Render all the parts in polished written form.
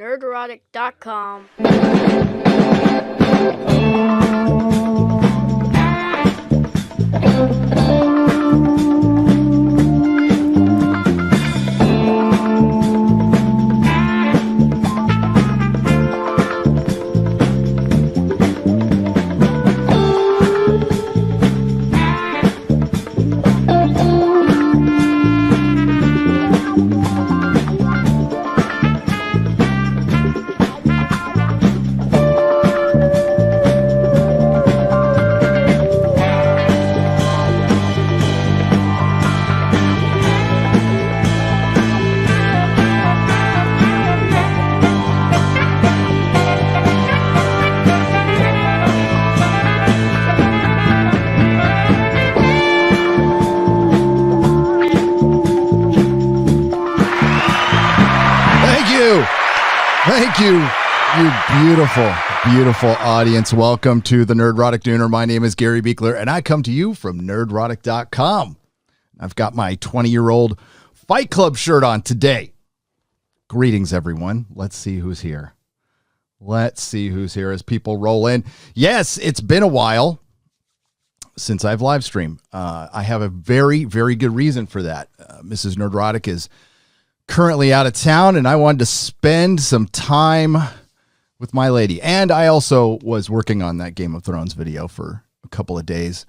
Nerdrotic.com. Thank you, you beautiful, beautiful audience. Welcome to the Nerdrotic Dooner. My name is Gary Beekler, and I come to you from Nerdrotic.com. I've got my 20-year-old Fight Club shirt on today. Greetings, everyone. Let's see who's here. Let's see who's here as people roll in. Yes, it's been a while since I've live streamed. I have a very, very good reason for that. Mrs. Nerdrotic is currently out of town, and I wanted to spend some time with my lady. And I also was working on that Game of Thrones video for a couple of days.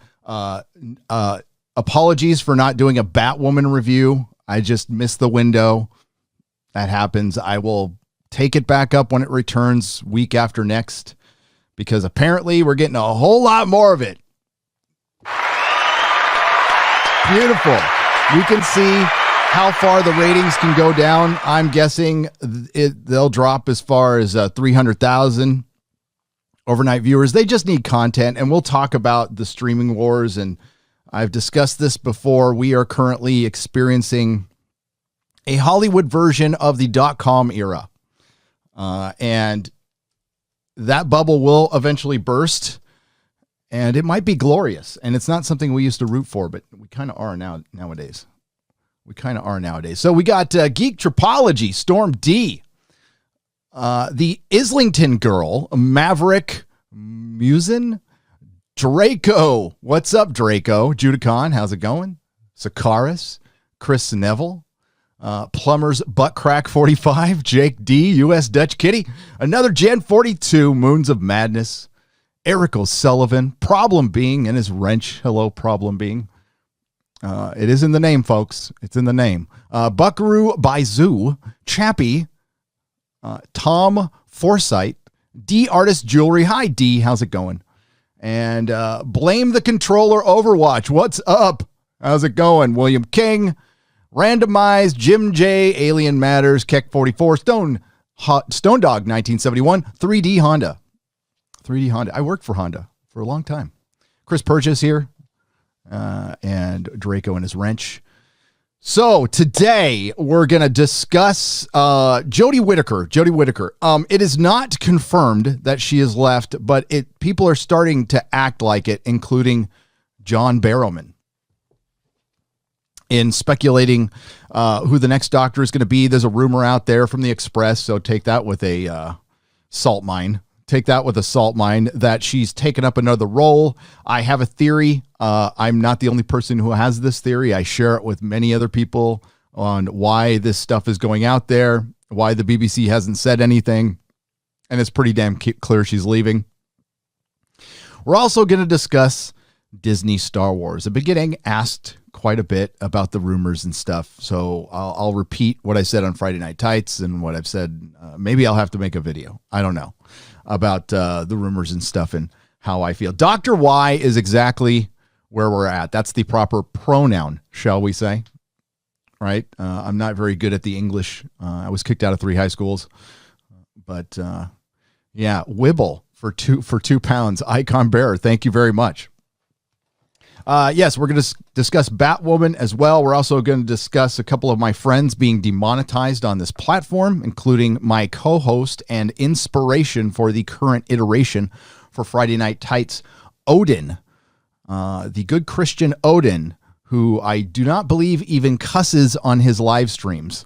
Apologies for not doing a Batwoman review. I just missed the window. That happens. I will take it back up when it returns week after next, because apparently we're getting a whole lot more of it. Beautiful. We can see how far the ratings can go down. I'm guessing they'll drop as far as 300,000 overnight viewers. They just need content, and we'll talk about the streaming wars. And I've discussed this before. We are currently experiencing a Hollywood version of the .com era. And that bubble will eventually burst, and it might be glorious. And it's not something we used to root for, but we kind of are nowadays. So we got Geek Tropology, Storm D, the Islington Girl, Maverick Musin, Draco. What's up, Draco? Judicon, how's it going? Sakaris, Chris Neville, Plumbers Butt Crack 45, Jake D, US Dutch Kitty, another Gen 42, Moons of Madness, Eric O'Sullivan, Problem Being and his wrench. Hello, Problem Being. It is in the name, folks. It's in the name. Buckaroo Baizu, Chappie, Tom Forsythe, D Artist Jewelry. Hi, D. How's it going? And Blame the Controller Overwatch. What's up? How's it going? William King, Randomized, Jim J, Alien Matters, Keck 44, Stone Dog 1971, 3D Honda. 3D Honda. I worked for Honda for a long time. Chris Purchase here. And Draco and his wrench. So today we're going to discuss Jodie Whittaker. It is not confirmed that she has left, but people are starting to act like it, including John Barrowman, in speculating who the next Doctor is going to be. There's a rumor out there from the Express, so take that with a salt mine. Take that with a salt mine that she's taken up another role. I have a theory. I'm not the only person who has this theory. I share it with many other people on why this stuff is going out there, why the BBC hasn't said anything, and it's pretty damn clear she's leaving. We're also going to discuss Disney Star Wars. I've been getting asked quite a bit about the rumors and stuff, so I'll repeat what I said on Friday Night Tights and what I've said. Maybe I'll have to make a video. I don't know about the rumors and stuff and how I feel. Dr. Y is exactly where we're at. That's the proper pronoun, shall we say, right? I'm not very good at the English. I was kicked out of 3 high schools, but yeah, Wibble for £2. Icon bearer. Thank you very much. Yes, we're going to discuss Batwoman as well. We're also going to discuss a couple of my friends being demonetized on this platform, including my co-host and inspiration for the current iteration for Friday Night Tights, Odin, the good Christian Odin, who I do not believe even cusses on his live streams.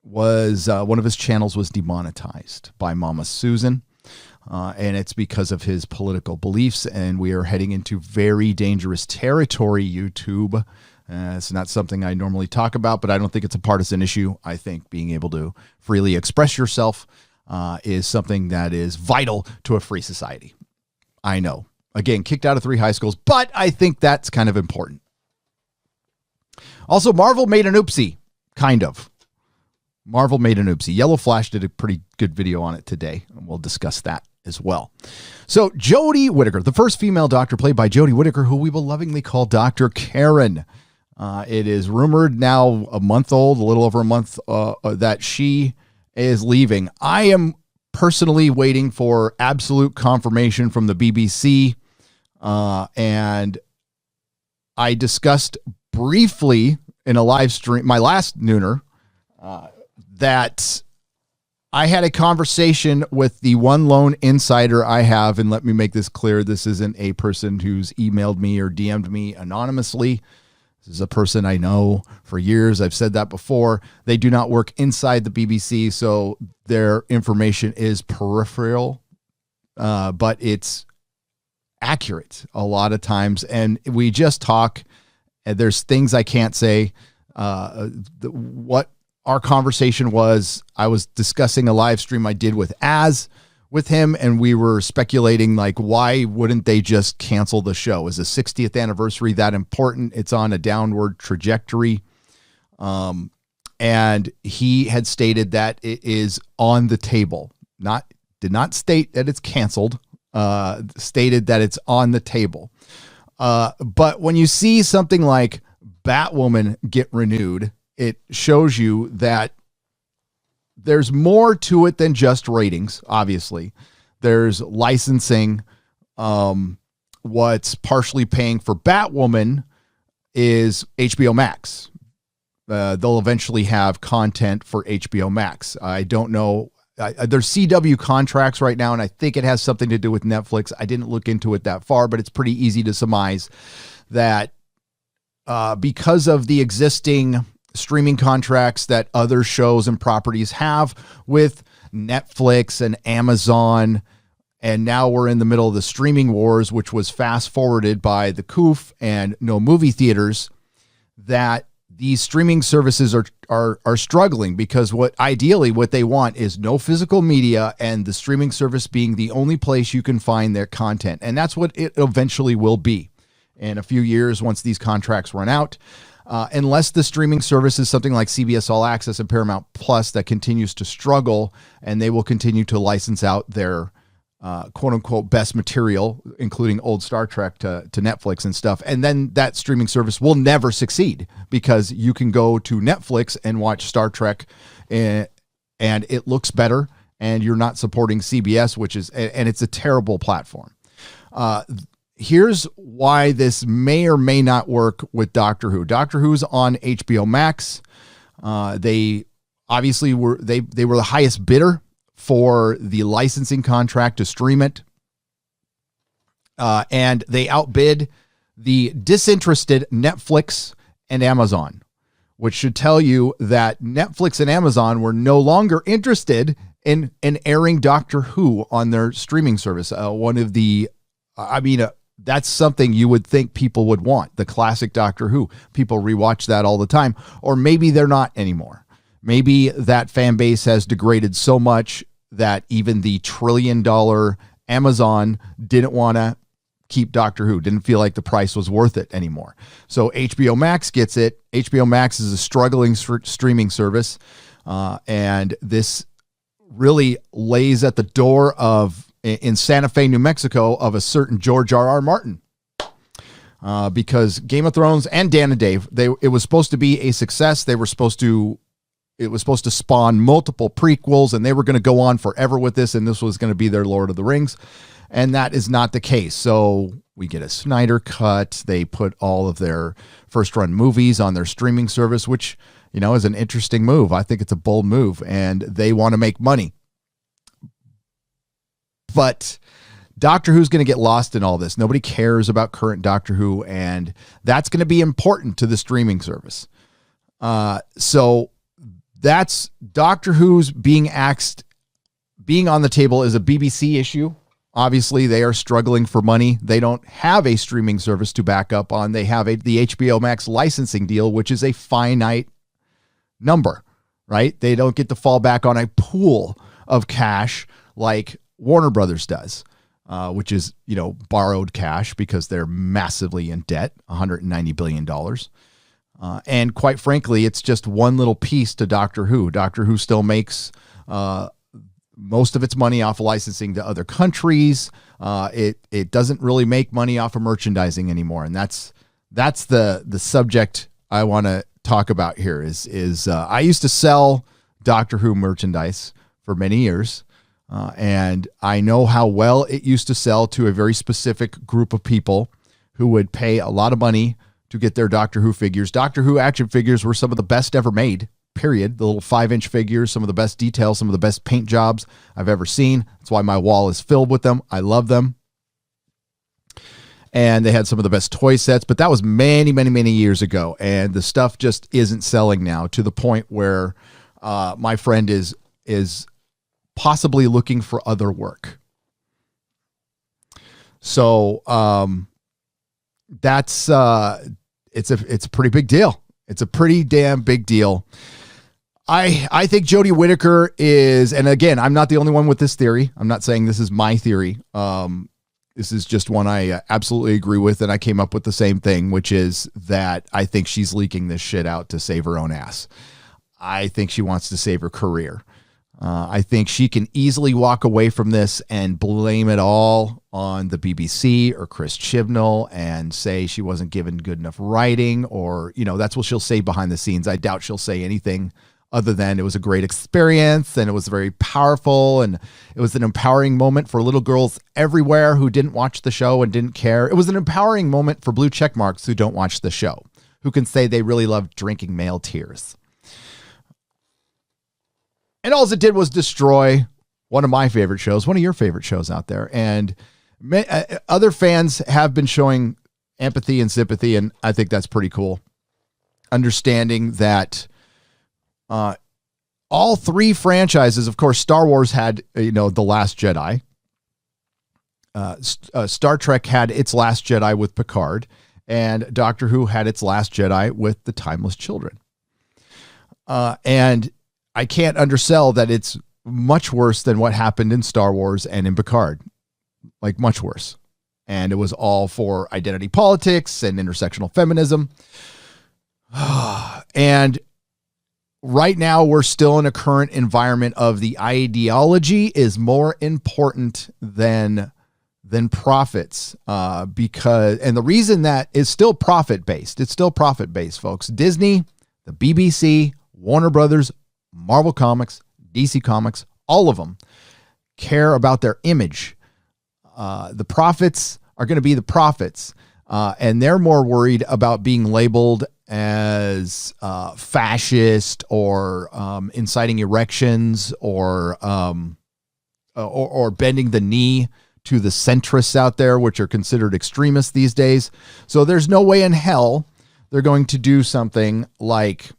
was one of his channels was demonetized by Mama Susan. And it's because of his political beliefs, and we are heading into very dangerous territory, YouTube. It's not something I normally talk about, but I don't think it's a partisan issue. I think being able to freely express yourself is something that is vital to a free society. I know. Again, kicked out of 3 high schools, but I think that's kind of important. Also, Marvel made an oopsie, kind of. Marvel made an oopsie. Yellow Flash did a pretty good video on it today, and we'll discuss that as well. So Jodie Whittaker, the first female doctor played by Jodie Whittaker, who we will lovingly call Dr. Karen. It is rumored now a month old, a little over a month, that she is leaving. I am personally waiting for absolute confirmation from the BBC. And I discussed briefly in a live stream, my last nooner, that I had a conversation with the one lone insider I have, and let me make this clear, this isn't a person who's emailed me or DM'd me anonymously. This is a person I know for years. I've said that before. They do not work inside the BBC, so their information is peripheral, but it's accurate a lot of times. And we just talk, and there's things I can't say. What our conversation was, I was discussing a live stream I did with him, and we were speculating, like, why wouldn't they just cancel the show? Is the 60th anniversary that important? It's on a downward trajectory. And he had stated that it is on the table. Did not state that it's canceled, stated that it's on the table. But when you see something like Batwoman get renewed, it shows you that there's more to it than just ratings. Obviously, there's licensing. What's partially paying for Batwoman is HBO Max. They'll eventually have content for HBO Max. I don't know. There's CW contracts right now, and I think it has something to do with Netflix. I didn't look into it that far, but it's pretty easy to surmise that because of the existing streaming contracts that other shows and properties have with Netflix and Amazon, and now we're in the middle of the streaming wars, which was fast forwarded by the COOF and no movie theaters, that these streaming services are struggling, because what they want is no physical media, and the streaming service being the only place you can find their content. And that's what it eventually will be in a few years once these contracts run out. Unless the streaming service is something like CBS All Access and Paramount Plus that continues to struggle, and they will continue to license out their quote unquote best material, including old Star Trek, to Netflix and stuff. And then that streaming service will never succeed, because you can go to Netflix and watch Star Trek and it looks better, and you're not supporting CBS, and it's a terrible platform. Here's why this may or may not work with Doctor Who. Doctor Who's on HBO Max. They obviously were the highest bidder for the licensing contract to stream it. And they outbid the disinterested Netflix and Amazon, which should tell you that Netflix and Amazon were no longer interested in airing Doctor Who on their streaming service. That's something you would think people would want. The classic Doctor Who. People rewatch that all the time. Or maybe they're not anymore. Maybe that fan base has degraded so much that even the $1 trillion Amazon didn't want to keep Doctor Who, didn't feel like the price was worth it anymore. So HBO Max gets it. HBO Max is a struggling streaming service. And this really lays at the door in Santa Fe, New Mexico, of a certain George R.R. Martin. Because Game of Thrones and Dan and Dave, it was supposed to be a success. It was supposed to spawn multiple prequels, and they were going to go on forever with this, and this was going to be their Lord of the Rings. And that is not the case. So we get a Snyder cut. They put all of their first run movies on their streaming service, which, is an interesting move. I think it's a bold move, and they want to make money. But Doctor Who's going to get lost in all this. Nobody cares about current Doctor Who, and that's going to be important to the streaming service. So that's Doctor Who's being on the table is a BBC issue. Obviously, they are struggling for money. They don't have a streaming service to back up on. They have the HBO Max licensing deal, which is a finite number, right? They don't get to fall back on a pool of cash like Warner Brothers does, which is, borrowed cash because they're massively in debt, $190 billion. And quite frankly, it's just one little piece to Doctor Who. Doctor Who still makes most of its money off of licensing to other countries. It doesn't really make money off of merchandising anymore. And that's the subject I want to talk about here is I used to sell Doctor Who merchandise for many years. And I know how well it used to sell to a very specific group of people who would pay a lot of money to get their Doctor Who figures. Doctor Who action figures were some of the best ever made, period. The little 5-inch figures, some of the best details, some of the best paint jobs I've ever seen. That's why my wall is filled with them. I love them. And they had some of the best toy sets, but that was many, many, many years ago. And the stuff just isn't selling now, to the point where my friend is possibly looking for other work. So that's it's a pretty big deal. It's a pretty damn big deal. I think Jodie Whittaker is, and again, I'm not the only one with this theory. I'm not saying this is my theory. This is just one I absolutely agree with, and I came up with the same thing, which is that I think she's leaking this shit out to save her own ass. I think she wants to save her career. I think she can easily walk away from this and blame it all on the BBC or Chris Chibnall and say she wasn't given good enough writing, or, that's what she'll say behind the scenes. I doubt she'll say anything other than it was a great experience and it was very powerful and it was an empowering moment for little girls everywhere who didn't watch the show and didn't care. It was an empowering moment for blue check marks who don't watch the show, who can say they really loved drinking male tears. And all it did was destroy one of my favorite shows, one of your favorite shows out there. And other fans have been showing empathy and sympathy, and I think that's pretty cool. Understanding that all three franchises, of course, Star Wars had, The Last Jedi. Star Trek had its Last Jedi with Picard, and Doctor Who had its Last Jedi with the Timeless Children. And I can't undersell that it's much worse than what happened in Star Wars and in Picard, like much worse. And it was all for identity politics and intersectional feminism. And right now we're still in a current environment of the ideology is more important than profits, because, and the reason that is still profit-based, it's still profit-based, folks. Disney, the BBC, Warner Brothers, Marvel Comics, DC Comics, all of them care about their image. The profits are going to be the profits. And they're more worried about being labeled as fascist or inciting erections or bending the knee to the centrists out there, which are considered extremists these days. So there's no way in hell they're going to do something like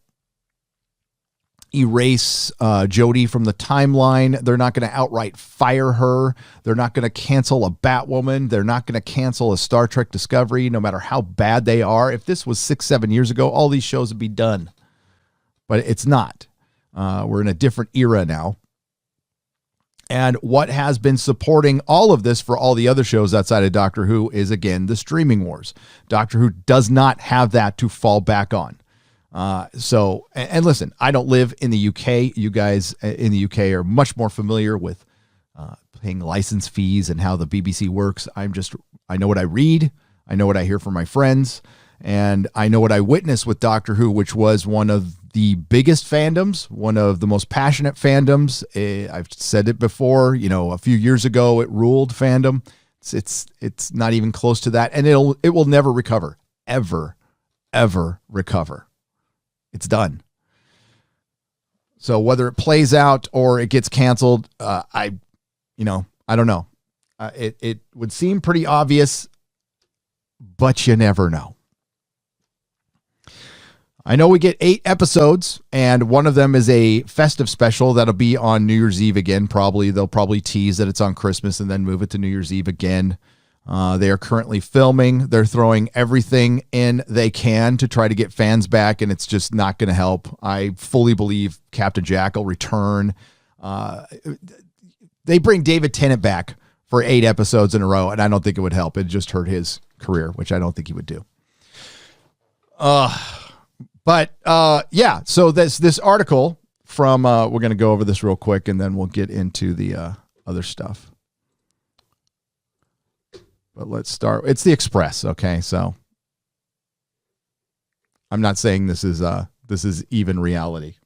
erase Jodie from the timeline. They're not going to outright fire her. They're not going to cancel a Batwoman. They're not going to cancel a Star Trek Discovery, no matter how bad they are. If this was 6-7 years ago, all these shows would be done. But it's not. We're in a different era now. And what has been supporting all of this for all the other shows outside of Doctor Who is, again, the streaming wars. Doctor Who does not have that to fall back on. So, and listen, I don't live in the UK. You guys in the UK are much more familiar with paying license fees and how the BBC works. I know what I read. I know what I hear from my friends, and I know what I witnessed with Doctor Who, which was one of the biggest fandoms, one of the most passionate fandoms. I've said it before, a few years ago, it ruled fandom. It's not even close to that. And it will never recover, ever recover. It's done. So whether it plays out or it gets canceled, I don't know. It would seem pretty obvious, but you never know. I know we get 8 episodes, and one of them is a festive special that'll be on New Year's Eve again. They'll probably tease that it's on Christmas and then move it to New Year's Eve again. They are currently filming. They're throwing everything in they can to try to get fans back, and it's just not going to help. I fully believe Captain Jack will return. They bring David Tennant back for 8 episodes in a row, and I don't think it would help. It just hurt his career, which I don't think he would do. So this article from, we're going to go over this real quick, and then we'll get into the other stuff. But let's start. It's the Express, okay? So I'm not saying this is even reality.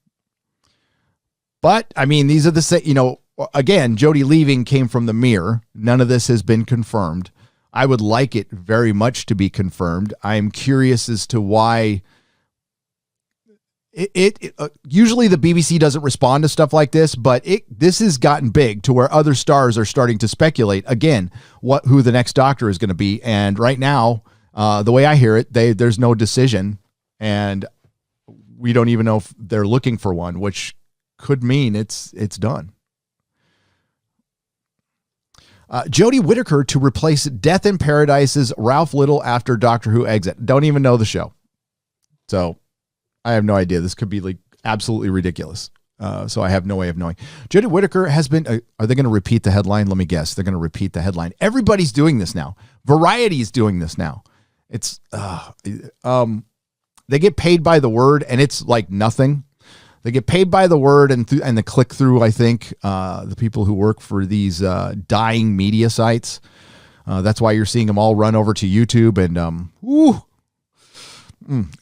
But, I mean, these are the same, again, Jodie leaving came from the Mirror. None of this has been confirmed. I would like it very much to be confirmed. I'm curious as to why usually the BBC doesn't respond to stuff like this, but this has gotten big to where other stars are starting to speculate again who the next Doctor is going to be. And right now, the way I hear it, there's no decision, and we don't even know if they're looking for one, which could mean it's done. Jodie Whittaker to replace Death in Paradise's Ralph Little after Doctor Who exit. Don't even know the show, so I have no idea. This could be like absolutely ridiculous. So I have no way of knowing. Jodie Whittaker has been, are they going to repeat the headline? Let me guess. They're going to repeat the headline. Everybody's doing this now. Variety's doing this now. It's, they get paid by the word, and it's like nothing. They get paid by the word and the click through, I think, the people who work for these dying media sites. That's why you're seeing them all run over to YouTube and,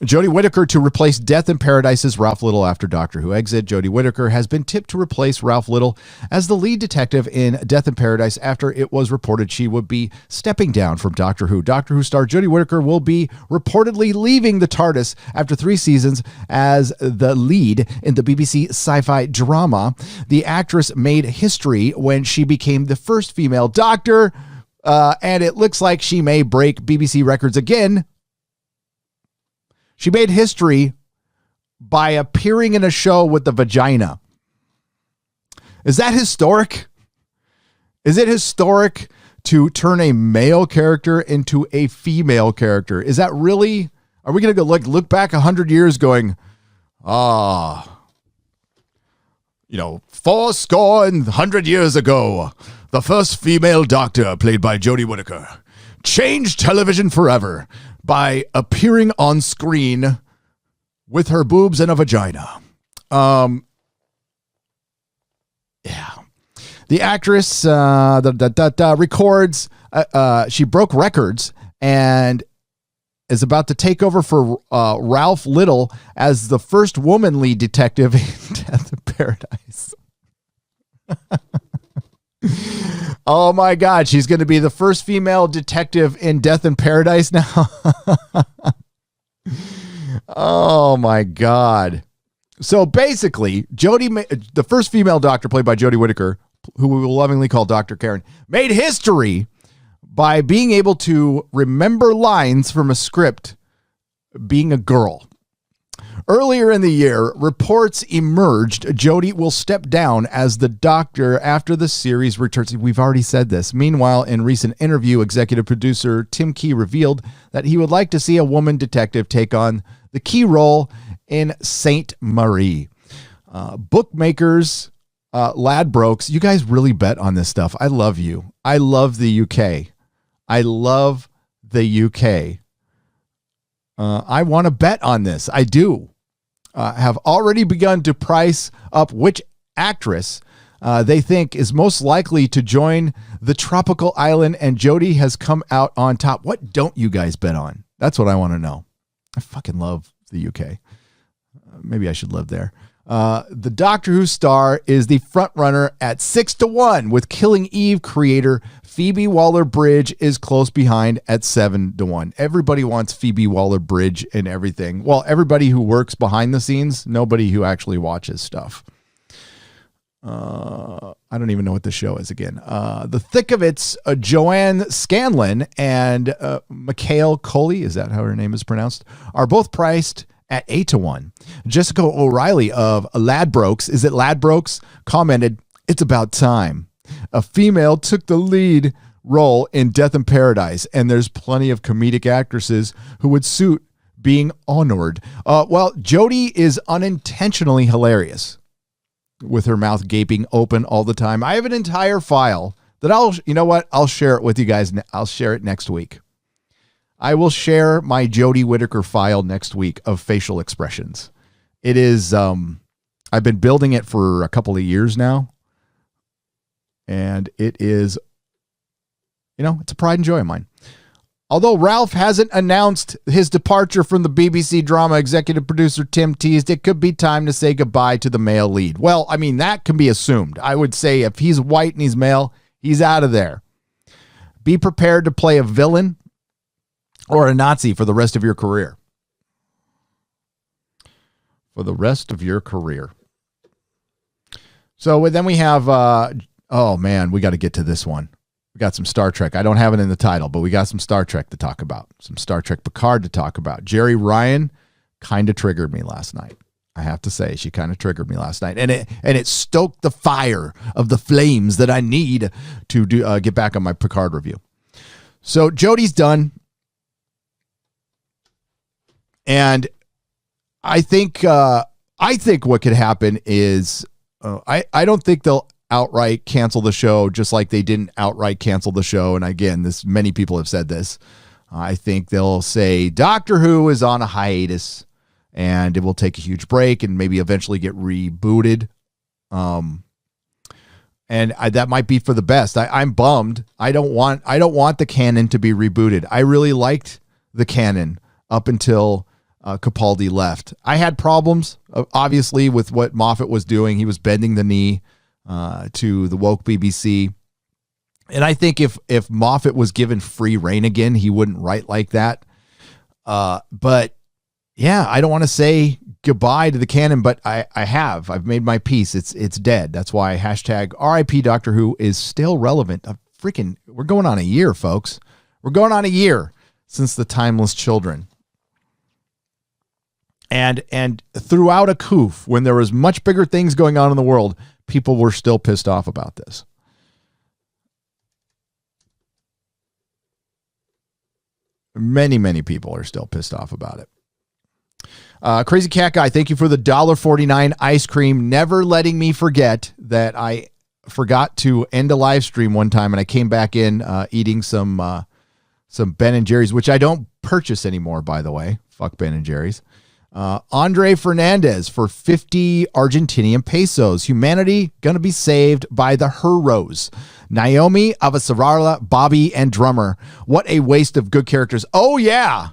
Jodie Whittaker to replace Death in Paradise's Ralph Little after Doctor Who exit. Jodie Whittaker has been tipped to replace Ralph Little as the lead detective in Death in Paradise after it was reported she would be stepping down from Doctor Who. Doctor Who star Jodie Whittaker will be reportedly leaving the TARDIS after 3 seasons as the lead in the BBC sci-fi drama. The actress made history when she became the first female Doctor, and it looks like she may break BBC records again. She made history by appearing in a show with the vagina. Is that historic? Is it historic to turn a male character into a female character? Is that really? Are we going to go look back 100 years going, 400 years ago, the first female Doctor, played by Jodie Whittaker, changed television forever by appearing on screen with her boobs and a vagina. The actress records, she broke records and is about to take over for Ralph Little as the first woman lead detective in Death in Paradise. Oh my God, she's going to be the first female detective in Death in Paradise now. Oh my God. So basically, the first female Doctor played by Jodie Whittaker, who we will lovingly call Dr. Karen, made history by being able to remember lines from a script being a girl. Earlier in the year, reports emerged Jodie will step down as the Doctor after the series returns. We've already said this. Meanwhile, in recent interview, executive producer Tim Key revealed that he would like to see a woman detective take on the key role in Saint Marie. Bookmakers, Ladbrokes, you guys really bet on this stuff. I love you. I love the UK. I love the UK. I want to bet on this. I do. Have already begun to price up which actress they think is most likely to join the tropical island, and Jodie has come out on top. What don't you guys bet on? That's what I want to know. I fucking love the UK. Maybe I should live there. The Doctor Who star is the front runner at 6-1, with Killing Eve creator Phoebe Waller-Bridge is close behind at 7-1. Everybody wants Phoebe Waller-Bridge and everything. Well, everybody who works behind the scenes, nobody who actually watches stuff. I don't even know what the show is again. The thick of it's Joanne Scanlon and Mikhail Coley, is that how her name is pronounced, are both priced at 8-1. Jessica O'Reilly of Ladbrokes, is it Ladbrokes, commented, "It's about time. A female took the lead role in Death in Paradise, and there's plenty of comedic actresses who would suit being honored." Well, Jodie is unintentionally hilarious with her mouth gaping open all the time. I have an entire file that I'll share it with you guys. I'll share it next week. I will share my Jodie Whittaker file next week of facial expressions. It is, I've been building it for a couple of years now, and it is, it's a pride and joy of mine. Although Ralph hasn't announced his departure from the BBC drama, executive producer Tim teased it could be time to say goodbye to the male lead. Well, I mean, that can be assumed. I would say if he's white and he's male, he's out of there. Be prepared to play a villain or a Nazi for the rest of your career. For the rest of your career. So then we have, oh man, we got to get to this one. We got some Star Trek. I don't have it in the title, but we got some Star Trek to talk about. Some Star Trek Picard to talk about. Jerry Ryan kind of triggered me last night. I have to say, she kind of triggered me last night. And it stoked the fire of the flames that I need to get back on my Picard review. So Jodie's done. And I think what could happen is I don't think they'll outright cancel the show, just like they didn't outright cancel the show. And again, many people have said this. I think they'll say Doctor Who is on a hiatus and it will take a huge break and maybe eventually get rebooted. And that might be for the best. I'm bummed. I don't want the canon to be rebooted. I really liked the canon up until Capaldi left. I had problems, obviously, with what Moffat was doing. He was bending the knee to the woke BBC. And I think if Moffat was given free reign again, he wouldn't write like that. But yeah, I don't want to say goodbye to the canon, but I've made my peace. It's dead. That's why hashtag RIP Doctor Who is still relevant. We're going on a year, folks. We're going on a year since the Timeless Children. And throughout a coof, when there was much bigger things going on in the world, people were still pissed off about this. Many, many people are still pissed off about it. Crazy Cat Guy, thank you for the $1.49 ice cream. Never letting me forget that I forgot to end a live stream one time, and I came back in eating some Ben & Jerry's, which I don't purchase anymore, by the way. Fuck Ben & Jerry's. Andre Fernandez for 50 Argentinian pesos. Humanity gonna be saved by the Heroes. Naomi Avasarala, Bobby, and Drummer. What a waste of good characters. Oh yeah.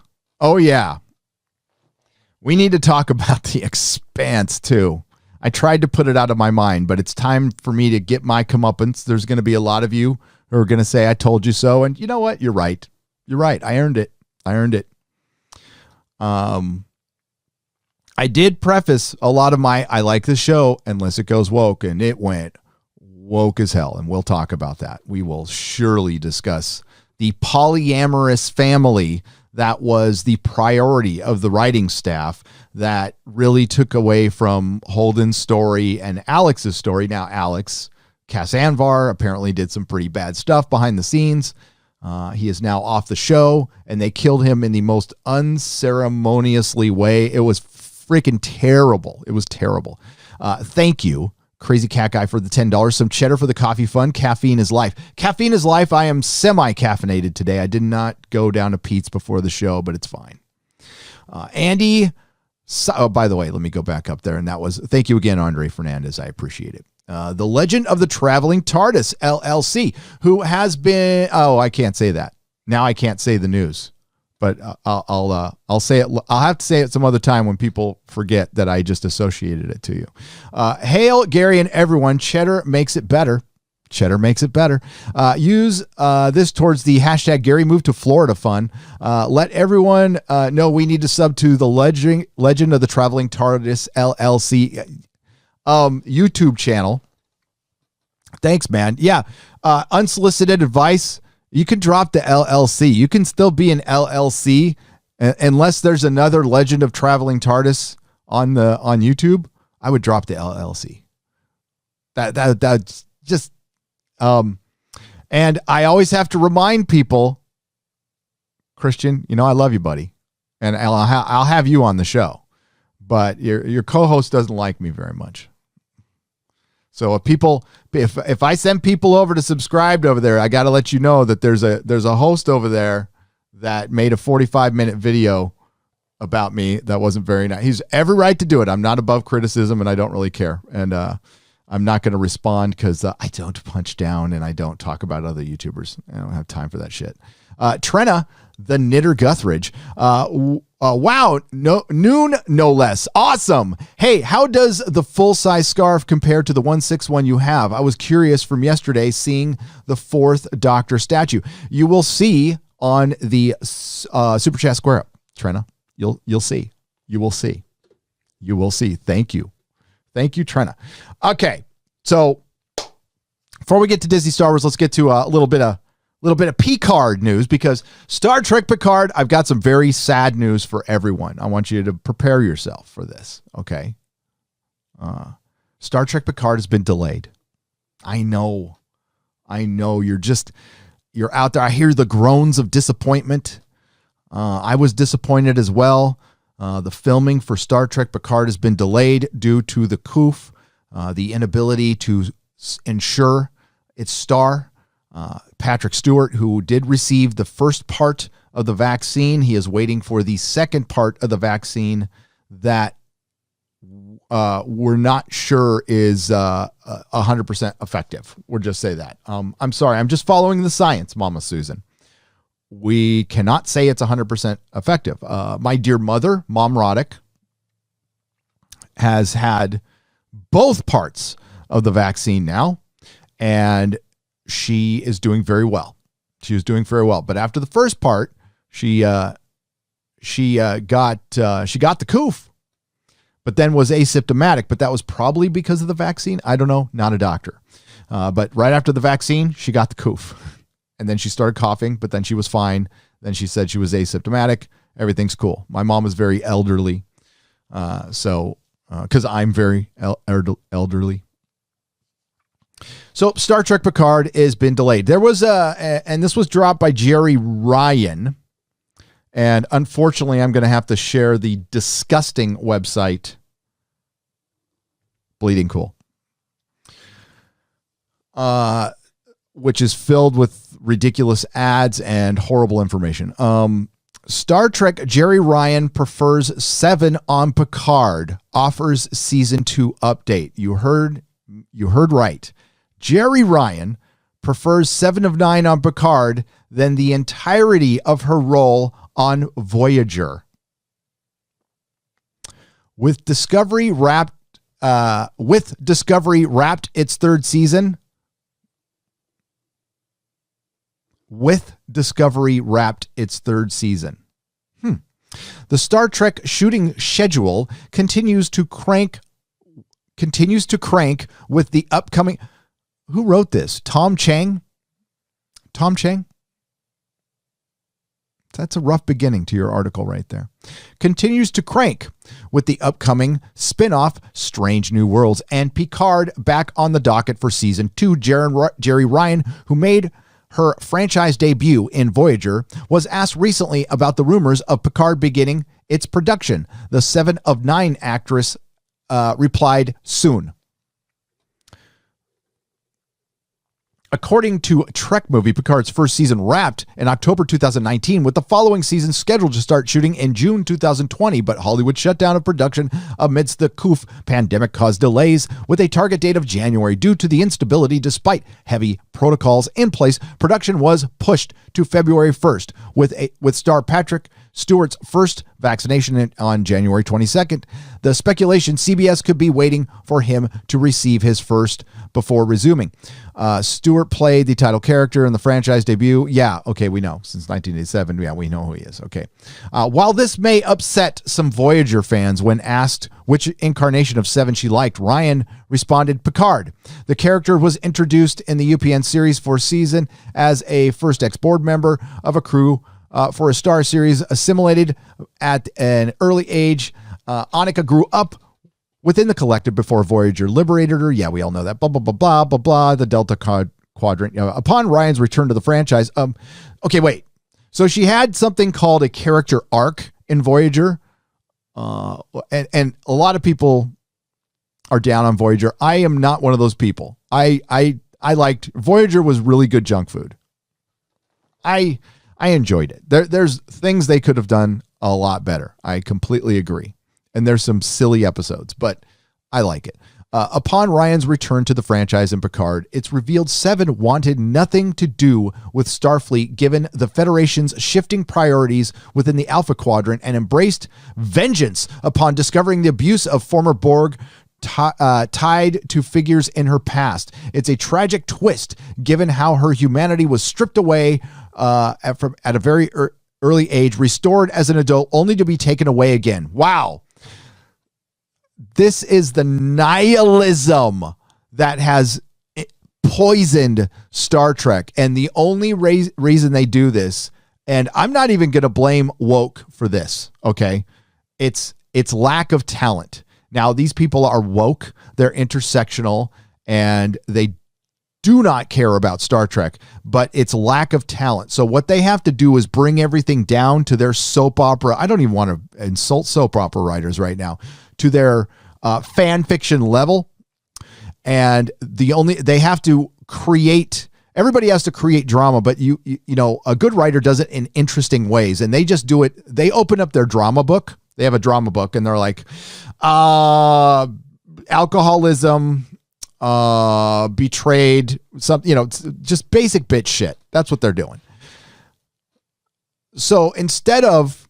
We need to talk about The Expanse too. I tried to put it out of my mind, but it's time for me to get my comeuppance. There's going to be a lot of you who are going to say, I told you so. And you know what? You're right. I earned it. I did preface a lot of I like the show unless it goes woke, and it went woke as hell. And we'll talk about that. We will surely discuss the polyamorous family that was the priority of the writing staff that really took away from Holden's story and Alex's story. Now, Alex Casanvar apparently did some pretty bad stuff behind the scenes. He is now off the show, and they killed him in the most unceremoniously way. It was freaking terrible. It was terrible. Thank you, Crazy Cat Guy, for the $10. Some cheddar for the coffee fund. Caffeine is life. Caffeine is life. I am semi-caffeinated today. I did not go down to Pete's before the show, but it's fine. Andy, by the way, let me go back up there. And that was, thank you again, Andre Fernandez. I appreciate it. The Legend of the Traveling TARDIS, LLC, who has been, I can't say that. Now I can't say the news. But I'll say it. I'll have to say it some other time when people forget that I just associated it to you. Hail, Gary, and everyone. Cheddar makes it better. Use this towards the hashtag Gary moved to Florida fun. Let everyone know we need to sub to the Legend of the Traveling TARDIS LLC YouTube channel. Thanks, man. Yeah. Unsolicited advice. You can drop the LLC. You can still be an LLC Unless there's another Legend of Traveling TARDIS on YouTube, I would drop the LLC. That's just and I always have to remind people, Christian, I love you, buddy, and I'll have you on the show, but your co-host doesn't like me very much. So if I send people over to subscribe over there, I got to let you know that there's a host over there that made a 45-minute video about me that wasn't very nice. He's every right to do it. I'm not above criticism, and I don't really care. And I'm not going to respond because I don't punch down and I don't talk about other YouTubers. I don't have time for that shit. Trenna, the Knitter Guthridge. Wow, noon, no less. Awesome. Hey, how does the full-size scarf compare to the 1/6 you have? I was curious from yesterday seeing the 4th Doctor statue. You will see on the Super Chat Square Up, Trenna. You'll see. You will see. You will see. Thank you. Thank you, Trenna. Okay, so before we get to Disney Star Wars, let's get to a little bit of Picard news, because Star Trek Picard, I've got some very sad news for everyone. I want you to prepare yourself for this, okay? Star Trek Picard has been delayed. I know. You're out there. I hear the groans of disappointment. I was disappointed as well. The filming for Star Trek Picard has been delayed due to the COOF, the inability to ensure its star. Patrick Stewart, who did receive the first part of the vaccine, he is waiting for the second part of the vaccine that we're not sure is 100% effective. We'll just say that. I'm sorry. I'm just following the science, Mama Susan. We cannot say it's 100% effective. My dear mother, Mom Roddick, has had both parts of the vaccine now, and she is doing very well. She was doing very well. But after the first part, she got the COOF, but then was asymptomatic. But that was probably because of the vaccine. I don't know. Not a doctor. But right after the vaccine, she got the COOF. And then she started coughing, but then she was fine. Then she said she was asymptomatic. Everything's cool. My mom is very elderly. Because I'm very elderly. So Star Trek Picard has been delayed. There was and this was dropped by Jerry Ryan. And unfortunately, I'm going to have to share the disgusting website, Bleeding Cool, which is filled with ridiculous ads and horrible information. Star Trek Jerry Ryan prefers 7 on Picard, offers season 2 update. You heard right. Jerry Ryan prefers 7 of 9 on Picard than the entirety of her role on Voyager. With Discovery wrapped its third season. With Discovery wrapped its third season. The Star Trek shooting schedule continues to crank with the upcoming. Who wrote this? Tom Chang? Tom Chang? That's a rough beginning to your article right there. Continues to crank with the upcoming spin-off Strange New Worlds and Picard back on the docket for season 2. Jerry Ryan, who made her franchise debut in Voyager, was asked recently about the rumors of Picard beginning its production. The 7 of 9 actress replied, soon. According to Trek Movie, Picard's first season wrapped in October 2019, with the following season scheduled to start shooting in June 2020, but Hollywood shutdown of production amidst the COOF pandemic caused delays with a target date of January. Due to the instability, despite heavy protocols in place, production was pushed to February 1st, with star Patrick Stewart's first vaccination on January 22nd. The speculation CBS could be waiting for him to receive his first before resuming. Stewart played the title character in the franchise debut. Yeah, okay, we know. Since 1987, yeah, we know who he is. Okay. While this may upset some Voyager fans when asked which incarnation of 7 she liked, Ryan responded, Picard. The character was introduced in the UPN series 4th season as a First X board member of a crew for a Star series assimilated at an early age. Annika grew up within the collective before Voyager liberated her. Yeah, we all know that. Blah, blah, blah, blah, blah, blah. The Delta Quadrant. Upon Ryan's return to the franchise. Okay, wait. So she had something called a character arc in Voyager. And a lot of people are down on Voyager. I am not one of those people. I liked Voyager was really good junk food. I enjoyed it. There's things they could have done a lot better. I completely agree. And there's some silly episodes, but I like it. Upon Ryan's return to the franchise in Picard, it's revealed Seven wanted nothing to do with Starfleet given the Federation's shifting priorities within the Alpha Quadrant and embraced vengeance upon discovering the abuse of former Borg tied to figures in her past. It's a tragic twist given how her humanity was stripped away at a very early age, restored as an adult, only to be taken away again. Wow. This is the nihilism that has poisoned Star Trek. And the only reason they do this, and I'm not even going to blame woke for this, okay? It's lack of talent. Now, these people are woke, they're intersectional, and they do not care about Star Trek, but it's lack of talent. So what they have to do is bring everything down to their soap opera. I don't even want to insult soap opera writers right now, to their fan fiction level. And they have to create, everybody has to create drama, but you know, a good writer does it in interesting ways, and they just do it. They open up their drama book. They have a drama book and they're like, alcoholism, betrayed, some, you know, just basic bitch shit. That's what they're doing. So instead of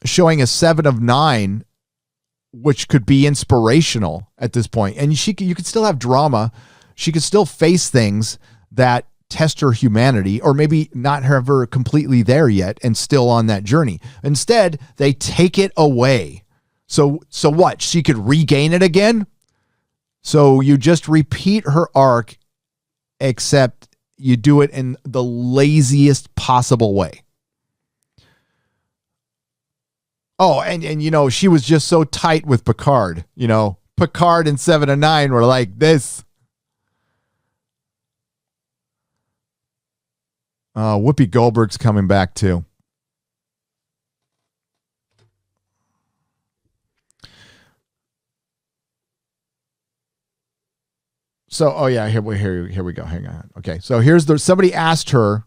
showing a 7 of 9, which could be inspirational at this point, and you could still have drama, she could still face things that test her humanity, or maybe not have her completely there yet and still on that journey. Instead, they take it away. So what? She could regain it again? So you just repeat her arc, except you do it in the laziest possible way. Oh, and you know, she was just so tight with Picard. You know, Picard and 7 of 9 were like this. Whoopi Goldberg's coming back too. So, oh yeah, here we go. Hang on. Okay, so somebody asked her,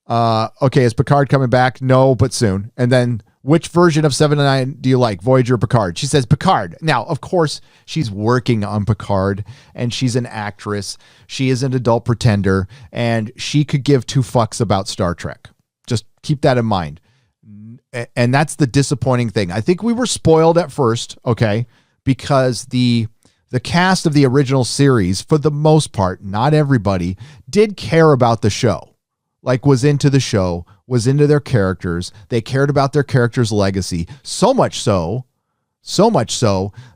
okay, is Picard coming back? No, but soon. And then, which version of 7 and 9 do you like, Voyager or Picard? She says Picard. Now, of course, she's working on Picard, and she's an actress. She is an adult pretender, and she could give 2 fucks about Star Trek. Just keep that in mind. And that's the disappointing thing. I think we were spoiled at first, okay, because the cast of the original series, for the most part, not everybody, did care about the show. Like, was into the show, was into their characters. They cared about their characters' legacy. So much so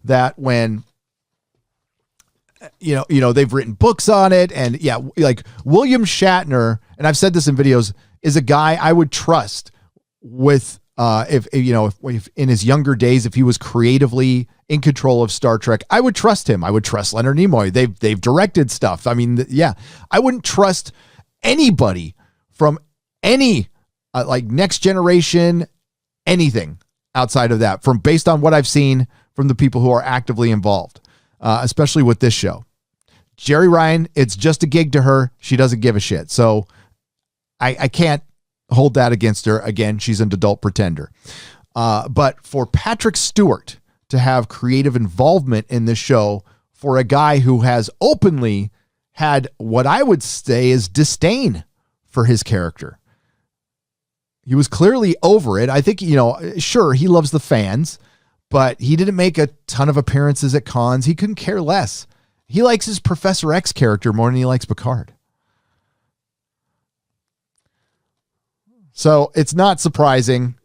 that when, you know, they've written books on it. And yeah, like William Shatner, and I've said this in videos, is a guy I would trust with, if in his younger days, if he was creatively in control of Star Trek, I would trust him. I would trust Leonard Nimoy. They've directed stuff. I mean, yeah, I wouldn't trust anybody from any like Next Generation, anything outside of that, based on what I've seen from the people who are actively involved, especially with this show. Jerry Ryan, it's just a gig to her. She doesn't give a shit. So I can't hold that against her. Again, she's an adult pretender. But for Patrick Stewart to have creative involvement in this show, for a guy who has openly had what I would say is disdain for his character. He was clearly over it. I think, you know, sure, he loves the fans, but he didn't make a ton of appearances at cons. He couldn't care less. He likes his Professor X character more than he likes Picard. So it's not surprising,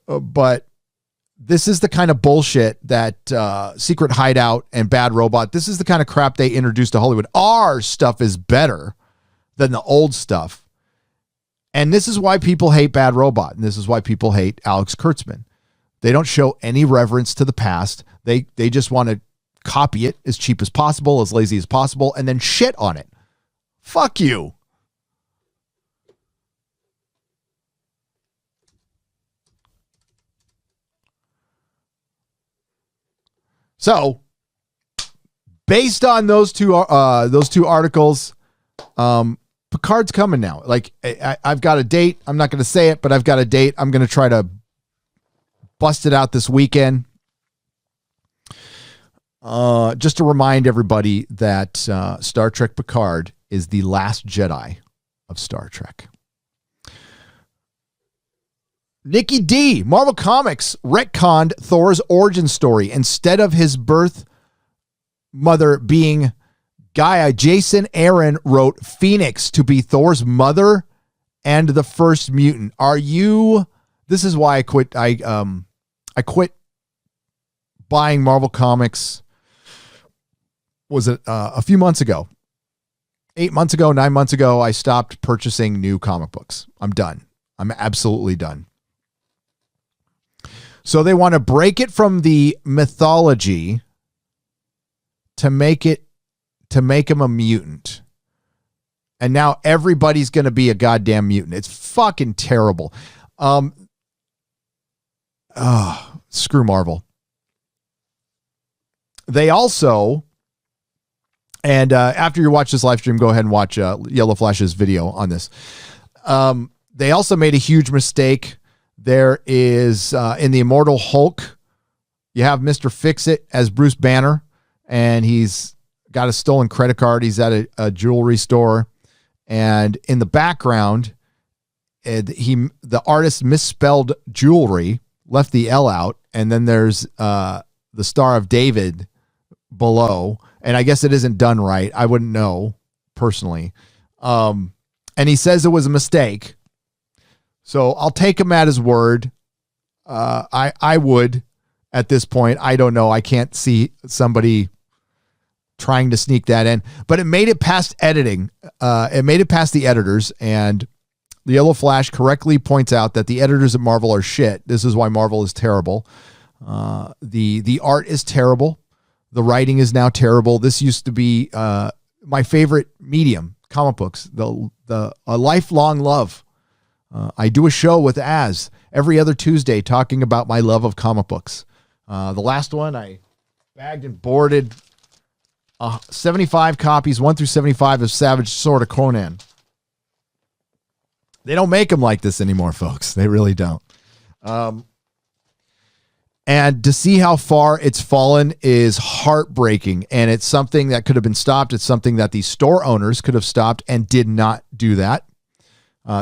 but this is the kind of bullshit that Secret Hideout and Bad Robot, this is the kind of crap they introduced to Hollywood. Our stuff is better than the old stuff. And this is why people hate Bad Robot. And this is why people hate Alex Kurtzman. They don't show any reverence to the past. They just want to copy it as cheap as possible, as lazy as possible, and then shit on it. Fuck you. So, based on those two articles, Picard's coming now. Like, I've got a date. I'm not going to say it, but I've got a date. I'm going to try to bust it out this weekend. Just to remind everybody that Star Trek Picard is the last Jedi of Star Trek. Nikki D, Marvel Comics retconned Thor's origin story. Instead of his birth mother being Gaia, Jason Aaron wrote Phoenix to be Thor's mother and the first mutant. This is why I quit. I quit buying Marvel Comics. Was it a few months ago? 8 months ago, 9 months ago, I stopped purchasing new comic books. I'm done. I'm absolutely done. So they want to break it from the mythology to make him a mutant. And now everybody's going to be a goddamn mutant. It's fucking terrible. Screw Marvel. They also, and after you watch this live stream, go ahead and watch Yellow Flash's video on this. They also made a huge mistake. There is, in the Immortal Hulk, you have Mr. Fix-It as Bruce Banner, and he's got a stolen credit card. He's at a jewelry store, and in the background, the artist misspelled jewelry, left the L out, and then there's the Star of David below, and I guess it isn't done right. I wouldn't know personally. And he says it was a mistake. So I'll take him at his word. I would at this point. I don't know. I can't see somebody trying to sneak that in, but it made it past editing. It made it past the editors, and the Yellow Flash correctly points out that the editors at Marvel are shit. This is why Marvel is terrible. The art is terrible. The writing is now terrible. This used to be my favorite medium, comic books, a lifelong love. I do a show with Az every other Tuesday talking about my love of comic books. The last one I bagged and boarded 75 copies, 1 through 75 of Savage Sword of Conan. They don't make them like this anymore, folks. They really don't. And to see how far it's fallen is heartbreaking. And it's something that could have been stopped. It's something that the store owners could have stopped and did not do that.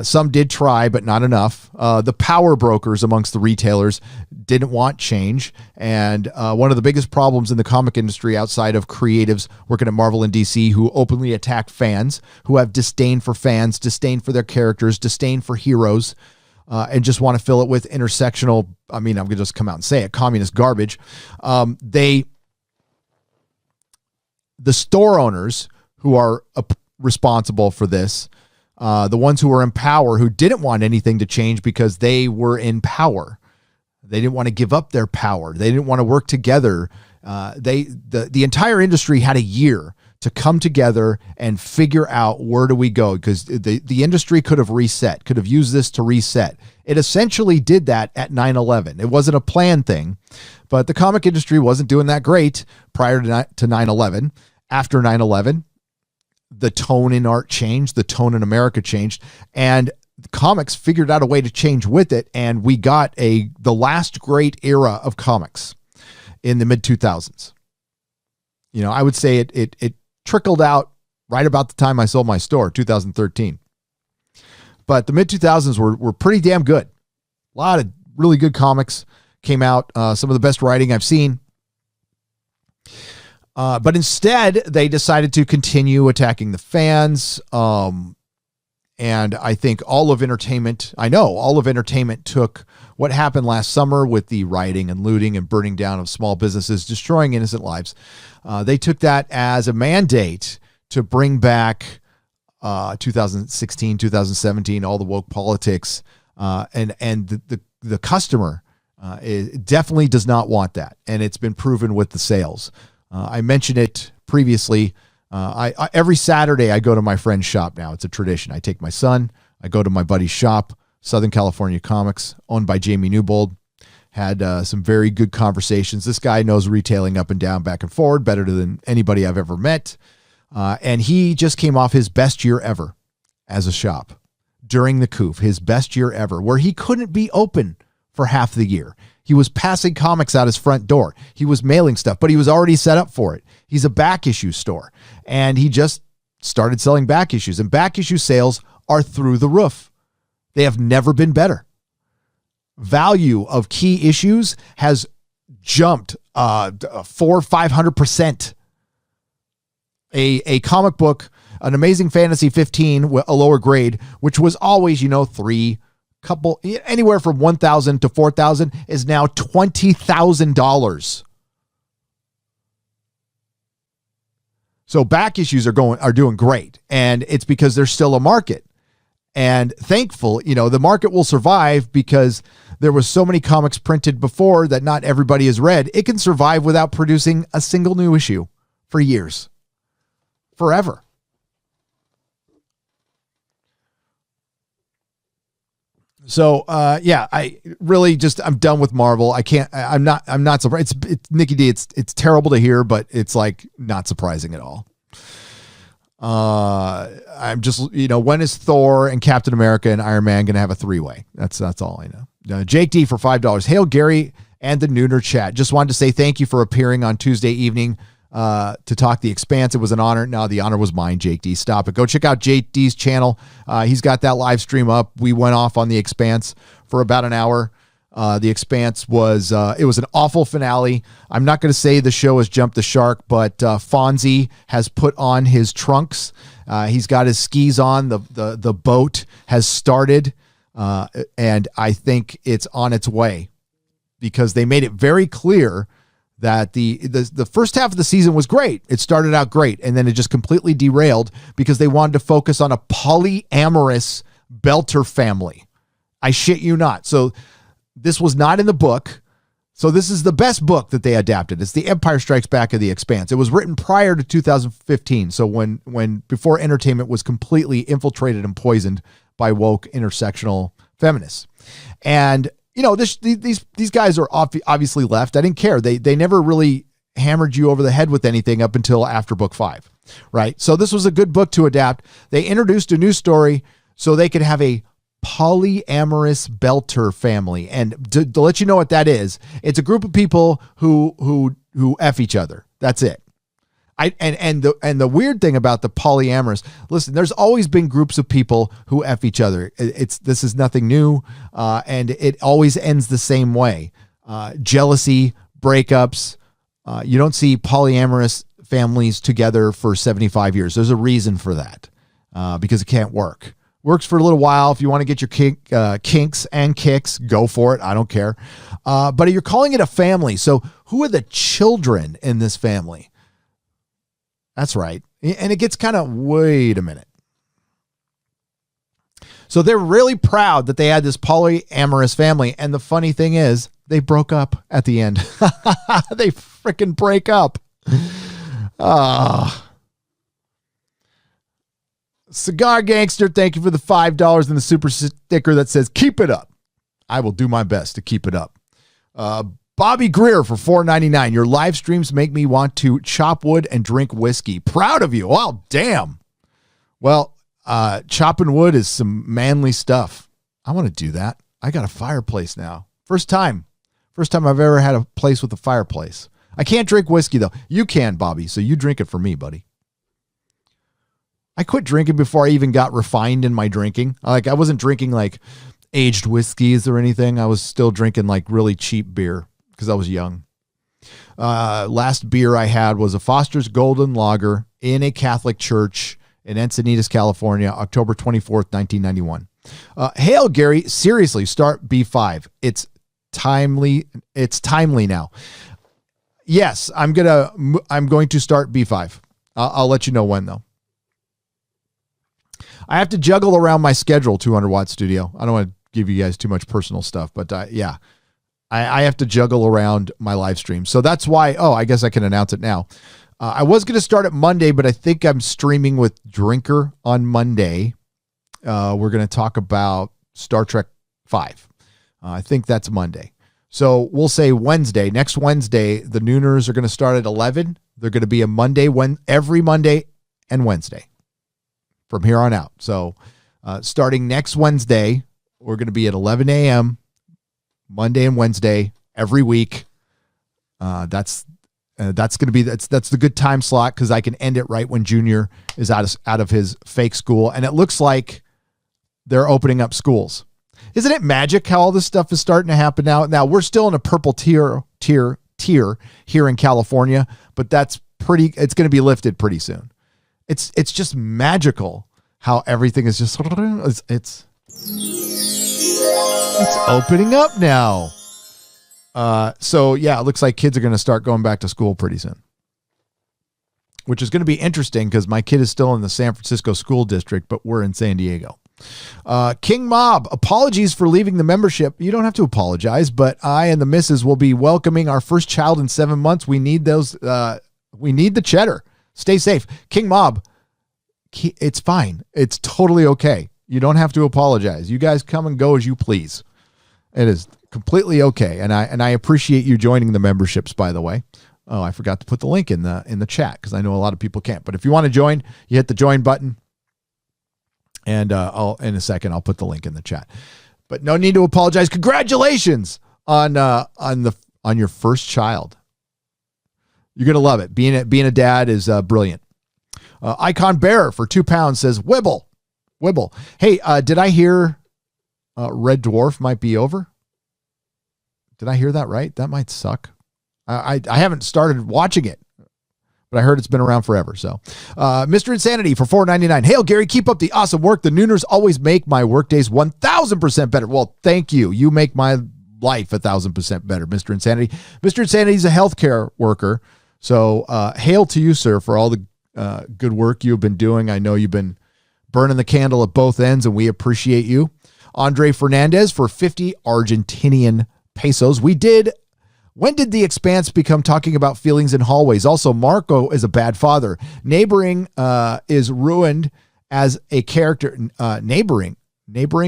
Some did try, but not enough. The power brokers amongst the retailers didn't want change. And one of the biggest problems in the comic industry outside of creatives working at Marvel and DC who openly attack fans, who have disdain for fans, disdain for their characters, disdain for heroes, and just want to fill it with intersectional, I'm going to just come out and say it, communist garbage. The store owners who are responsible for this, the ones who were in power, who didn't want anything to change because they were in power. They didn't want to give up their power. They didn't want to work together. The entire industry had a year to come together and figure out where do we go, because the industry could have reset, could have used this to reset. It essentially did that at 9/11. It wasn't a planned thing, but the comic industry wasn't doing that great prior to 9/11. After 9/11, the tone in art changed, the tone in America changed, and the comics figured out a way to change with it, and we got the last great era of comics in the mid-2000s. I would say it trickled out right about the time I sold my store, 2013. But the mid-2000s were pretty damn good. A lot of really good comics came out, some of the best writing I've seen. But instead, they decided to continue attacking the fans. And I think all of entertainment took what happened last summer with the rioting and looting and burning down of small businesses, destroying innocent lives. They took that as a mandate to bring back 2016, 2017, all the woke politics, and the customer definitely does not want that, and it's been proven with the sales. I mentioned it previously. I every Saturday I go to my friend's shop now. It's a tradition. I take my son. I go to my buddy's shop, Southern California Comics, owned by Jamie Newbold. Had some very good conversations. This guy knows retailing up and down, back and forward, better than anybody I've ever met. And he just came off his best year ever as a shop during the coup, his best year ever, where he couldn't be open for half the year. He was passing comics out his front door. He was mailing stuff, but he was already set up for it. He's a back issue store, and he just started selling back issues, and back issue sales are through the roof. They have never been better. Value of key issues has jumped 400-500%. A comic book, an Amazing Fantasy 15, a lower grade, which was always, anywhere from $1,000 to $4,000, is now $20,000. So back issues are doing great, and it's because there's still a market. And thankful, the market will survive because there was so many comics printed before that not everybody has read. It can survive without producing a single new issue for years. Forever. So, I really I'm done with Marvel. I'm not surprised. It's Nikki D. It's terrible to hear, but it's like not surprising at all. I'm just, when is Thor and Captain America and Iron Man going to have a three-way? That's all I know. Jake D for $5. Hail Gary and the Nooner chat. Just wanted to say thank you for appearing on Tuesday evening to talk The Expanse. It was an honor. No, the honor was mine, Jake D. Stop it. Go check out Jake D's channel. He's got that live stream up. We went off on The Expanse for about an hour. The Expanse was it was an awful finale. I'm not going to say the show has jumped the shark, but Fonzie has put on his trunks. He's got his skis on. The boat has started, and I think it's on its way because they made it very clear that the first half of the season was great. It started out great, and then it just completely derailed because they wanted to focus on a polyamorous Belter family. I shit you not. So this was not in the book. So this is the best book that they adapted. It's The Empire Strikes Back of The Expanse. It was written prior to 2015. So before entertainment was completely infiltrated and poisoned by woke intersectional feminists. And these guys are obviously left. I didn't care. They never really hammered you over the head with anything up until after book 5, right? So this was a good book to adapt. They introduced a new story so they could have a polyamorous Belter family. And to let you know what that is, it's a group of people who F each other. That's it. And the weird thing about the polyamorous, listen, there's always been groups of people who F each other. This is nothing new. And it always ends the same way. Jealousy, breakups. You don't see polyamorous families together for 75 years. There's a reason for that, because it can't work. Works for a little while. If you want to get your kinks and kicks, go for it. I don't care. But you're calling it a family. So who are the children in this family? That's right. And it gets kind of, wait a minute. So they're really proud that they had this polyamorous family. And the funny thing is, they broke up at the end. They freaking break up. Cigar Gangster, thank you for the $5 and the super sticker that says, keep it up. I will do my best to keep it up. Bobby Greer for $4.99. Your live streams make me want to chop wood and drink whiskey. Proud of you. Oh, damn. Well, chopping wood is some manly stuff. I want to do that. I got a fireplace now. First time I've ever had a place with a fireplace. I can't drink whiskey, though. You can, Bobby, so you drink it for me, buddy. I quit drinking before I even got refined in my drinking. I wasn't drinking like aged whiskeys or anything. I was still drinking like really cheap beer because I was young. Last beer I had was a Foster's Golden Lager in a Catholic church in Encinitas, California, October 24th, 1991. Hail, Gary. Seriously, start B5. It's timely. It's timely now. Yes, I'm going to start B5. I'll let you know when, though. I have to juggle around my schedule, 200 Watt Studio. I don't want to give you guys too much personal stuff, but yeah, I have to juggle around my live stream. So that's why, I guess I can announce it now. I was going to start at Monday, but I think I'm streaming with Drinker on Monday. We're going to talk about Star Trek 5. I think that's Monday. So we'll say Wednesday. Next Wednesday, the Nooners are going to start at 11. They're going to be a Monday, every Monday and Wednesday from here on out. So starting next Wednesday, we're going to be at 11 a.m. Monday and Wednesday every week. That's going to be that's the good time slot because I can end it right when Junior is out of his fake school, and it looks like they're opening up schools. Isn't it magic how all this stuff is starting to happen now? Now we're still in a purple tier here in California, but it's going to be lifted pretty soon. It's just magical how everything is just it's opening up now. So yeah, it looks like kids are going to start going back to school pretty soon, which is going to be interesting because my kid is still in the San Francisco school district, but we're in San Diego. King Mob, apologies for leaving the membership. You don't have to apologize, but I and the missus will be welcoming our first child in 7 months. We need those. We need the cheddar. Stay safe. King Mob, it's fine. It's totally okay. You don't have to apologize. You guys come and go as you please. It is completely okay. And I appreciate you joining the memberships, by the way. Oh, I forgot to put the link in the chat because I know a lot of people can't. But if you want to join, you hit the join button. And in a second, I'll put the link in the chat. But no need to apologize. Congratulations on your first child. You're gonna love it. Being a dad is brilliant. Icon Bear for £2 says Wibble. Hey, did I hear Red Dwarf might be over? Did I hear that right? That might suck. I haven't started watching it, but I heard it's been around forever. So, Mr. Insanity for $4.99. Hail, Gary, keep up the awesome work. The Nooners always make my workdays 1,000% better. Well, thank you. You make my life 1,000% better, Mr. Insanity. Mr. Insanity is a healthcare worker. So, hail to you, sir, for all the good work you've been doing. I know you've been burning the candle at both ends, and we appreciate you. Andre Fernandez for 50 Argentinian pesos. When did the Expanse become talking about feelings in hallways? Also, Marco is a bad father. Neighboring is ruined as a character. Neighboring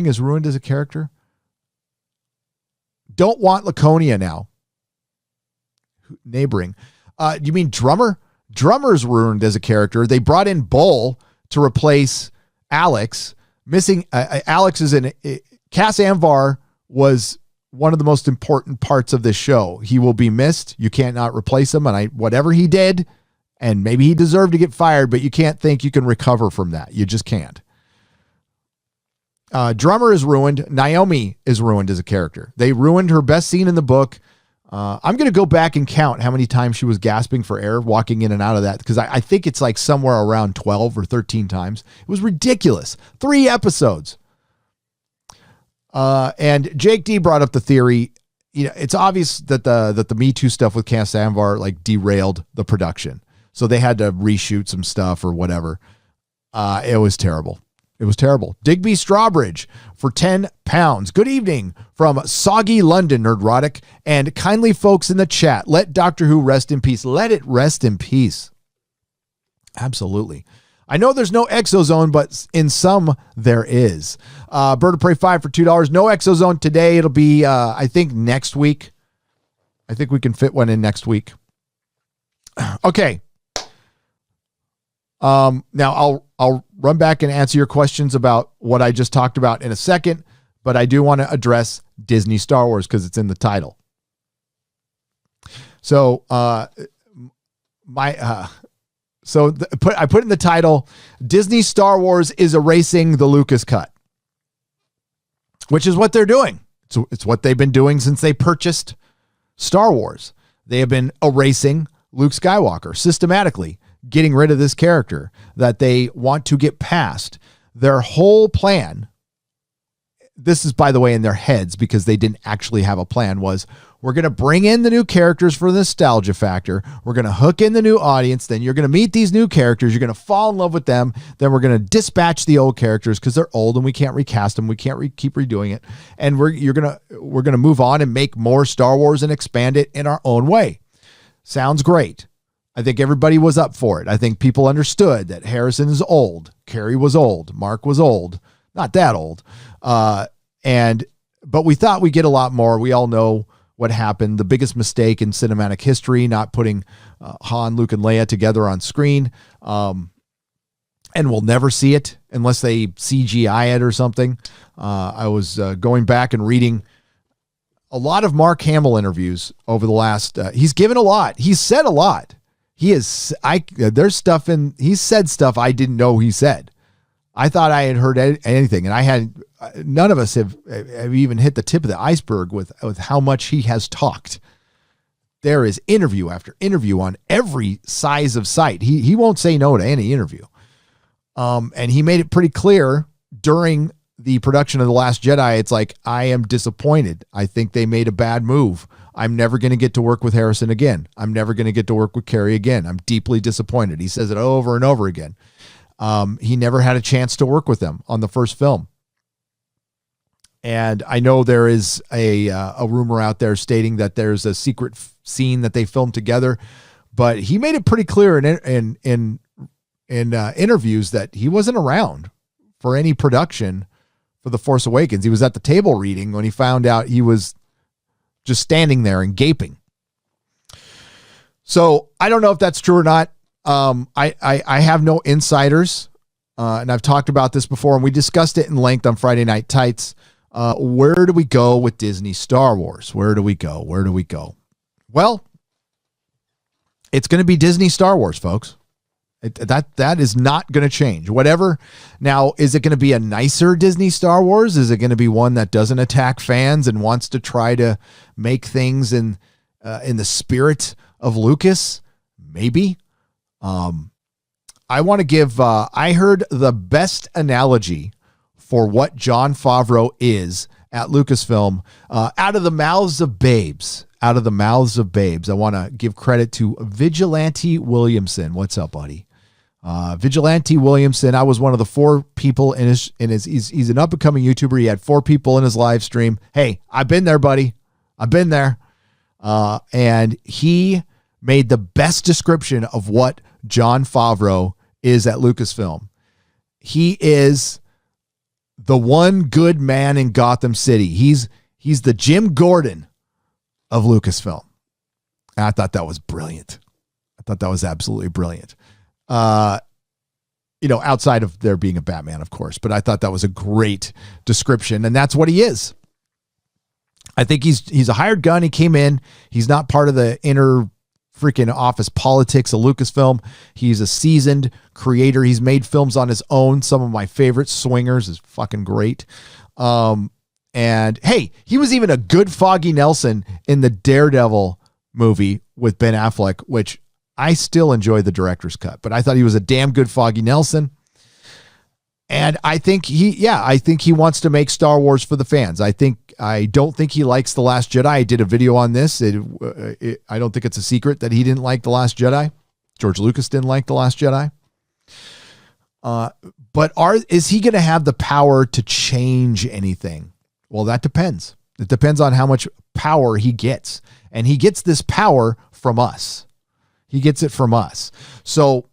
is ruined as a character. Don't want Laconia now. Neighboring. You mean Drummer? Drummer's ruined as a character. They brought in Bull to replace Alex. Missing Alex is in Cass Anvar was one of the most important parts of this show. He will be missed. You can't not replace him. And whatever he did, and maybe he deserved to get fired, but you can't think you can recover from that. You just can't. Drummer is ruined. Naomi is ruined as a character. They ruined her best scene in the book. I'm going to go back and count how many times she was gasping for air, walking in and out of that, because I think it's like somewhere around 12 or 13 times. It was ridiculous. 3 episodes. And Jake D brought up the theory. You know, it's obvious that the Me Too stuff with Cass Anvar like derailed the production, so they had to reshoot some stuff or whatever. It was terrible. It was terrible. Digby Strawbridge for £10. Good evening from soggy London, Nerdrotic, and kindly folks in the chat. Let Doctor Who rest in peace. Let it rest in peace. Absolutely. I know there's no Exozone, but in some there is. Bird of Prey 5 for $2. No Exozone today. It'll be, I think, next week. I think we can fit one in next week. Okay. Now I'll run back and answer your questions about what I just talked about in a second, but I do want to address Disney Star Wars because it's in the title. So, I put in the title, Disney Star Wars is erasing the Lucas cut, which is what they're doing. So it's what they've been doing since they purchased Star Wars. They have been erasing Luke Skywalker systematically, getting rid of this character that they want to get past. Their whole plan, this is, by the way, in their heads because they didn't actually have a plan, was We're going to bring in the new characters for the nostalgia factor. We're going to hook in the new audience. Then you're going to meet these new characters. You're going to fall in love with them. Then we're going to dispatch the old characters because they're old and we can't recast them. We can't keep redoing it. And we're going to move on and make more Star Wars and expand it in our own way. Sounds great. I think everybody was up for it. I think people understood that Harrison is old. Carrie was old. Mark was old. Not that old. But we thought we'd get a lot more. We all know what happened. The biggest mistake in cinematic history, not putting Han, Luke, and Leia together on screen. And we'll never see it unless they CGI it or something. I was going back and reading a lot of Mark Hamill interviews over the last, he's given a lot. He's said a lot. He's said stuff I didn't know he said. I thought I had heard anything, and none of us have even hit the tip of the iceberg with how much he has talked. There is interview after interview on every size of site. He won't say no to any interview. And he made it pretty clear during the production of The Last Jedi. It's like, I am disappointed. I think they made a bad move. I'm never going to get to work with Harrison again. I'm never going to get to work with Carrie again. I'm deeply disappointed. He says it over and over again. He never had a chance to work with them on the first film. And I know there is a rumor out there stating that there's a secret scene that they filmed together, but he made it pretty clear in interviews that he wasn't around for any production for The Force Awakens. He was at the table reading when he found out. He was just standing there and gaping. So I don't know if that's true or not. I have no insiders, and I've talked about this before, and we discussed it in length on Friday Night Tights. Where do we go with Disney Star Wars? Where do we go? Well, it's going to be Disney Star Wars, folks. That is not going to change. Whatever. Now, is it going to be a nicer Disney Star Wars? Is it going to be one that doesn't attack fans and wants to try to make things in the spirit of Lucas? Maybe. I want to give, I heard the best analogy for what Jon Favreau is at Lucasfilm, out of the mouths of babes. I want to give credit to Vigilante Williamson. What's up, buddy? Vigilante Williamson. I was one of the 4 people in his, he's an up and coming YouTuber. He had 4 people in his live stream. Hey, I've been there, buddy. I've been there. And he made the best description of what Jon Favreau is at Lucasfilm. He is the one good man in Gotham City. He's the Jim Gordon of Lucasfilm. And I thought that was brilliant. I thought that was absolutely brilliant. Outside of there being a Batman, of course, but I thought that was a great description, and that's what he is. I think he's a hired gun. He came in. He's not part of the inner freaking office politics of Lucasfilm. He's a seasoned creator. He's made films on his own. Some of my favorites, Swingers, is fucking great. And hey, he was even a good Foggy Nelson in the Daredevil movie with Ben Affleck, which I still enjoy the director's cut, but I thought he was a damn good Foggy Nelson. And I think he wants to make Star Wars for the fans. I don't think he likes The Last Jedi. I did a video on this. I don't think it's a secret that he didn't like The Last Jedi. George Lucas didn't like The Last Jedi. But is he going to have the power to change anything? Well, that depends. It depends on how much power he gets. And he gets this power from us. He gets it from us. So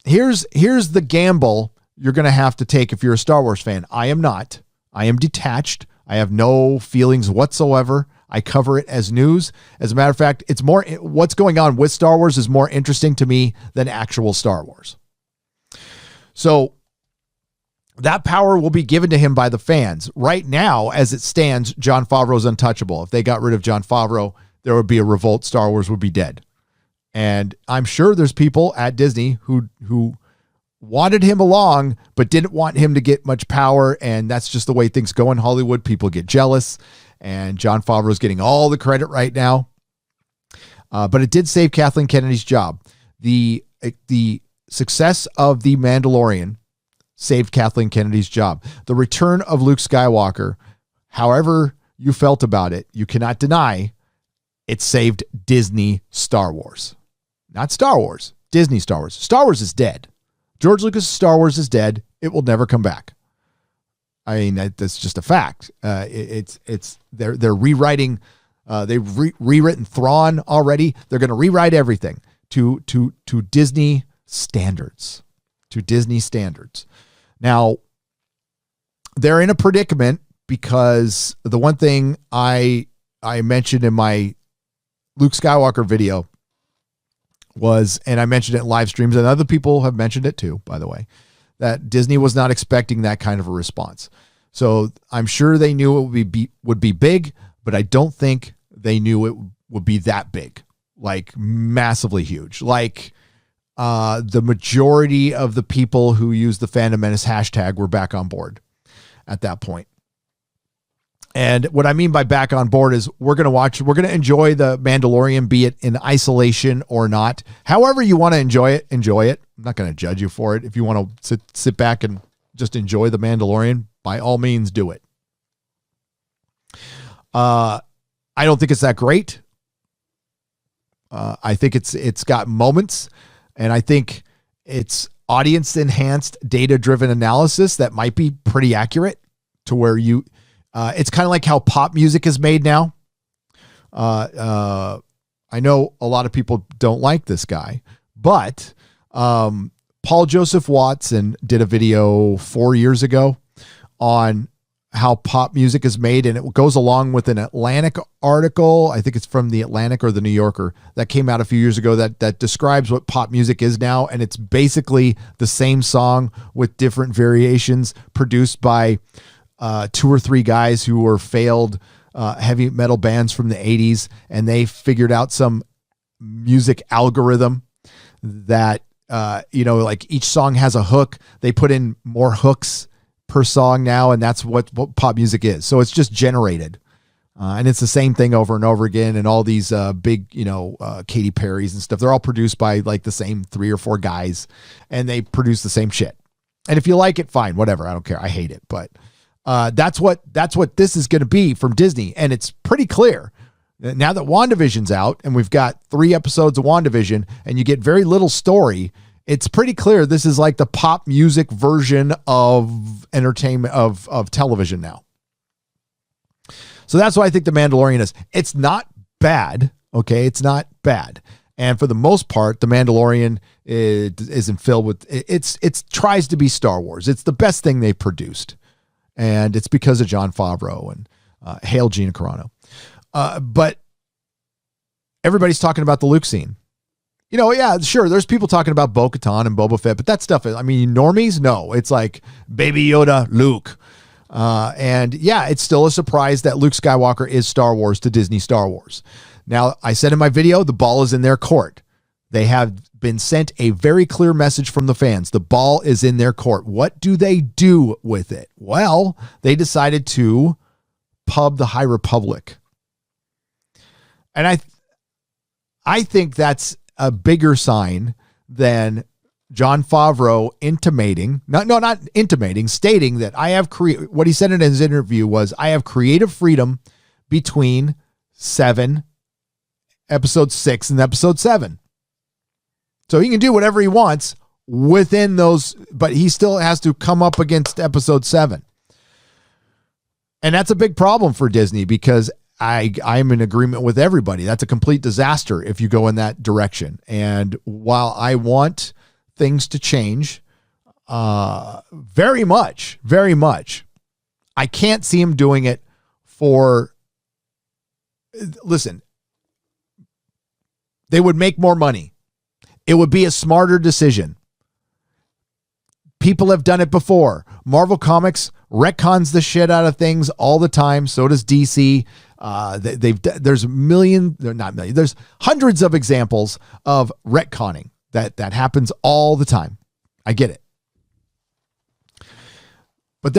here's the gamble you're going to have to take if you're a Star Wars fan. I am not. I am detached. I have no feelings whatsoever. I cover it as news. As a matter of fact, it's more, what's going on with Star Wars is more interesting to me than actual Star Wars. So that power will be given to him by the fans. Right now, as it stands, Jon Favreau's untouchable. If they got rid of Jon Favreau, there would be a revolt. Star Wars would be dead. And I'm sure there's people at Disney who wanted him along, but didn't want him to get much power. And that's just the way things go in Hollywood. People get jealous, and Jon Favreau's getting all the credit right now. But it did save Kathleen Kennedy's job. The success of The Mandalorian saved Kathleen Kennedy's job. The return of Luke Skywalker, however you felt about it, you cannot deny it saved Disney Star Wars. Not Star Wars, Disney Star Wars. Star Wars is dead. George Lucas' Star Wars is dead. It will never come back. I mean, that's just a fact. They're rewriting. They've rewritten Thrawn already. They're going to rewrite everything to Disney standards. To Disney standards. Now, they're in a predicament because the one thing I mentioned in my Luke Skywalker video was, and I mentioned it in live streams, and other people have mentioned it too, by the way, that Disney was not expecting that kind of a response. So I'm sure they knew it would be big, but I don't think they knew it would be that big, like massively huge. Like the majority of the people who use the Phantom Menace hashtag were back on board at that point. And what I mean by back on board is we're going to enjoy The Mandalorian, be it in isolation or not. However you want to enjoy it, enjoy it. I'm not going to judge you for it. If you want to sit back and just enjoy The Mandalorian, by all means do it. I don't think it's that great. I think it's got moments, and I think it's audience enhanced, data driven analysis that might be pretty accurate to where you, it's kind of like how pop music is made now. I know a lot of people don't like this guy, but Paul Joseph Watson did a video 4 years ago on how pop music is made, and it goes along with an Atlantic article. I think it's from the Atlantic or the New Yorker that came out a few years ago that describes what pop music is now, and it's basically the same song with different variations produced by 2 or 3 guys who were failed heavy metal bands from the 80s, and they figured out some music algorithm that like each song has a hook. They put in more hooks per song now, and that's what pop music is. So it's just generated, and it's the same thing over and over again. And all these big, Katy Perry's and stuff, they're all produced by like the same 3 or 4 guys, and they produce the same shit. And if you like it, fine, whatever. I don't care. I hate it, but that's what this is going to be from Disney, and it's pretty clear now that WandaVision's out, and we've got 3 episodes of WandaVision, and you get very little story. It's pretty clear this is like the pop music version of entertainment of television now. So that's what I think The Mandalorian is. It's not bad. Okay. It's not bad. And for the most part, The Mandalorian isn't filled with, it tries to be Star Wars. It's the best thing they produced. And it's because of Jon Favreau and hail Gina Carano. But everybody's talking about the Luke scene. Yeah, sure. There's people talking about Bo-Katan and Boba Fett, but that stuff, I mean, normies, no. It's like Baby Yoda, Luke. And yeah, it's still a surprise that Luke Skywalker is Star Wars to Disney Star Wars. Now, I said in my video, the ball is in their court. They have been sent a very clear message from the fans. The ball is in their court. What do they do with it? Well, they decided to pub the High Republic. And I think that's a bigger sign than Jon Favreau stating that I have what he said in his interview was, I have creative freedom between episode 6 and episode 7. So he can do whatever he wants within those, but he still has to come up against episode 7. And that's a big problem for Disney because I'm in agreement with everybody. That's a complete disaster if you go in that direction. And while I want things to change very much, I can't see him doing it listen, they would make more money. It would be a smarter decision. People have done it before. Marvel Comics retcons the shit out of things all the time. So does DC. There's there's hundreds of examples of retconning that happens all the time. I get it. But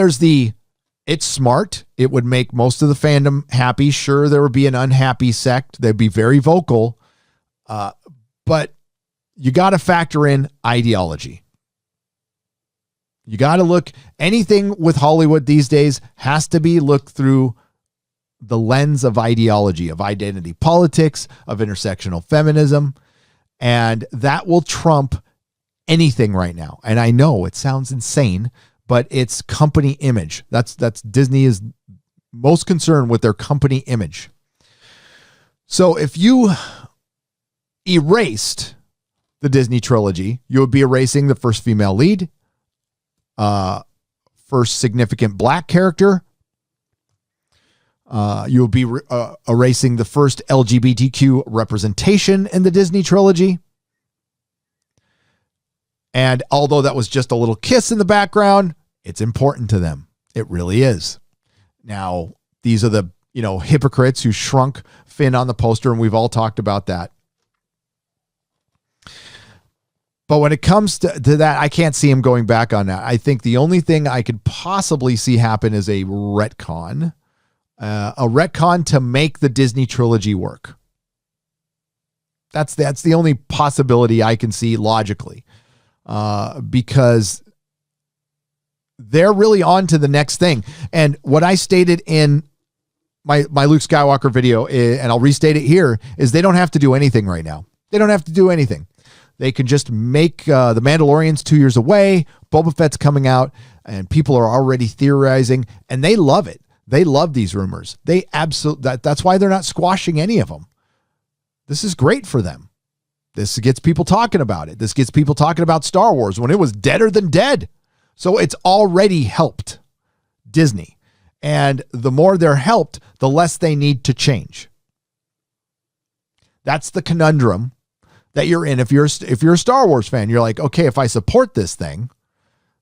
it's smart. It would make most of the fandom happy. Sure, there would be an unhappy sect. They'd be very vocal. But you got to factor in ideology. You got to look, anything with Hollywood these days has to be looked through the lens of ideology, of identity politics, of intersectional feminism, and that will trump anything right now. And I know it sounds insane, but it's company image. That's Disney is most concerned with their company image. So if you erased the Disney trilogy, you would be erasing the first female lead, first significant black character. You will be erasing the first LGBTQ representation in the Disney trilogy. And although that was just a little kiss in the background, it's important to them. It really is. Now, these are the, hypocrites who shrunk Finn on the poster, and we've all talked about that. But when it comes to that, I can't see him going back on that. I think the only thing I could possibly see happen is a retcon. A retcon to make the Disney trilogy work. That's the only possibility I can see logically, because they're really on to the next thing. And what I stated in my Luke Skywalker video, and I'll restate it here, is they don't have to do anything right now. They don't have to do anything. They can just make the Mandalorian's 2 years away. Boba Fett's coming out, and people are already theorizing, and they love it. They love these rumors. They absolutely, that's why they're not squashing any of them. This is great for them. This gets people talking about it. This gets people talking about Star Wars when it was deader than dead. So it's already helped Disney. And the more they're helped, the less they need to change. That's the conundrum that you're in. If you're a Star Wars fan, you're like, okay, if I support this thing,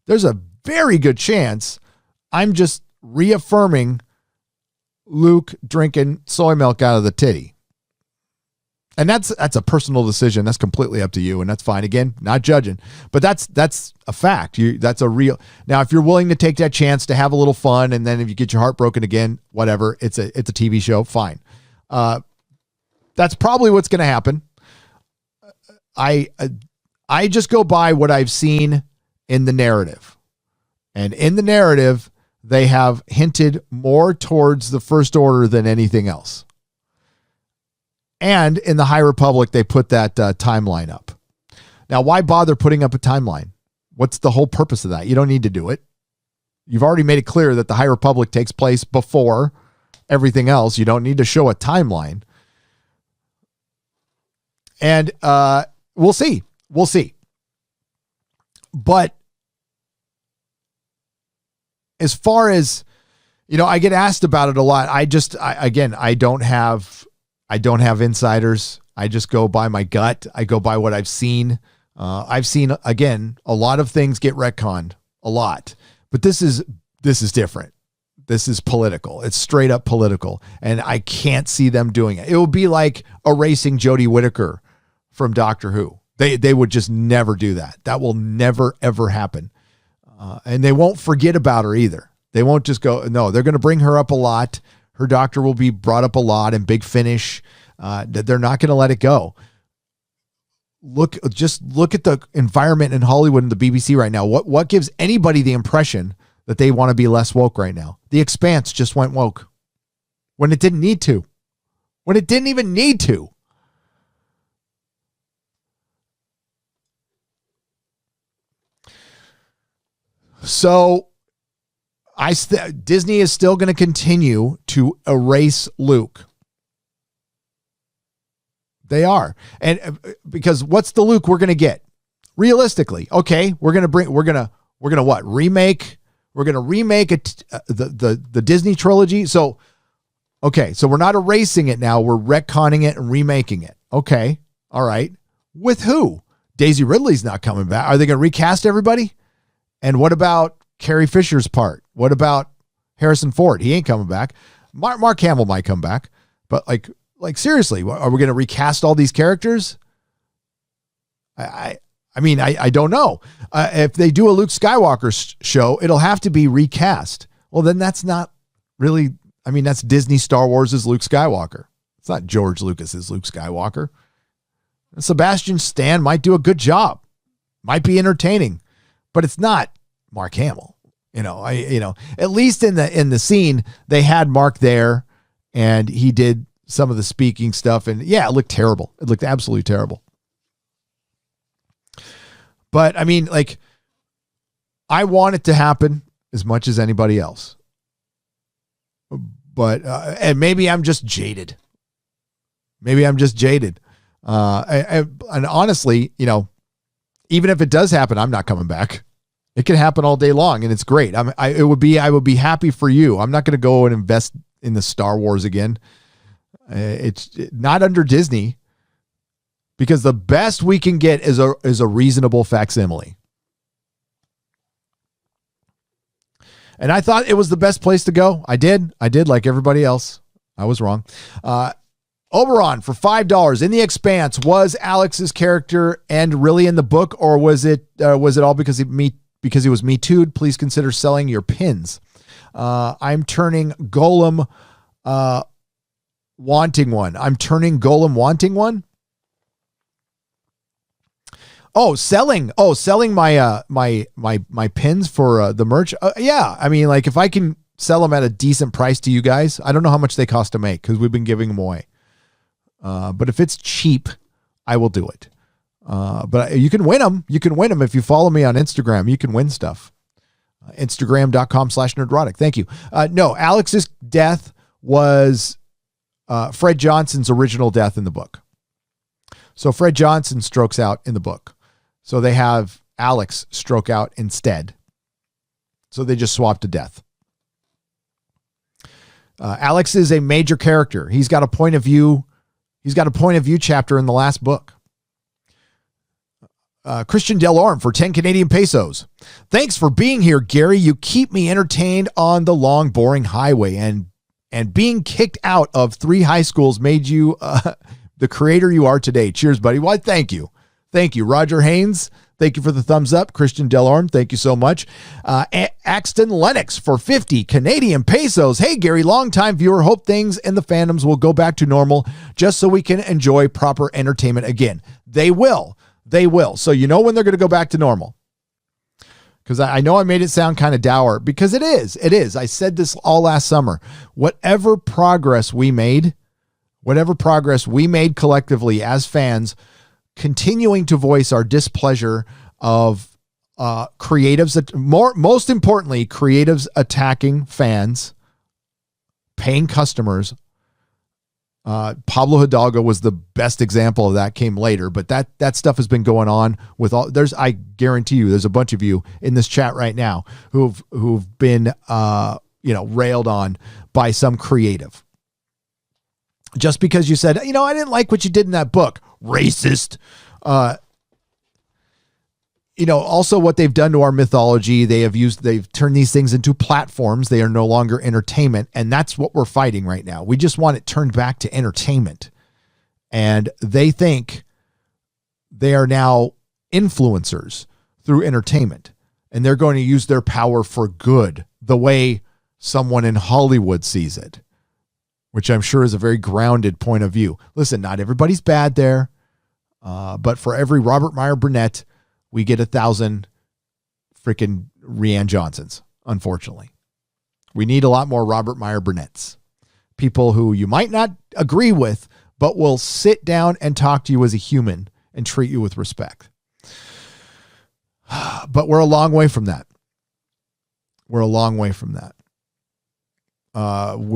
there's a very good chance I'm just reaffirming Luke drinking soy milk out of the titty. And that's a personal decision. That's completely up to you, and that's fine. Again, not judging, but that's a fact. That's a real. Now, if you're willing to take that chance to have a little fun, and then if you get your heart broken again, whatever, it's a TV show, fine. That's probably what's going to happen. I just go by what I've seen in the narrative, and in the narrative, they have hinted more towards the First Order than anything else. And in the High Republic, they put that timeline up. Now, why bother putting up a timeline? What's the whole purpose of that? You don't need to do it. You've already made it clear that the High Republic takes place before everything else. You don't need to show a timeline. And we'll see. We'll see. But as far as, I get asked about it a lot. I don't have insiders. I just go by my gut. I go by what I've seen. I've seen, again, a lot of things get retconned, a lot, but this is different. This is political. It's straight up political. And I can't see them doing it. It will be like erasing Jodie Whittaker from Doctor Who. They would just never do that. That will never, ever happen. And they won't forget about her either. They won't just go, no, they're going to bring her up a lot. Her doctor will be brought up a lot in Big Finish. They're not going to let it go. Look at the environment in Hollywood and the BBC right now. What gives anybody the impression that they want to be less woke right now? The Expanse just went woke when it didn't need to, when it didn't even need to. So Disney is still going to continue to erase Luke. They are. And because what's the Luke we're going to get? Realistically, okay, we're going to what? Remake? We're going to remake it, the Disney trilogy. So, okay, so we're not erasing it now. We're retconning it and remaking it. Okay. All right. With who? Daisy Ridley's not coming back. Are they going to recast everybody? And what about Carrie Fisher's part? What about Harrison Ford? He ain't coming back. Mark Hamill might come back, but like seriously, are we going to recast all these characters? I mean, I don't know. If they do a Luke Skywalker show, it'll have to be recast. Well, then that's not really, that's Disney Star Wars' Luke Skywalker. It's not George Lucas's Luke Skywalker. And Sebastian Stan might do a good job. Might be entertaining, but it's not Mark Hamill. At least in the scene, they had Mark there and he did some of the speaking stuff, and yeah, it looked terrible. It looked absolutely terrible. But I mean, like, I want it to happen as much as anybody else. But, and maybe I'm just jaded. And honestly, you know, even if it does happen, I'm not coming back. It can happen all day long, and it's great. I would be happy for you. I'm not going to go and invest in the Star Wars again. It's not under Disney, because the best we can get is a reasonable facsimile. And I thought it was the best place to go. I did like everybody else. I was wrong. Oberon for $5 in The Expanse. Was Alex's character and really in the book, or was it all because he was Me Too'd? Please consider selling your pins. I'm turning Golem wanting one. Selling my pins for the merch. Yeah. I mean, like, if I can sell them at a decent price to you guys, I don't know how much they cost to make, because we've been giving them away. But if it's cheap, I will do it. But you can win them. If you follow me on Instagram, you can win stuff. Instagram.com/nerdrotic. Thank you. No, Alex's death was Fred Johnson's original death in the book. So Fred Johnson strokes out in the book. So they have Alex stroke out instead. So they just swapped to death. Alex is a major character. He's got a point of view chapter in the last book. Christian Delorme for 10 Canadian pesos. Thanks for being here, Gary. You keep me entertained on the long, boring highway, and being kicked out of 3 high schools made you the creator you are today. Cheers, buddy. Why, thank you. Thank you. Roger Haynes, thank you for the thumbs up. Christian Delorme, thank you so much. Axton Lennox for 50 Canadian pesos. Hey, Gary, longtime viewer. Hope things in the fandoms will go back to normal just so we can enjoy proper entertainment again. They will. So you know when they're going to go back to normal. Because I know I made it sound kind of dour, because it is. I said this all last summer. Whatever progress we made collectively as fans, continuing to voice our displeasure of creatives, most importantly, creatives attacking fans, paying customers. Pablo Hidalgo was the best example of that, came later, but that stuff has been going on with all. I guarantee you, there's a bunch of you in this chat right now who've been railed on by some creative. Just because you said, I didn't like what you did in that book. Racist. Also what they've done to our mythology, they've turned these things into platforms. They are no longer entertainment. And that's what we're fighting right now. We just want it turned back to entertainment. And they think they are now influencers through entertainment. And they're going to use their power for good, the way someone in Hollywood sees it, which I'm sure is a very grounded point of view. Listen, not everybody's bad there. But for every Robert Meyer Burnett, we get 1,000 freaking Rianne Johnsons, unfortunately. We need a lot more Robert Meyer Burnetts. People who you might not agree with, but will sit down and talk to you as a human and treat you with respect. But we're a long way from that. We're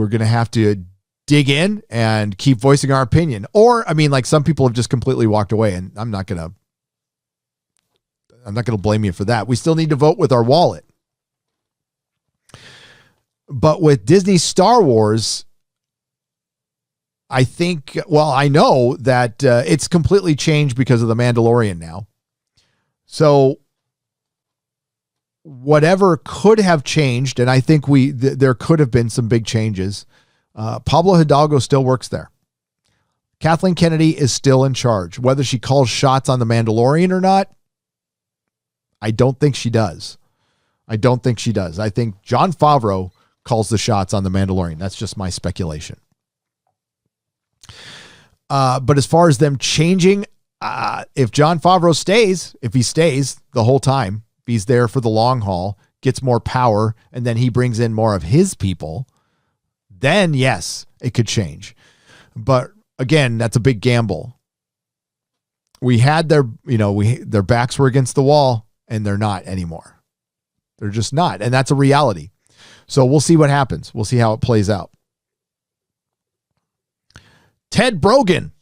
going to have to dig in and keep voicing our opinion. Or, some people have just completely walked away, and I'm not going to blame you for that. We still need to vote with our wallet. But with Disney Star Wars, I know that it's completely changed because of The Mandalorian now. So whatever could have changed, and I think there could have been some big changes. Pablo Hidalgo still works there. Kathleen Kennedy is still in charge. Whether she calls shots on The Mandalorian or not, I don't think she does. I think Jon Favreau calls the shots on The Mandalorian. That's just my speculation. But as far as them changing, if Jon Favreau stays, if he stays the whole time, if he's there for the long haul, gets more power, and then he brings in more of his people, then yes, it could change. But again, that's a big gamble. We had their backs were against the wall, and they're not anymore. They're just not. And that's a reality. So we'll see what happens. We'll see how it plays out. Ted Brogan.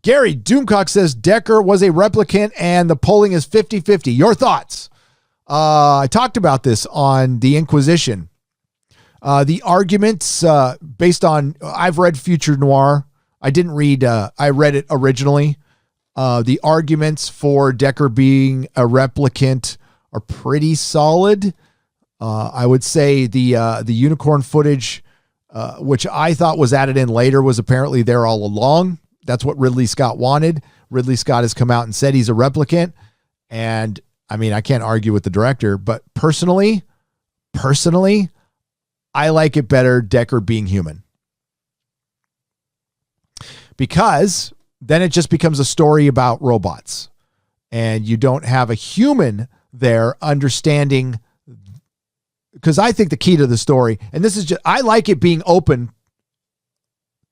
Gary Doomcock says Decker was a replicant and the polling is 50-50. Your thoughts? I talked about this on the Inquisition. The arguments based on, I've read Future Noir. I didn't read, I read it originally. The arguments for Decker being a replicant are pretty solid. I would say the unicorn footage, which I thought was added in later, was apparently there all along. That's what Ridley Scott wanted. Ridley Scott has come out and said he's a replicant. And I mean, I can't argue with the director, but personally, I like it better Decker being human. Because then it just becomes a story about robots. And you don't have a human there understanding. Because I think the key to the story, and this is just, I like it being open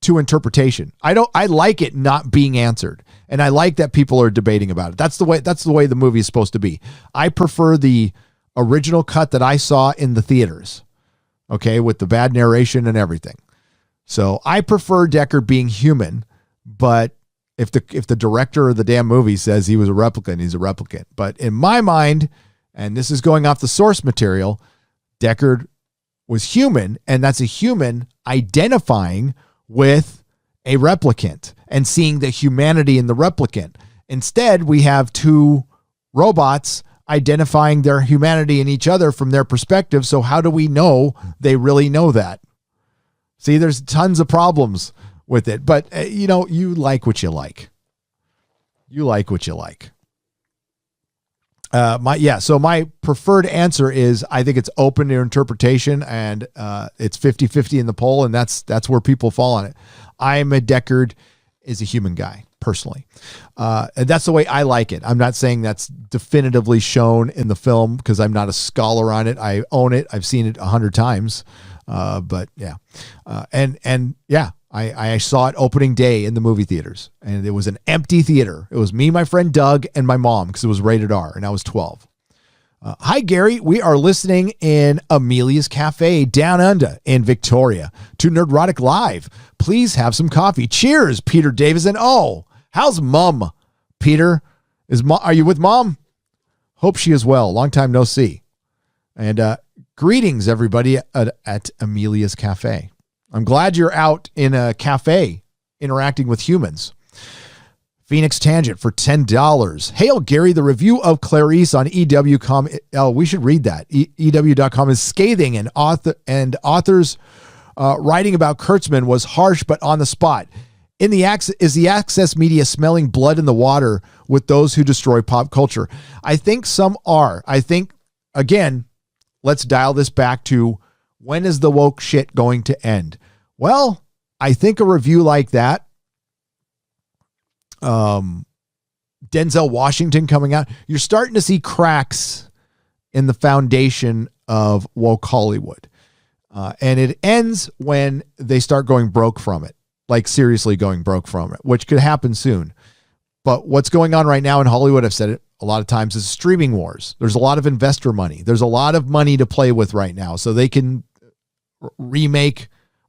to interpretation. I like it not being answered. And I like that people are debating about it. That's the way the movie is supposed to be. I prefer the original cut that I saw in the theaters. Okay, with the bad narration and everything. So I prefer Decker being human, but if the director of the damn movie says he was a replicant, he's a replicant. But in my mind, and this is going off the source material, Deckard was human, and that's a human identifying with a replicant and seeing the humanity in the replicant. Instead, we have two robots identifying their humanity in each other from their perspective. So how do we know they really know that? See, there's tons of problems with it, but you like what you like. You like what you like. So my preferred answer is I think it's open to interpretation, and it's 50-50 in the poll, and that's where people fall on it. I'm a Deckard is a human guy, personally. And that's the way I like it. I'm not saying that's definitively shown in the film because I'm not a scholar on it. I own it. I've seen it 100 times. But yeah. I saw it opening day in the movie theaters, and it was an empty theater. It was me, my friend Doug, and my mom because it was rated R, and I was 12. Hi, Gary. We are listening in Amelia's Cafe down under in Victoria to Nerdrotic Live. Please have some coffee. Cheers, Peter Davison. Oh, how's Mom? Peter, are you with Mom? Hope she is well. Long time no see. And greetings, everybody at Amelia's Cafe. I'm glad you're out in a cafe interacting with humans. Phoenix Tangent for $10. Hail, Gary. The review of Clarice on EW.com. Oh, we should read that. EW.com is scathing, and authors writing about Kurtzman was harsh but on the spot. Is the access media smelling blood in the water with those who destroy pop culture? I think some are. I think, again, let's dial this back to when is the woke shit going to end? Well, I think a review like that, Denzel Washington coming out, you're starting to see cracks in the foundation of woke Hollywood. And it ends when they start going broke from it, like seriously going broke from it, which could happen soon. But what's going on right now in Hollywood, I've said it a lot of times, is streaming wars. There's a lot of investor money. There's a lot of money to play with right now. So they can remake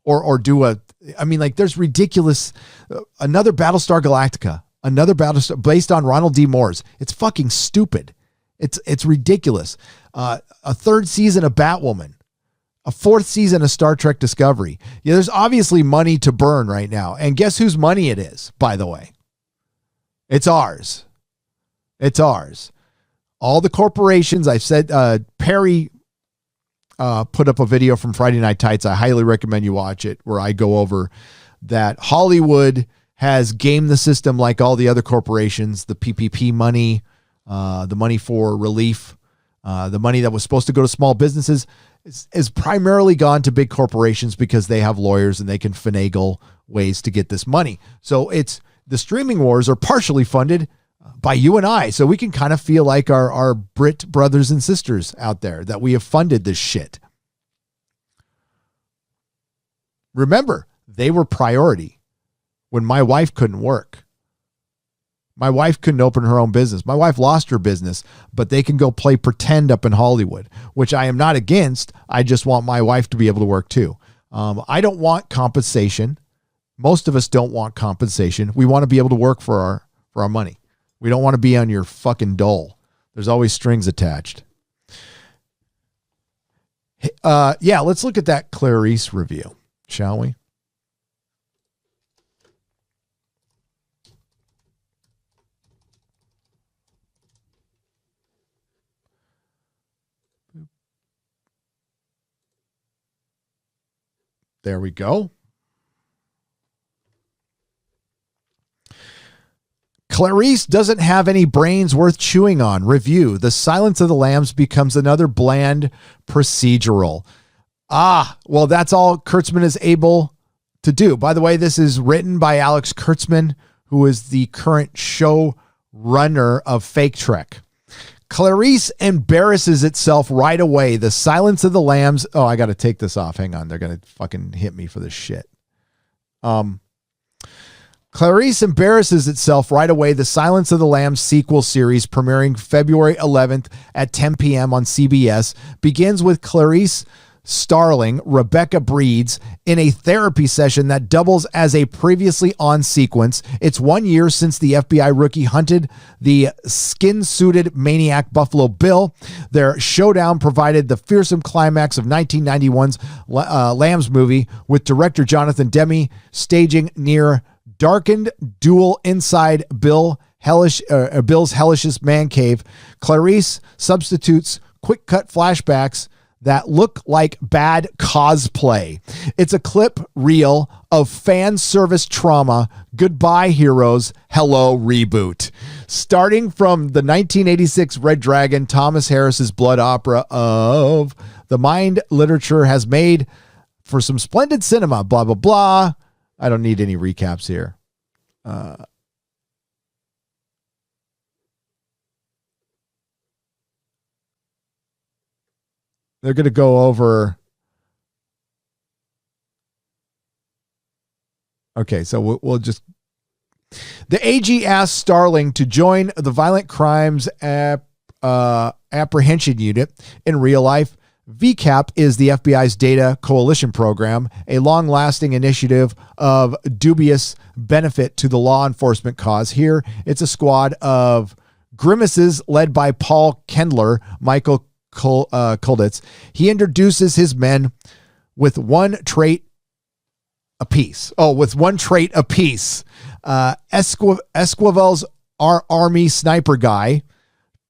or do there's ridiculous, another Battlestar Galactica, another Battlestar based on Ronald D. Moore's. It's fucking stupid. It's ridiculous. A third season of Batwoman, a fourth season of Star Trek Discovery. Yeah, there's obviously money to burn right now. And guess whose money it is, by the way? It's ours. It's ours. All the corporations, I've said, Perry put up a video from Friday Night Tights. I highly recommend you watch it, where I go over that Hollywood has gamed the system like all the other corporations, the PPP money, the money for relief, the money that was supposed to go to small businesses is primarily gone to big corporations because they have lawyers and they can finagle ways to get this money. So it's the streaming wars are partially funded by you and I. So we can kind of feel like our Brit brothers and sisters out there that we have funded this shit. remember, they were priority when my wife couldn't work. My wife couldn't open her own business. My wife lost her business, but they can go play pretend up in Hollywood, which I am not against. I just want my wife to be able to work too. I don't want compensation. Most of us don't want compensation. We want to be able to work for our money. We don't want to be on your fucking dole. There's always strings attached. Yeah, let's look at that Clarice review, shall we? There we go. Clarice doesn't have any brains worth chewing on. Review. The Silence of the Lambs becomes another bland procedural. Well, that's all Kurtzman is able to do. By the way, this is written by Alex Kurtzman, who is the current showrunner of Fake Trek. Clarice embarrasses itself right away. The Silence of the Lambs. Oh, I got to take this off. Hang on. They're going to fucking hit me for this shit. Clarice embarrasses itself right away. The Silence of the Lambs sequel series, premiering February 11th at 10 p.m. on CBS, begins with Clarice Starling, Rebecca Breeds, in a therapy session that doubles as a previously on sequence. It's 1 year since the FBI rookie hunted the skin-suited maniac Buffalo Bill. Their showdown provided the fearsome climax of 1991's Lambs movie, with director Jonathan Demme staging near darkened duel inside Bill's hellishest man cave. Clarice substitutes quick-cut flashbacks that look like bad cosplay. It's a clip reel of fan service trauma. Goodbye, heroes. Hello, reboot. Starting from the 1986 Red Dragon, Thomas Harris's blood opera of the mind, literature has made for some splendid cinema, blah, blah, blah. I don't need any recaps here. They're going to go over. Okay, so we'll just. The AG asked Starling to join the Violent Crimes Apprehension Unit in real life. VCAP is the FBI's data coalition program, a long-lasting initiative of dubious benefit to the law enforcement cause. Here, it's a squad of grimaces led by Paul Kendler, Michael Kulditz. He introduces his men with one trait apiece. Esquivel's our army sniper guy.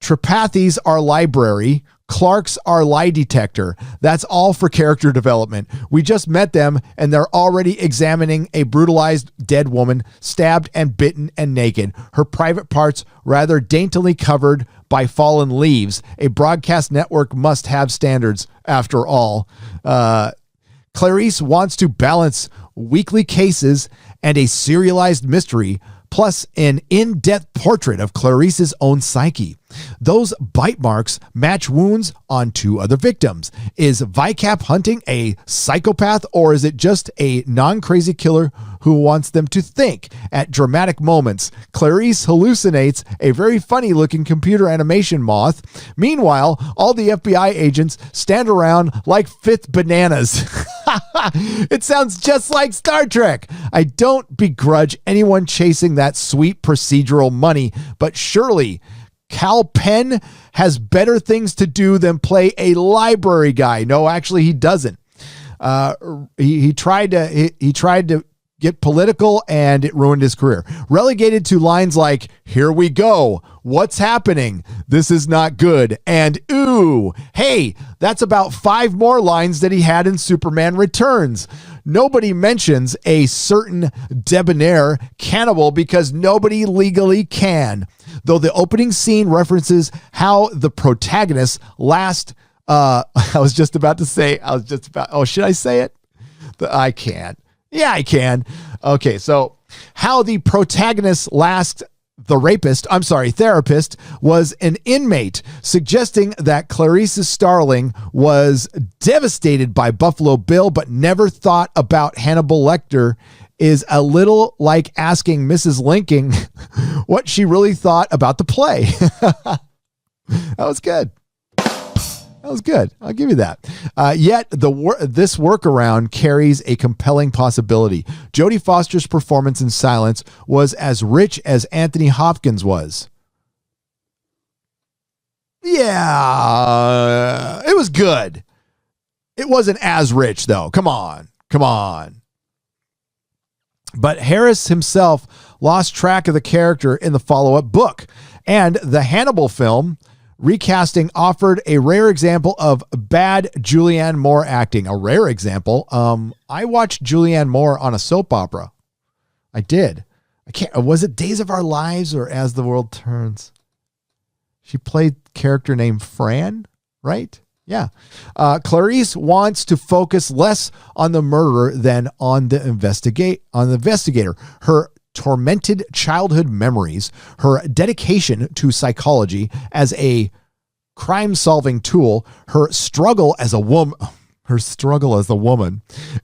Tripathi's our library. Clark's our lie detector. That's all for character development. We just met them and they're already examining a brutalized dead woman, stabbed and bitten and naked. Her private parts rather daintily covered by fallen leaves. A broadcast network must have standards after all. Clarice wants to balance weekly cases and a serialized mystery, plus an in-depth portrait of Clarice's own psyche. Those bite marks match wounds on two other victims. Is VICAP hunting a psychopath, or is it just a non-crazy killer who wants them to think? At dramatic moments, Clarice hallucinates a very funny-looking computer animation moth. Meanwhile, all the FBI agents stand around like fifth bananas. It sounds just like Star Trek. I don't begrudge anyone chasing that sweet procedural money, but surely Cal Penn has better things to do than play a library guy. No, actually, he doesn't. He tried to get political, and it ruined his career. Relegated to lines like, "Here we go. What's happening? This is not good." And "Ooh, hey," that's about 5 more lines that he had in Superman Returns. Nobody mentions a certain debonair cannibal because nobody legally can. Though the opening scene references how the protagonist should I say it? I can't. Yeah, I can. Okay, so how the protagonist's last therapist was an inmate, suggesting that Clarice's Starling was devastated by Buffalo Bill but never thought about Hannibal Lecter is a little like asking Mrs. Lincoln what she really thought about the play. That was good. That was good. I'll give you that. Yet this workaround carries a compelling possibility. Jodie Foster's performance in Silence was as rich as Anthony Hopkins was. Yeah, it was good. It wasn't as rich, though. Come on. But Harris himself lost track of the character in the follow-up book. And the Hannibal film recasting offered a rare example of bad Julianne Moore acting. A rare example. I watched Julianne Moore on a soap opera. I did. Was it Days of Our Lives or As the World Turns? She played character named Fran, right? Yeah. Clarice wants to focus less on the murderer than on the investigator. Her tormented childhood memories, her dedication to psychology as a crime-solving tool, her struggle as a woman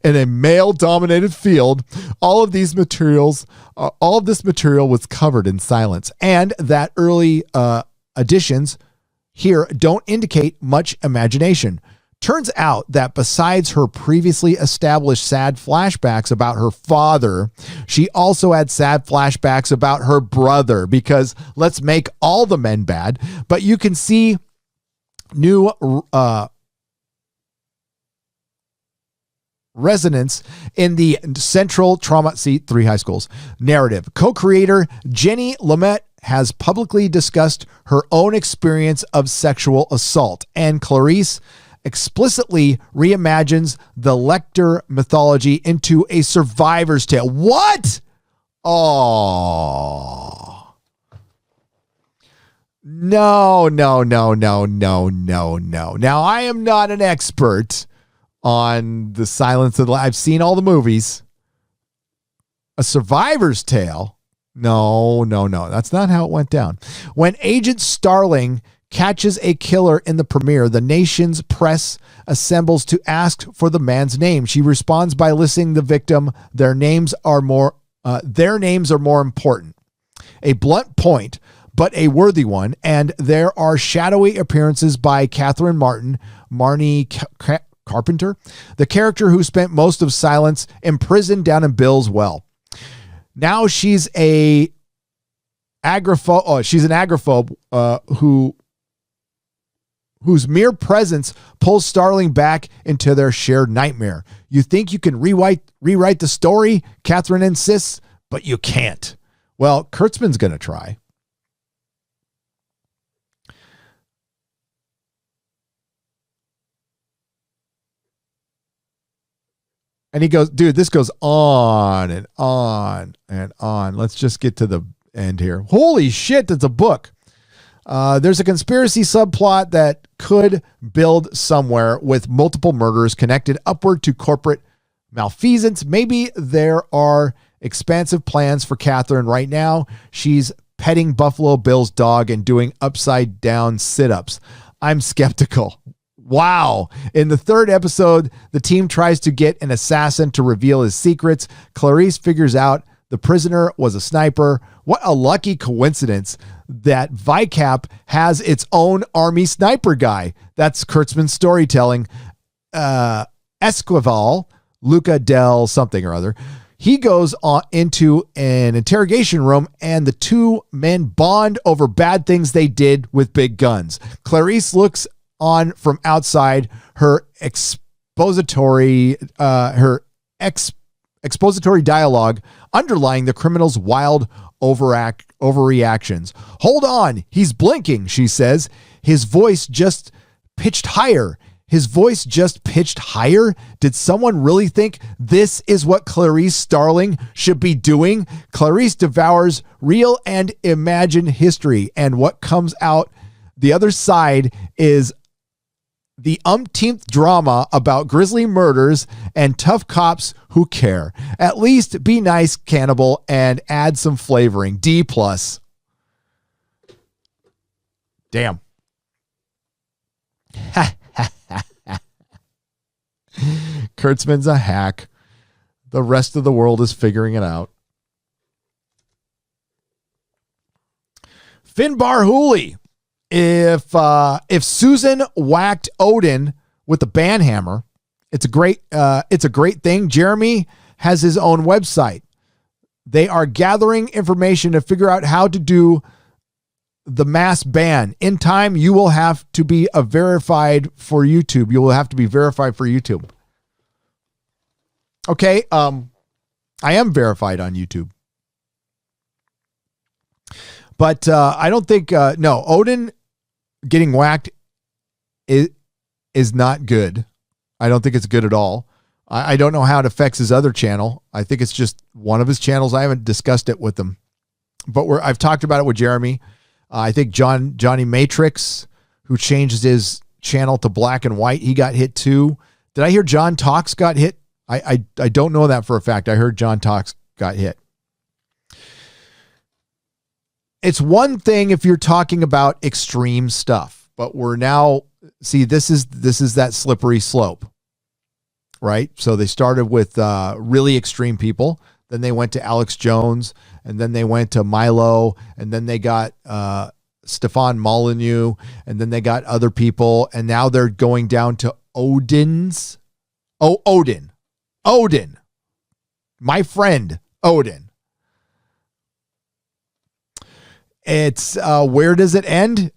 in a male-dominated field. All of this material was covered in Silence, and that early additions here don't indicate much imagination. Turns out that besides her previously established sad flashbacks about her father, she also had sad flashbacks about her brother, because let's make all the men bad. But you can see new resonance in the central trauma, 3 high schools narrative. Co-creator Jenny Lumet has publicly discussed her own experience of sexual assault, and Clarice explicitly reimagines the Lecter mythology into a survivor's tale. What? Oh. No. Now, I am not an expert on the Silence of the I've seen all the movies. A survivor's tale? No. That's not how it went down. When Agent Starling catches a killer in the premiere, the nation's press assembles to ask for the man's name. She responds by listing the victim. Their names are more important. A blunt point, but a worthy one. And there are shadowy appearances by Catherine Marnie Carpenter, the character who spent most of Silence imprisoned down in Bill's well. Now she's an agoraphobe whose mere presence pulls Starling back into their shared nightmare. You think you can rewrite the story, Catherine insists, but you can't. Well, Kurtzman's going to try. And he goes, dude, this goes on and on and on. Let's just get to the end here. Holy shit, that's a book. There's a conspiracy subplot that could build somewhere with multiple murders connected upward to corporate malfeasance. Maybe there are expansive plans for Catherine right now. She's petting Buffalo Bill's dog and doing upside down sit-ups. I'm skeptical. Wow. In the 3rd episode, the team tries to get an assassin to reveal his secrets. Clarice figures out the prisoner was a sniper. What a lucky coincidence that VICAP has its own army sniper guy. That's Kurtzman's storytelling. Esquivel, Luca del something or other. He goes on into an interrogation room and the two men bond over bad things they did with big guns. Clarice looks on from outside, her expository dialogue underlying the criminal's wild overreactions. Hold on, he's blinking, she says. His voice just pitched higher. Did someone really think this is what Clarice Starling should be doing? Clarice devours real and imagined history, and what comes out the other side is the umpteenth drama about grisly murders and tough cops who care. At least be nice, Cannibal, and add some flavoring. D+. Damn. Kurtzman's a hack. The rest of the world is figuring it out. Finbar Hooley. If Susan whacked Odin with the banhammer, it's a great thing. Jeremy has his own website. They are gathering information to figure out how to do the mass ban. In time, you will have to be verified for YouTube. You will have to be verified for YouTube. Okay, I am verified on YouTube. But I don't think, no, Odin getting whacked is not good. I don't think it's good at all. I don't know how it affects his other channel. I think it's just one of his channels. I haven't discussed it with him. But I've talked about it with Jeremy. I think Johnny Matrix, who changed his channel to black and white, he got hit too. Did I hear John Talks got hit? I don't know that for a fact. I heard John Talks got hit. It's one thing if you're talking about extreme stuff, but we're now, see, this is that slippery slope, right? So they started with really extreme people. Then they went to Alex Jones, and then they went to Milo, and then they got Stefan Molyneux, and then they got other people, and now they're going down to Odin. My friend, Odin. It's where does it end?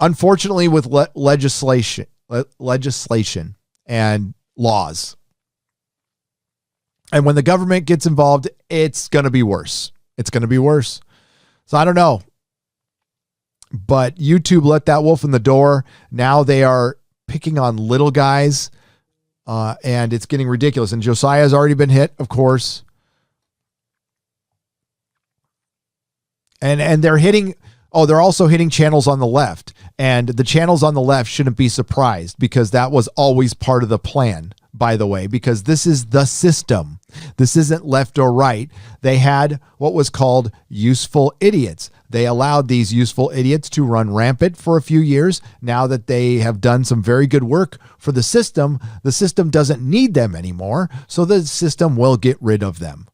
Unfortunately, with legislation and laws. And when the government gets involved, it's going to be worse. It's going to be worse. So I don't know. But YouTube let that wolf in the door. Now they are picking on little guys. And it's getting ridiculous. And Josiah has already been hit, of course. And they're hitting, they're also hitting channels on the left. And the channels on the left shouldn't be surprised because that was always part of the plan, by the way, because this is the system. This isn't left or right. They had what was called useful idiots. They allowed these useful idiots to run rampant for a few years. Now that they have done some very good work for the system doesn't need them anymore. So the system will get rid of them.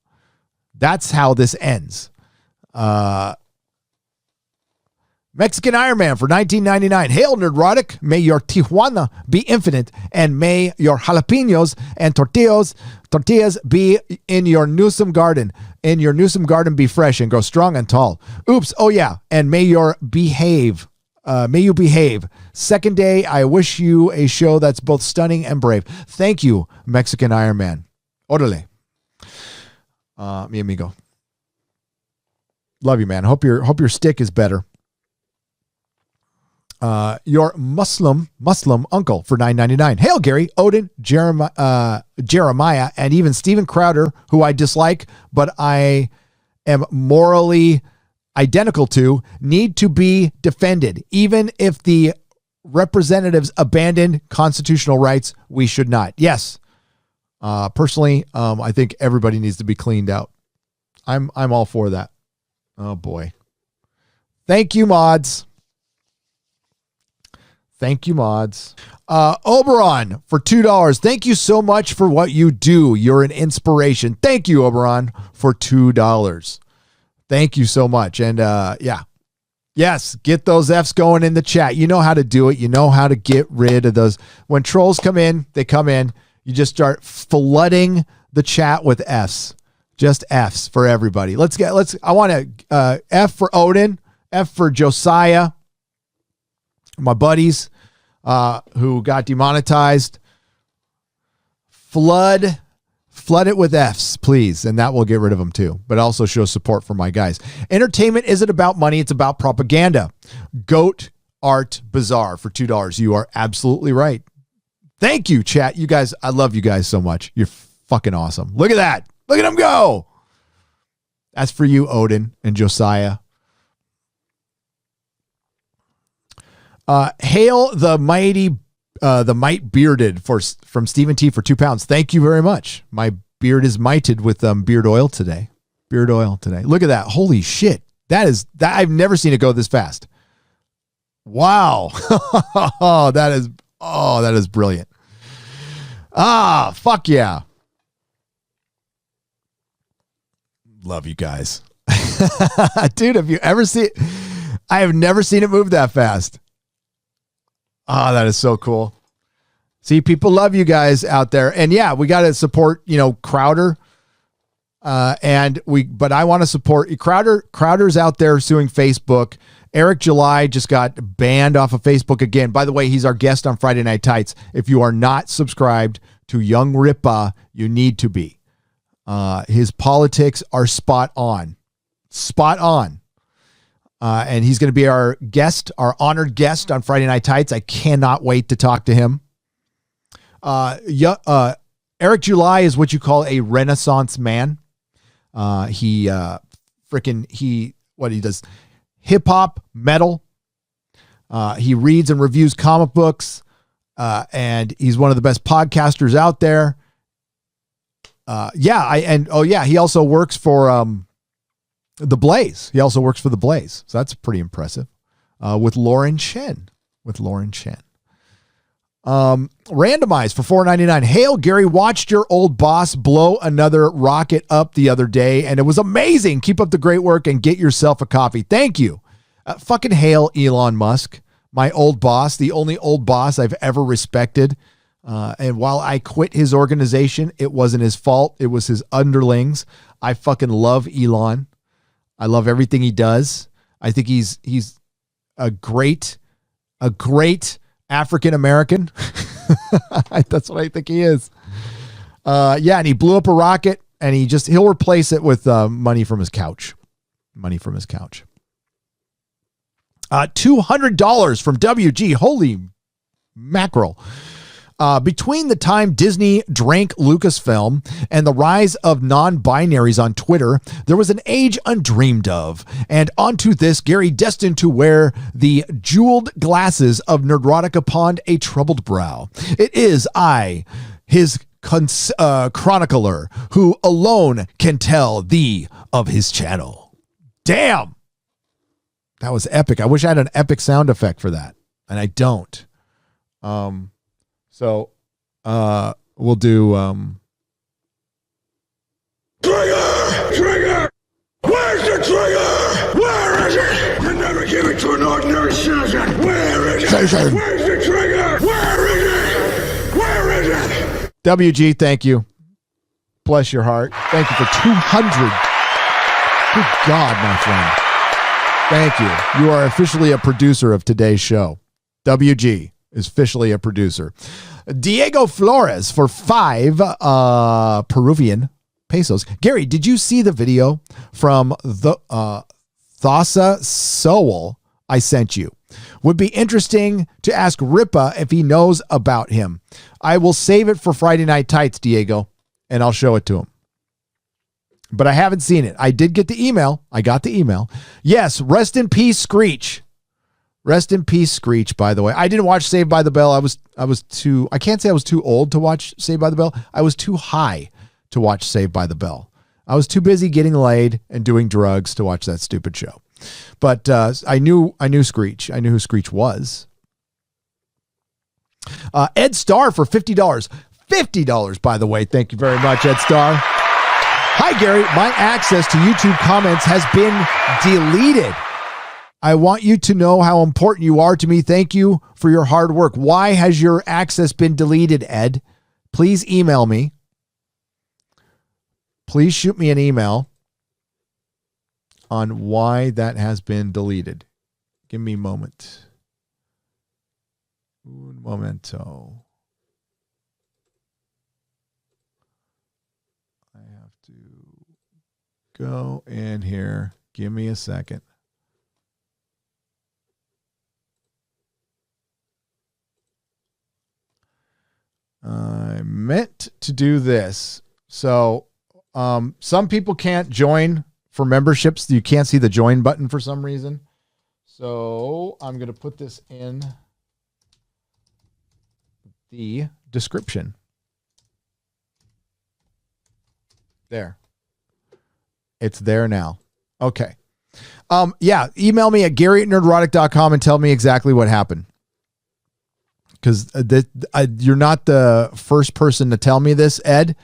That's how this ends. Mexican Iron Man for $19.99. Hail, Nerdrotic. May your Tijuana be infinite, and may your jalapenos and tortillas be in your Newsom garden. In your Newsom garden be fresh and grow strong and tall. Oops. Oh yeah. And may you behave. Second day, I wish you a show that's both stunning and brave. Thank you, Mexican Iron Man. Orale. Mi amigo. Love you, man. Hope your stick is better. Your Muslim uncle for $9.99. Hail, Gary, Odin, Jeremiah, and even Steven Crowder, who I dislike, but I am morally identical to, need to be defended. Even if the representatives abandon constitutional rights, we should not. Yes. Personally, I think everybody needs to be cleaned out. I'm all for that. Oh boy. Thank you, mods. Oberon for $2. Thank you so much for what you do. You're an inspiration. Thank you, Oberon, for $2. Thank you so much. And yeah. Yes, get those Fs going in the chat. You know how to do it. You know how to get rid of those. When trolls come in, they come in. You just start flooding the chat with Fs. Just Fs for everybody. I want to F for Odin, F for Josiah, my buddies who got demonetized. Flood it with Fs, please, and that will get rid of them too. But also show support for my guys. Entertainment isn't about money, it's about propaganda. Goat Art Bazaar for $2. You are absolutely right. Thank you, chat. You guys, I love you guys so much. You're fucking awesome. Look at that. Look at him go. That's for you, Odin and Josiah. Hail the might bearded from Stephen T for £2. Thank you very much. My beard is mited with beard oil today. Look at that. Holy shit. I've never seen it go this fast. Wow. that is brilliant. Fuck yeah. Love you guys. Dude, have you ever seen I have never seen it move that fast. That is so cool. See, people love you guys out there. And yeah, we got to support, Crowder. But I want to support Crowder's out there suing Facebook. Eric July just got banned off of Facebook again. By the way, he's our guest on Friday Night Tights. If you are not subscribed to Young Ripa, you need to be. His politics are spot on. And he's going to be our guest, our honored guest on Friday Night Tights. I cannot wait to talk to him. Eric July is what you call a Renaissance man. He does hip hop, metal. He reads and reviews comic books. And he's one of the best podcasters out there. He also works for, The Blaze. He also works for The Blaze. So that's pretty impressive. With Lauren Chen. Randomized for $4.99. Hail, Gary, watched your old boss blow another rocket up the other day, and it was amazing. Keep up the great work and get yourself a coffee. Thank you. Fucking hail, Elon Musk, my old boss, the only old boss I've ever respected. And while I quit his organization, it wasn't his fault. It was his underlings. I fucking love Elon. I love everything he does. I think he's a great African American. That's what I think he is. And he blew up a rocket, and he'll replace it with money from his couch. $200 from WG. Holy mackerel. Between the time Disney drank Lucasfilm and the rise of non-binaries on Twitter, there was an age undreamed of. And onto this, Gary destined to wear the jeweled glasses of Nerdrotic upon a troubled brow. It is I, his chronicler, who alone can tell thee of his channel. Damn! That was epic. I wish I had an epic sound effect for that, and I don't. So, we'll do, Trigger! Where's the trigger? Where is it? You never give it to an ordinary citizen. Where is it? Where's the trigger? Where is it? WG, thank you. Bless your heart. Thank you for 200. Good God, my friend. Thank you. You are officially a producer of today's show. WG is officially a producer. Diego Flores for 5 Peruvian pesos. Gary, did you see the video from the Thassa Sowell I sent you? Would be interesting to ask Ripa if he knows about him. I will save it for Friday Night Tights, Diego, and I'll show it to him. But I haven't seen it. I did get the email. I got the email. Yes, rest in peace, Screech. Rest in peace, Screech, by the way. I didn't watch Saved by the Bell. I can't say I was too old to watch Saved by the Bell. I was too high to watch Saved by the Bell. I was too busy getting laid and doing drugs to watch that stupid show. But I knew Screech. I knew who Screech was. Ed Starr for $50. $50, by the way. Thank you very much, Ed Starr. Hi, Gary. My access to YouTube comments has been deleted. I want you to know how important you are to me. Thank you for your hard work. Why has your access been deleted, Ed? Please email me. Please shoot me an email on why that has been deleted. Give me a moment. Un momento. I have to go in here. Give me a second. I meant to do this. So some people can't join for memberships. You can't see the join button for some reason. So I'm going to put this in the description. There. It's there now. Okay. Yeah, email me at gary@nerdrotic.com and tell me exactly what happened. Because you're not the first person to tell me this, Ed,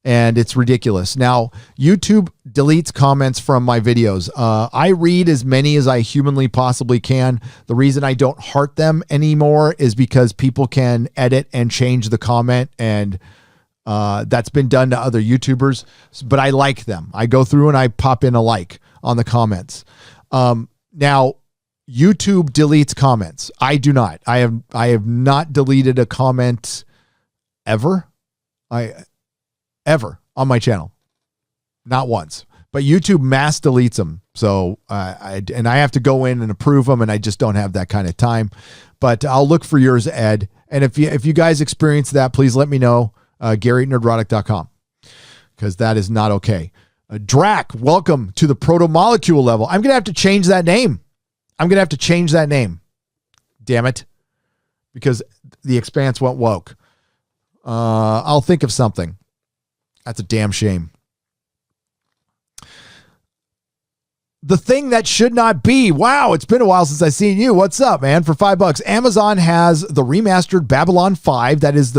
and it's ridiculous. Now, YouTube deletes comments from my videos. I read as many as I humanly possibly can. The reason I don't heart them anymore is because people can edit and change the comment, and that's been done to other YouTubers, but I like them. I go through and I pop in a like on the comments. Now, YouTube deletes comments. I do not. I have not deleted a comment ever. Ever on my channel. Not once. But YouTube mass deletes them. So I have to go in and approve them, and I just don't have that kind of time. But I'll look for yours, Ed. And if you guys experience that, please let me know. Gary@nerdrotic.com, because that is not okay. Drac, welcome to the proto-molecule level. I'm going to have to change that name. Damn it. Because the Expanse went woke. I'll think of something. That's a damn shame. The thing that should not be. Wow, it's been a while since I've seen you. What's up, man? For $5, Amazon has the remastered Babylon 5. That is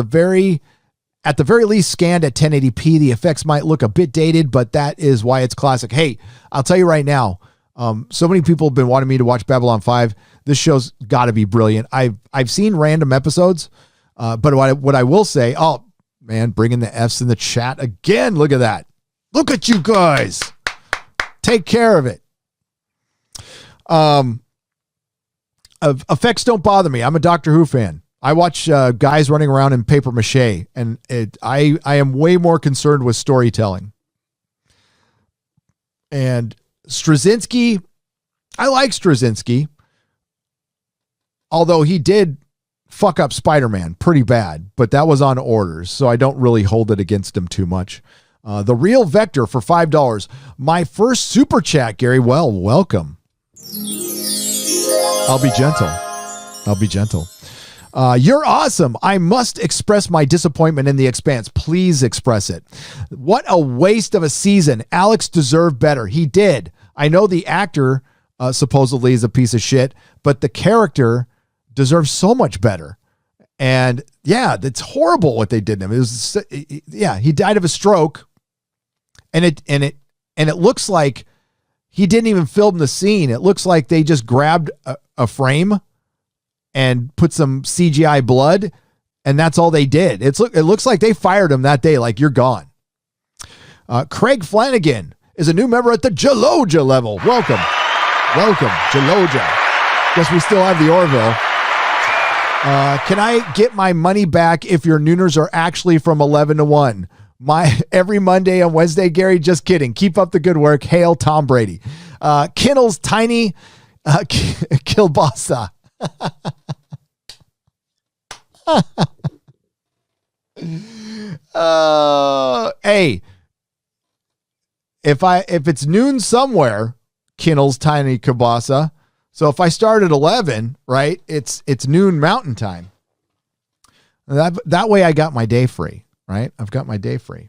at the very least scanned at 1080p. The effects might look a bit dated, but that is why it's classic. Hey, I'll tell you right now, so many people have been wanting me to watch Babylon 5. This show's got to be brilliant. I've seen random episodes, but what I will say, oh man, bringing the F's in the chat again. Look at that. Look at you guys. Take care of it. Effects don't bother me. I'm a Doctor Who fan. I watch guys running around in paper mache, and I am way more concerned with storytelling. And Straczynski, I like Straczynski, although he did fuck up Spider-Man pretty bad, but that was on orders, so I don't really hold it against him too much. The Real Vector for $5. My first super chat, Gary. Well, welcome. I'll be gentle. You're awesome. I must express my disappointment in The Expanse. Please express it. What a waste of a season. Alex deserved better. He did. I know the actor supposedly is a piece of shit, but the character deserves so much better. And yeah, that's horrible what they did to him. It was, yeah, he died of a stroke, and it looks like he didn't even film the scene. It looks like they just grabbed a frame and put some CGI blood, and that's all they did. It looks like they fired him that day. Like, you're gone. Craig Flanagan is a new member at the Geloja level. Welcome, Geloja. Guess we still have the Orville. Can I get my money back if your nooners are actually from 11 to 1? Every Monday and Wednesday, Gary, just kidding. Keep up the good work. Hail Tom Brady. Kinnell's Tiny Kilbasa. Hey, if it's noon somewhere, Kinnell's Tiny Kielbasa. So if I start at 11, right, it's noon Mountain Time. That way I got my day free, right? I've got my day free.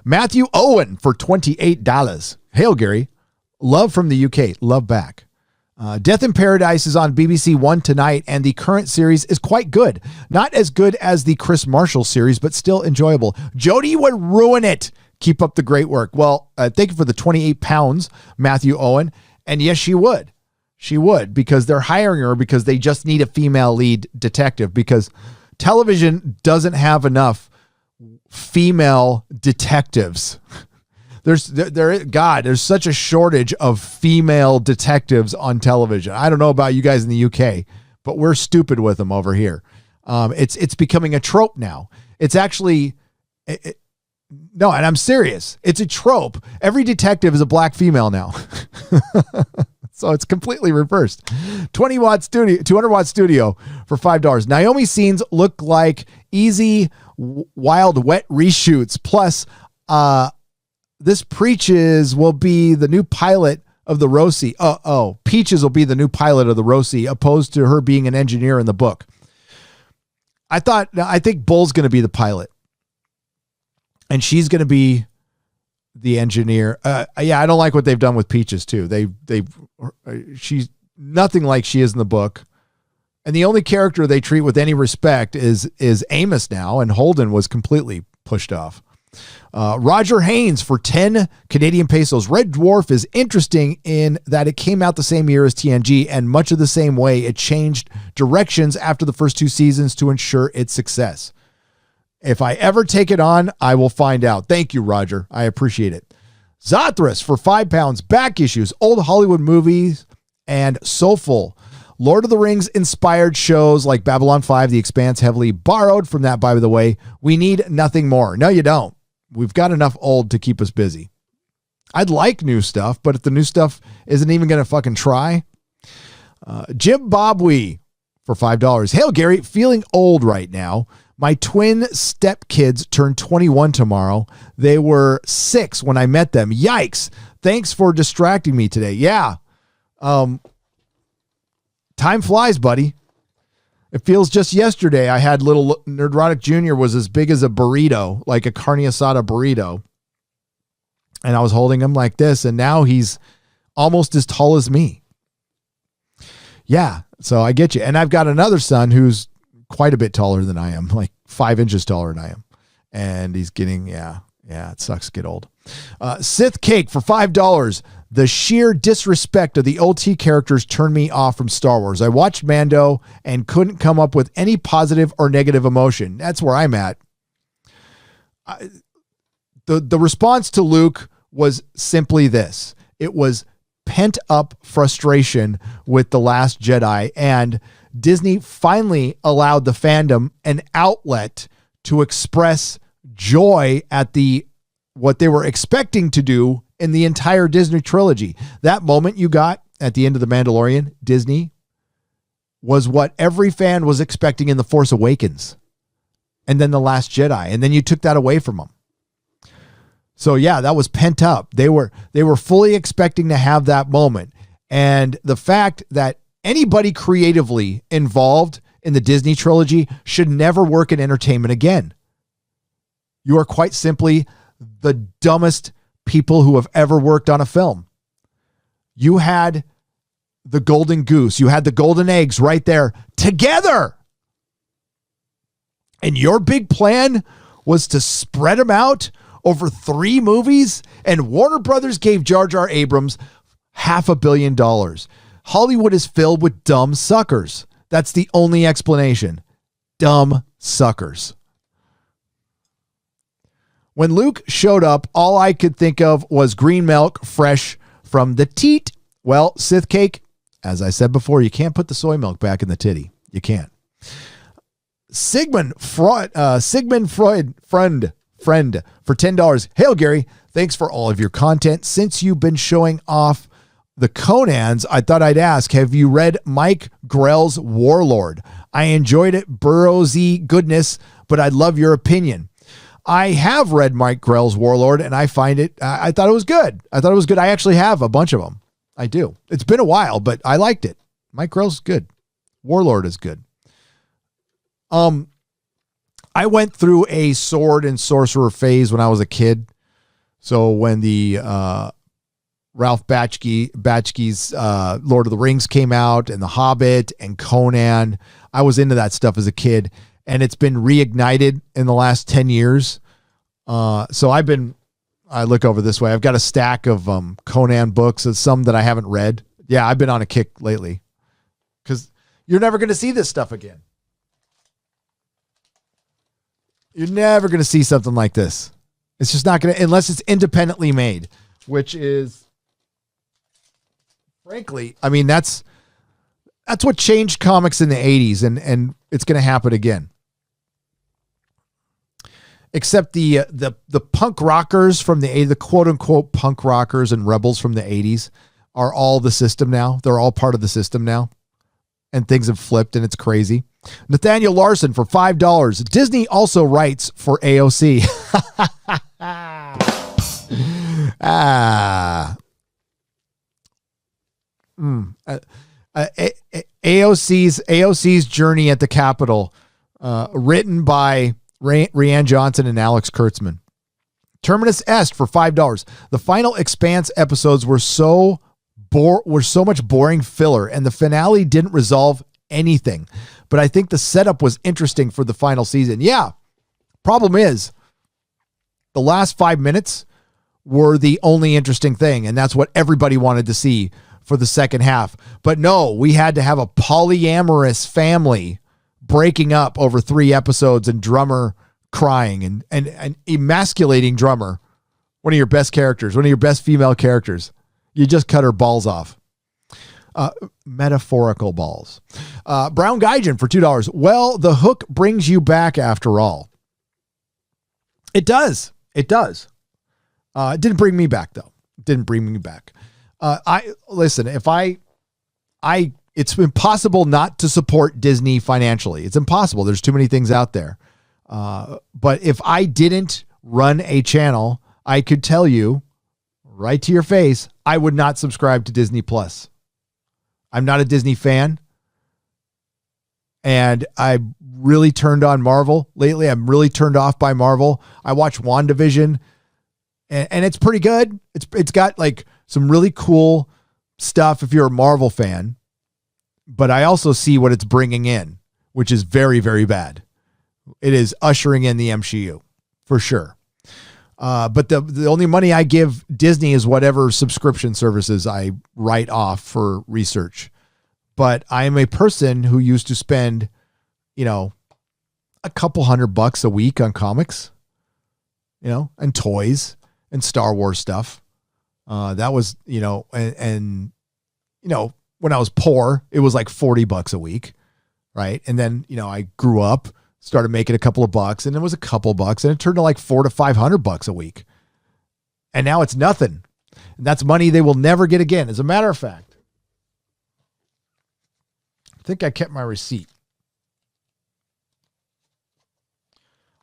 Matthew Owen for $28. Hail, Gary. Love from the UK. Love back. Death in Paradise is on BBC One tonight, and the current series is quite good. Not as good as the Chris Marshall series, but still enjoyable. Jodie would ruin it. Keep up the great work. Well, thank you for the 28 pounds, Matthew Owen. And yes, she would. She would, because they're hiring her because they just need a female lead detective, because television doesn't have enough female detectives. There's such a shortage of female detectives on television. I don't know about you guys in the UK, but we're stupid with them over here. It's becoming a trope now. It's actually, no, and I'm serious. It's a trope. Every detective is a black female now. So it's completely reversed. 200 watt studio for $5. Naomi scenes look like easy, wild, wet reshoots. Plus, this Peaches will be the new pilot of the Rosie. Peaches will be the new pilot of the Rosie, opposed to her being an engineer in the book. I think Bull's going to be the pilot, and she's going to be the engineer. Yeah, I don't like what they've done with Peaches too. She's nothing like she is in the book. And the only character they treat with any respect is Amos now, and Holden was completely pushed off. Roger Haynes for 10 Canadian pesos. Red Dwarf is interesting in that it came out the same year as TNG, and much of the same way it changed directions after the first 2 seasons to ensure its success. If I ever take it on, I will find out. Thank you, Roger. I appreciate it. Zathras for £5. Back issues, old Hollywood movies, and Soulful. Lord of the Rings inspired shows like Babylon 5, The Expanse, heavily borrowed from that, by the way. We need nothing more. No, you don't. We've got enough old to keep us busy. I'd like new stuff, but if the new stuff isn't even going to fucking try. Jim Bobwe for $5. Hail, Gary. Feeling old right now. My twin stepkids turn 21 tomorrow. They were 6 when I met them. Yikes. Thanks for distracting me today. Yeah. Time flies, buddy. It feels just yesterday I had little Nerdrotic Jr. was as big as a burrito, like a carne asada burrito. And I was holding him like this, and now he's almost as tall as me. Yeah, so I get you. And I've got another son who's quite a bit taller than I am, like 5 inches taller than I am. And he's getting, yeah, it sucks to get old. Sith Cake for $5. The sheer disrespect of the OT characters turned me off from Star Wars. I watched Mando and couldn't come up with any positive or negative emotion. That's where I'm at. The response to Luke was simply this. It was pent up frustration with The Last Jedi, and Disney finally allowed the fandom an outlet to express joy at what they were expecting to do in the entire Disney trilogy. That moment you got at the end of The Mandalorian, Disney, was what every fan was expecting in The Force Awakens and then The Last Jedi. And then you took that away from them. So yeah, that was pent up. They were fully expecting to have that moment. And the fact that anybody creatively involved in the Disney trilogy should never work in entertainment again. You are quite simply the dumbest people who have ever worked on a film. You had the golden goose, you had the golden eggs right there together. And your big plan was to spread them out over 3 movies, and Warner Brothers gave Jar Jar Abrams $500 million. Hollywood is filled with dumb suckers. That's the only explanation. Dumb suckers. When Luke showed up, all I could think of was green milk fresh from the teat. Well, Sith Cake, as I said before, you can't put the soy milk back in the titty. You can't. Sigmund Freud, friend for $10. Hail, Gary. Thanks for all of your content. Since you've been showing off the Conans, I thought I'd ask, have you read Mike Grell's Warlord? I enjoyed it, Burroughsy goodness, but I'd love your opinion. I have read Mike Grell's Warlord, and I thought it was good. I actually have a bunch of them. I do. It's been a while, but I liked it. Mike Grell's good. Warlord is good. I went through a sword and sorcerer phase when I was a kid. So when the Ralph Bakshi's Lord of the Rings came out, and The Hobbit and Conan, I was into that stuff as a kid. And it's been reignited in the last 10 years. So I look over this way. I've got a stack of Conan books, some that I haven't read. Yeah, I've been on a kick lately because you're never going to see this stuff again. You're never going to see something like this. It's just not going to, unless it's independently made, which is, frankly, I mean, that's what changed comics in the 80s, and it's going to happen again. Except the punk rockers from the quote unquote punk rockers and rebels from the 80s are all the system now. They're all part of the system now. And things have flipped, and it's crazy. Nathaniel Larson for $5. Disney also writes for AOC. AOC's Journey at the Capitol, written by Rianne Johnson and Alex Kurtzman. Terminus Est for $5. The final Expanse episodes were so much boring filler, and the finale didn't resolve anything. But I think the setup was interesting for the final season. Yeah. Problem is, the last 5 minutes were the only interesting thing, and that's what everybody wanted to see for the second half. But no, we had to have a polyamorous family breaking up over 3 episodes and Drummer crying and emasculating Drummer, one of your best characters, one of your best female characters. You just cut her balls off. Metaphorical balls. Brown Gaijin for $2. Well, the hook brings you back after all. It does. It does. It didn't bring me back though. It didn't bring me back. Listen, it's impossible not to support Disney financially. It's impossible. There's too many things out there. But if I didn't run a channel, I could tell you right to your face, I would not subscribe to Disney Plus. I'm not a Disney fan. And I really turned on Marvel lately. I'm really turned off by Marvel. I watched WandaVision and it's pretty good. It's got like some really cool stuff if you're a Marvel fan, but I also see what it's bringing in, which is very, very bad. It is ushering in the MCU for sure. But the only money I give Disney is whatever subscription services I write off for research. But I am a person who used to spend, a couple $100 a week on comics, and toys and Star Wars stuff. That was, when I was poor, it was like $40 a week. Right. And then, I grew up, started making a couple of bucks, and it was a couple bucks, and it turned to like $400 to $500 a week. And now it's nothing. And that's money they will never get again. As a matter of fact, I think I kept my receipt.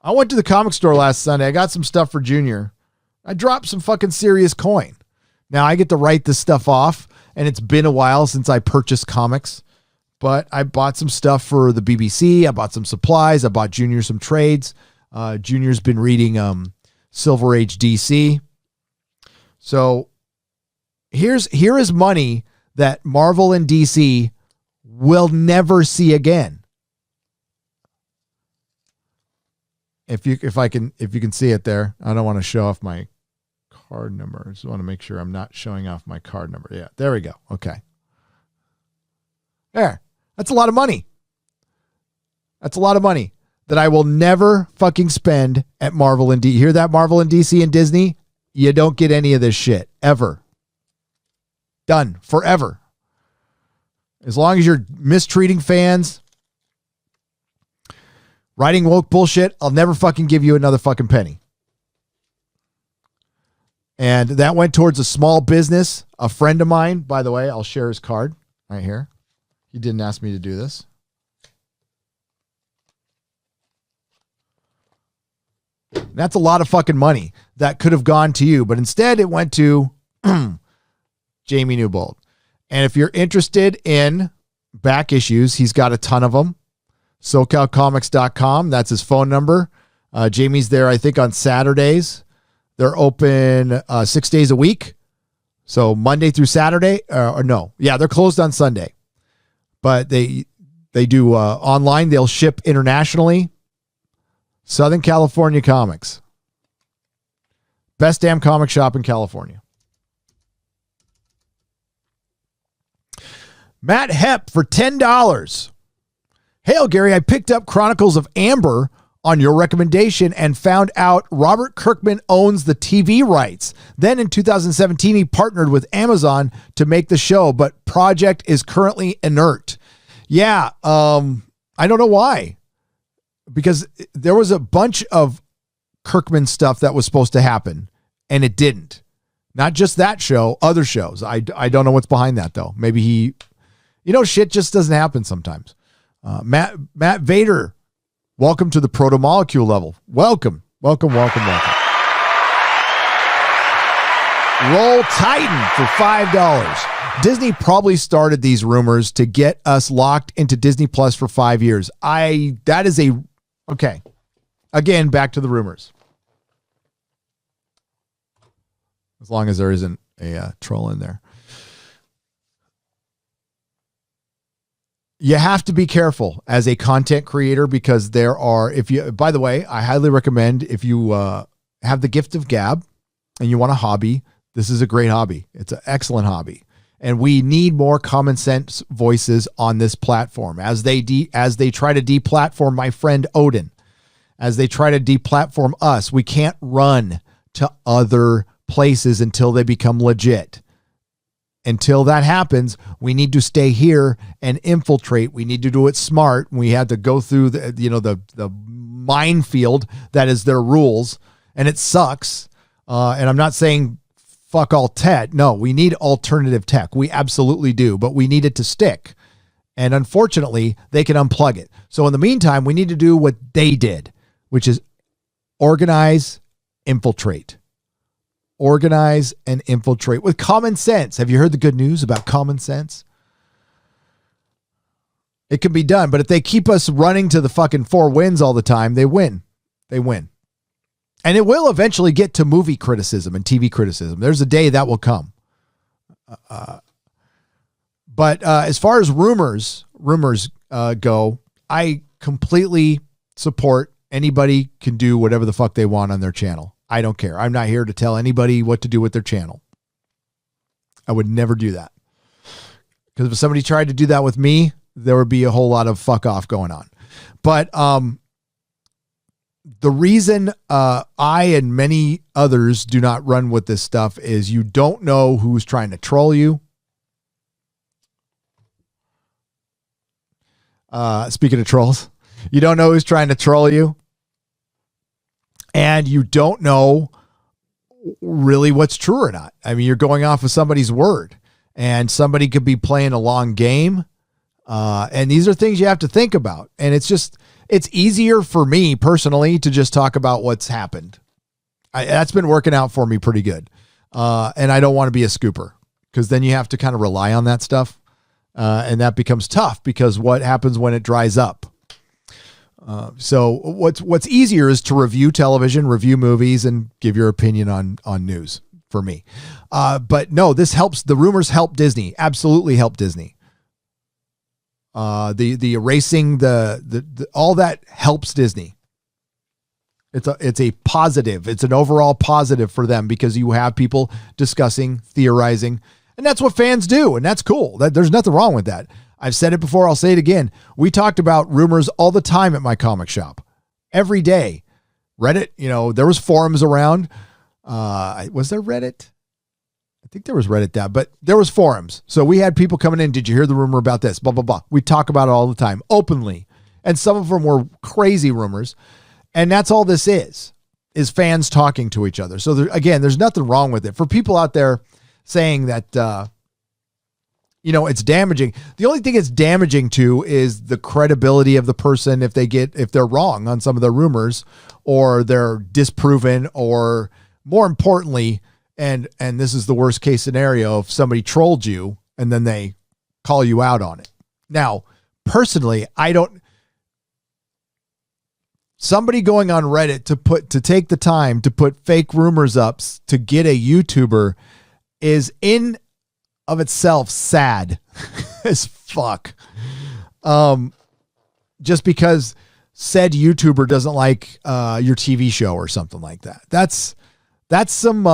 I went to the comic store last Sunday. I got some stuff for Junior. I dropped some fucking serious coin. Now I get to write this stuff off, and it's been a while since I purchased comics, but I bought some stuff for the BBC. I bought some supplies. I bought Junior some trades. Junior's been reading Silver Age DC. So here is money that Marvel and DC will never see again. If you can see it there, I don't want to show off my card number. I just want to make sure I'm not showing off my card number. Yeah, there we go. Okay. There. That's a lot of money. That's a lot of money that I will never fucking spend at Marvel and DC. Hear that, Marvel and DC and Disney? You don't get any of this shit ever. Done. Forever. As long as you're mistreating fans, writing woke bullshit, I'll never fucking give you another fucking penny. And that went towards a small business. A friend of mine, by the way, I'll share his card right here. He didn't ask me to do this. That's a lot of fucking money that could have gone to you, but instead it went to Jamie Newbold. And if you're interested in back issues, he's got a ton of them. SoCalComics.com. That's his phone number. Jamie's there, I think, on Saturdays. They're open 6 days a week. So Monday through Saturday. They're closed on Sunday. But they do online. They'll ship internationally. Southern California Comics. Best damn comic shop in California. Matt Hepp for $10. Hail, Gary, I picked up Chronicles of Amber on your recommendation and found out Robert Kirkman owns the TV rights. Then in 2017, he partnered with Amazon to make the show, but project is currently inert. Yeah, I don't know why. Because there was a bunch of Kirkman stuff that was supposed to happen, and it didn't. Not just that show, other shows. I don't know what's behind that, though. Maybe shit just doesn't happen sometimes. Matt Vader, welcome to the proto-molecule level. Welcome. Roll Titan for $5. Disney probably started these rumors to get us locked into Disney Plus for 5 years. Okay. Again, back to the rumors. as long as there isn't a troll in there. You have to be careful as a content creator because there are, by the way, I highly recommend if you have the gift of gab and you want a hobby, this is a great hobby. It's an excellent hobby. And we need more common sense voices on this platform as they try to deplatform my friend Odin, as they try to deplatform us. We can't run to other places until they become legit. Until that happens, we need to stay here and infiltrate. We need to do it smart. We had to go through the minefield that is their rules, and it sucks. And I'm not saying fuck all tech. No, we need alternative tech. We absolutely do, but we need it to stick. And unfortunately, they can unplug it. So in the meantime, we need to do what they did, which is organize, infiltrate. Organize and infiltrate with common sense. Have you heard the good news about common sense? It can be done, but if they keep us running to the fucking four wins all the time, they win. They win. And it will eventually get to movie criticism and TV criticism. There's a day that will come. But as far as rumors go, I completely support anybody can do whatever the fuck they want on their channel. I don't care. I'm not here to tell anybody what to do with their channel. I would never do that. Because if somebody tried to do that with me, there would be a whole lot of fuck off going on. But the reason I and many others do not run with this stuff is you don't know who's trying to troll you. Speaking of trolls, you don't know who's trying to troll you. And you don't know really what's true or not. I mean, you're going off of somebody's word, and somebody could be playing a long game. And these are things you have to think about. And it's easier for me personally to just talk about what's happened. That's been working out for me pretty good. And I don't want to be a scooper because then you have to kind of rely on that stuff. And that becomes tough because what happens when it dries up? So what's easier is to review television, review movies, and give your opinion on news for me. But no, this helps. The rumors help Disney. Absolutely help Disney. The erasing, the all that helps Disney. It's a positive. It's an overall positive for them because you have people discussing, theorizing, and that's what fans do. And that's cool. There's nothing wrong with that. I've said it before. I'll say it again. We talked about rumors all the time at my comic shop. Every day. Reddit, there was forums around. Was there Reddit? I think there was Reddit that, but there was forums. So we had people coming in. Did you hear the rumor about this? Blah, blah, blah. We talk about it all the time openly. And some of them were crazy rumors. And that's all this is fans talking to each other. So there's nothing wrong with it. For people out there saying that, it's damaging. The only thing it's damaging to is the credibility of the person if they're wrong on some of the rumors or they're disproven, or more importantly, and this is the worst case scenario, if somebody trolled you and then they call you out on it. Now, personally, somebody going on Reddit to take the time to put fake rumors up to get a YouTuber is in of itself sad as fuck. Just because said YouTuber doesn't like your TV show or something like that. That's some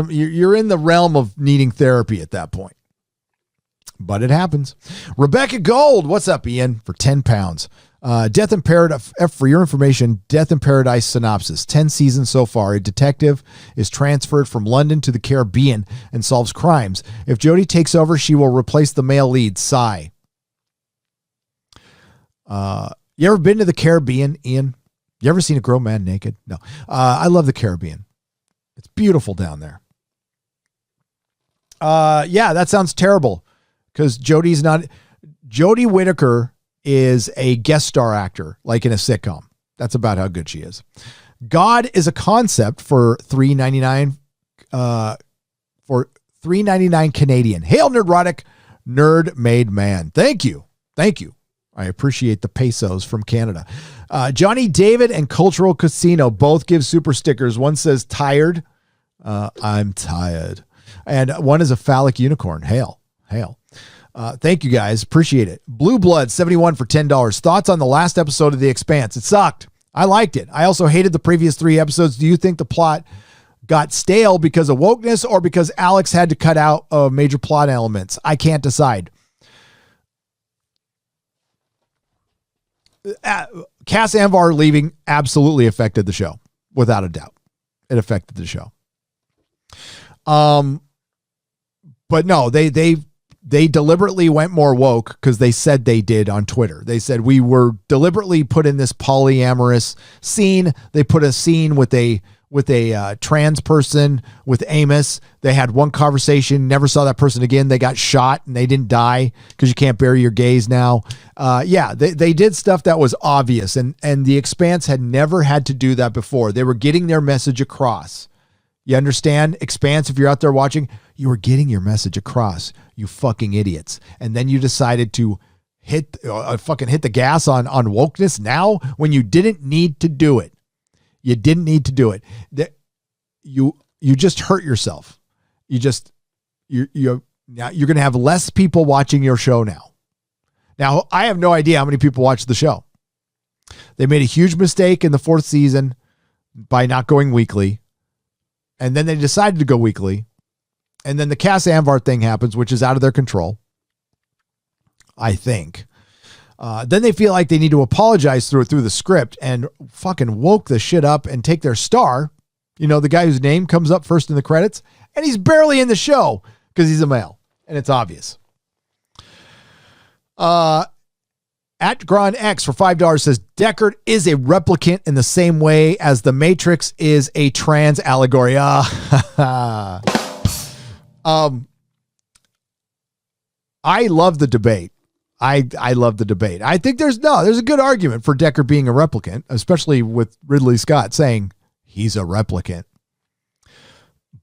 you're in the realm of needing therapy at that point. But it happens. Rebecca Gold, what's up, Ian? For 10 pounds. Death in Paradise, for your information, Death in Paradise synopsis. 10 seasons so far. A detective is transferred from London to the Caribbean and solves crimes. If Jodie takes over, she will replace the male lead, Sigh. You ever been to the Caribbean, Ian? You ever seen a grown man naked? No. I love the Caribbean. It's beautiful down there. Yeah, that sounds terrible because Jodie Whittaker is a guest star actor, like in a sitcom. That's about how good she is. God is a concept for $3.99 Canadian. Hail Nerdrotic, nerd made man. Thank you. I appreciate the pesos from Canada. Johnny David and Cultural Casino both give super stickers. One says tired. I'm tired. And one is a phallic unicorn. Hail. Thank you guys. Appreciate it. Blue Blood 71 for $10. Thoughts on the last episode of The Expanse? It sucked. I liked it. I also hated the previous 3 episodes. Do you think the plot got stale because of wokeness or because Alex had to cut out major plot elements? I can't decide. Cass Anvar leaving absolutely affected the show, without a doubt. It affected the show. But no, they deliberately went more woke because they said they did on Twitter. They said we were deliberately put in this polyamorous scene. They put a scene with a trans person with Amos. They had one conversation, never saw that person again. They got shot and they didn't die because you can't bury your gays now. They did stuff that was obvious, and The Expanse had never had to do that before. They were getting their message across. You understand? Expanse, if you're out there watching, you were getting your message across, you fucking idiots. And then you decided to hit the gas on wokeness now when you didn't need to do it. You didn't need to do it. You just hurt yourself. You're going to have less people watching your show now. Now, I have no idea how many people watch the show. They made a huge mistake in the 4th season by not going weekly. And then they decided to go weekly. And then the Cass Anvar thing happens, which is out of their control, I think. Then they feel like they need to apologize through the script and fucking woke the shit up and take their star, the guy whose name comes up first in the credits, and he's barely in the show because he's a male, and it's obvious. At Gron X for $5 says Deckard is a replicant in the same way as the Matrix is a trans allegory. I love the debate. I love the debate. I think there's a good argument for Deckard being a replicant, especially with Ridley Scott saying he's a replicant.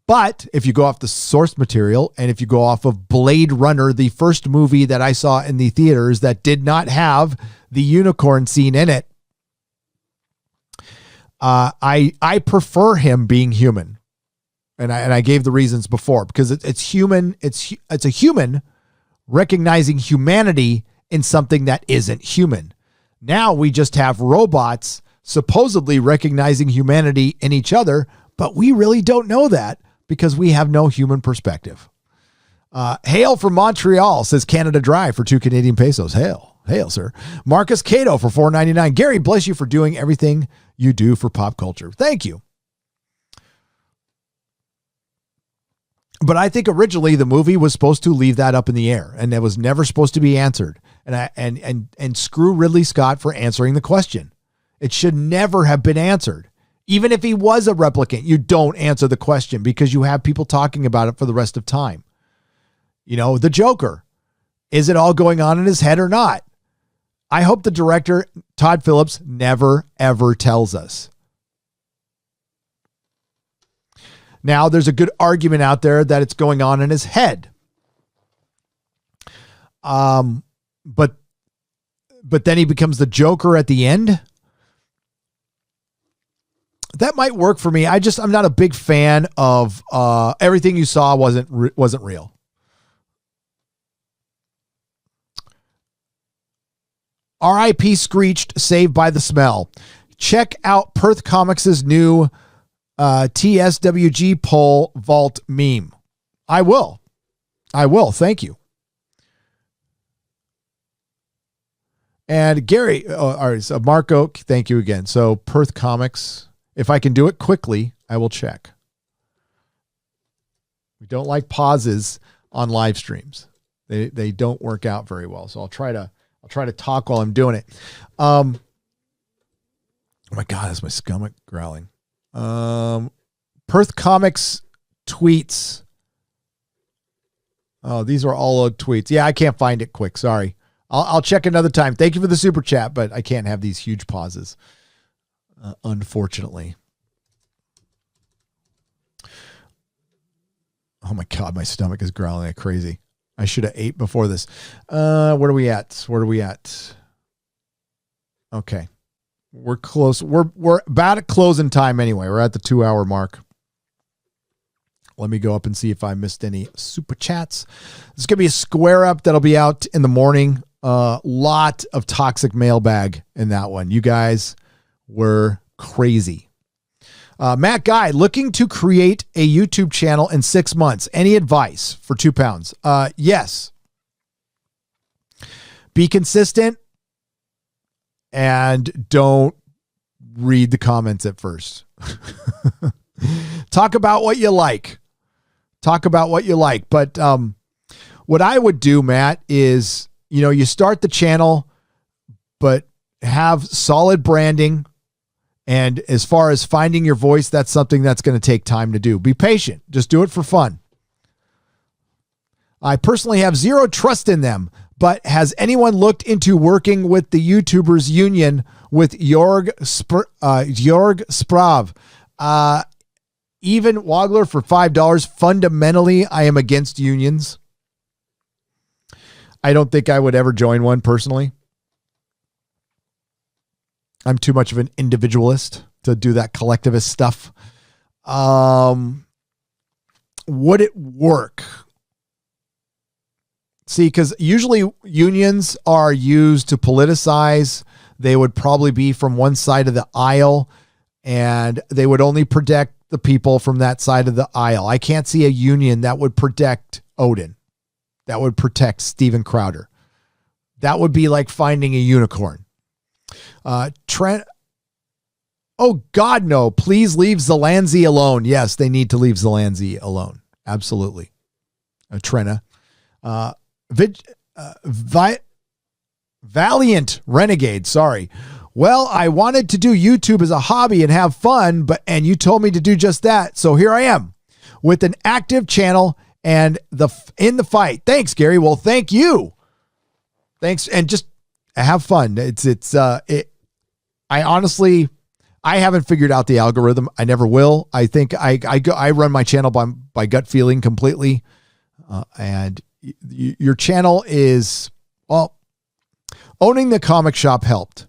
But if you go off the source material and if you go off of Blade Runner, the first movie that I saw in the theaters that did not have the unicorn scene in it, I prefer him being human. And I gave the reasons before because it's human. It's a human recognizing humanity in something that isn't human. Now we just have robots supposedly recognizing humanity in each other, but we really don't know that because we have no human perspective. Hail from Montreal, says Canada Dry for 2 Canadian pesos. Hail, sir. Marcus Cato for $4.99. Gary, bless you for doing everything you do for pop culture. Thank you. But I think originally the movie was supposed to leave that up in the air, and it was never supposed to be answered. And screw Ridley Scott for answering the question. It should never have been answered. Even if he was a replicant, you don't answer the question because you have people talking about it for the rest of time. The Joker. Is it all going on in his head or not? I hope the director, Todd Phillips, never, ever tells us. Now, there's a good argument out there that it's going on in his head. But then he becomes the Joker at the end. That might work for me. I'm not a big fan of everything you saw wasn't real. R.I.P. Screeched, Saved by the Smell. Check out Perth Comics' new TSWG pole vault meme. I will. Thank you. And Gary, all right, so Marco, thank you again. So Perth Comics, if I can do it quickly, I will check. We don't like pauses on live streams. They don't work out very well. So I'll try to talk while I'm doing it. Oh my God, that's my stomach growling. Perth Comics tweets. Oh, these are all old tweets. Yeah, I can't find it quick. Sorry. I'll check another time. Thank you for the super chat, but I can't have these huge pauses. Unfortunately. Oh my God, my stomach is growling like crazy. I should have ate before this. Where are we at? Okay. We're close. We're about at closing time anyway. We're at the 2-hour mark. Let me go up and see if I missed any super chats. There's going to be a square up that'll be out in the morning. Lot of toxic mailbag in that one. You guys were crazy. Matt Guy, looking to create a YouTube channel in 6 months. Any advice for £2? Yes. Be consistent and don't read the comments at first. Talk about what you like. But what I would do, Matt, is, you start the channel, but have solid branding. And as far as finding your voice, that's something that's going to take time to do. Be patient. Just do it for fun. I personally have zero trust in them, but has anyone looked into working with the YouTubers union with Jorg Sprav? Even Wagler for $5. Fundamentally, I am against unions. I don't think I would ever join one personally. I'm too much of an individualist to do that collectivist stuff. Would it work? See, because usually unions are used to politicize. They would probably be from one side of the aisle, and they would only protect the people from that side of the aisle. I can't see a union that would protect Odin, that would protect Steven Crowder. That would be like finding a unicorn. Trent. Oh God, no, please leave Zelensky alone. Yes, they need to leave Zelensky alone. Absolutely. Trena. Valiant Renegade. Sorry. Well, I wanted to do YouTube as a hobby and have fun, and you told me to do just that. So here I am with an active channel and in the fight. Thanks, Gary. Well, thank you. Thanks. And just have fun. I honestly haven't figured out the algorithm. I never will. I think I run my channel by gut feeling completely. And your channel is, well, owning the comic shop helped,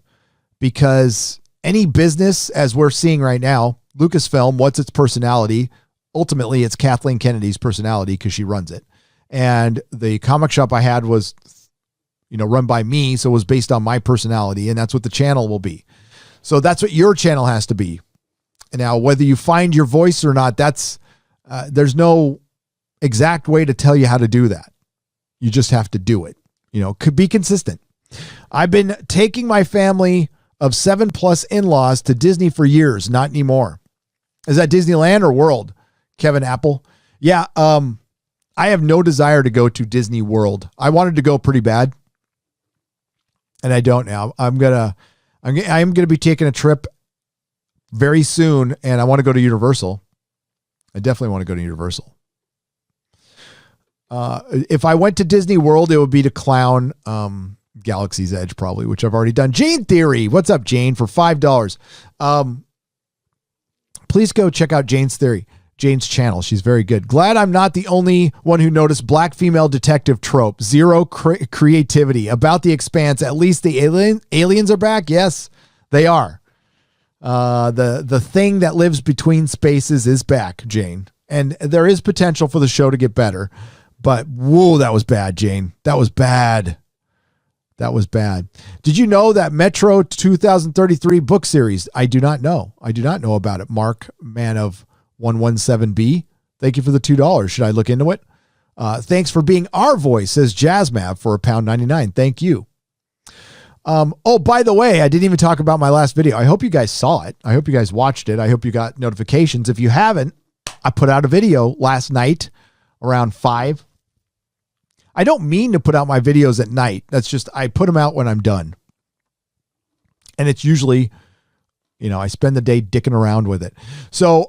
because any business, as we're seeing right now, Lucasfilm, what's its personality? Ultimately, it's Kathleen Kennedy's personality because she runs it. And the comic shop I had was, run by me. So it was based on my personality, and that's what the channel will be. So that's what your channel has to be. And now, whether you find your voice or not, there's no exact way to tell you how to do that. You just have to do it. Could be consistent. I've been taking my family of 7+ in-laws to Disney for years. Not anymore. Is that Disneyland or World? Kevin Apple. Yeah. I have no desire to go to Disney World. I wanted to go pretty bad, and I don't now. I'm going to be taking a trip very soon, and I want to go to Universal. I definitely want to go to Universal. If I went to Disney World, it would be to clown Galaxy's Edge probably, which I've already done. Jane Theory. What's up, Jane? For $5. Please go check out Jane's channel. She's very good. Glad I'm not the only one who noticed black female detective trope. Zero creativity. About the Expanse, at least the aliens are back. Yes, they are. The thing that lives between spaces is back, Jane. And there is potential for the show to get better. But, whoa, that was bad, Jane. That was bad. Did you know that Metro 2033 book series? I do not know. About it. Mark, man of 117B. Thank you for the $2. Should I look into it? Thanks for being our voice, says Jazzmav for £1.99. Thank you. Oh, by the way, I didn't even talk about my last video. I hope you guys saw it. I hope you guys watched it. I hope you got notifications. If you haven't, I put out a video last night around 5. I don't mean to put out my videos at night. That's just, I put them out when I'm done. And it's usually, I spend the day dicking around with it. So,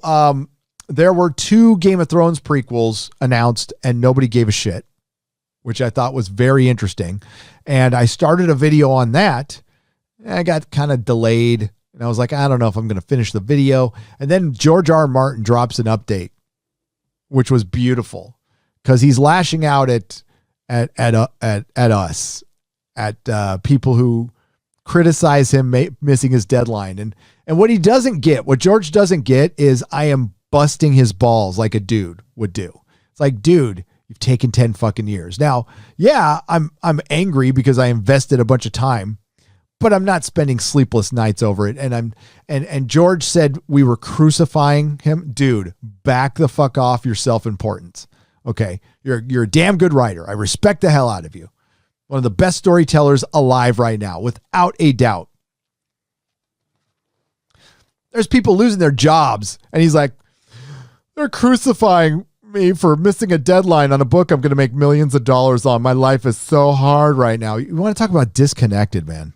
there were 2 Game of Thrones prequels announced and nobody gave a shit, which I thought was very interesting. And I started a video on that. And I got kind of delayed, and I was like, I don't know if I'm going to finish the video. And then George R. R. Martin drops an update, which was beautiful, because he's lashing out at us, at people who criticize him missing his deadline. And what he doesn't get, what George doesn't get, is I am busting his balls like a dude would do. It's like, dude, you've taken 10 fucking years. Now, yeah, I'm angry because I invested a bunch of time, but I'm not spending sleepless nights over it. And George said we were crucifying him. Dude, back the fuck off your self-importance. Okay. You're a damn good writer. I respect the hell out of you. One of the best storytellers alive right now, without a doubt. There's people losing their jobs. And he's like, they're crucifying me for missing a deadline on a book I'm going to make millions of dollars on. My life is so hard right now. You want to talk about disconnected, man?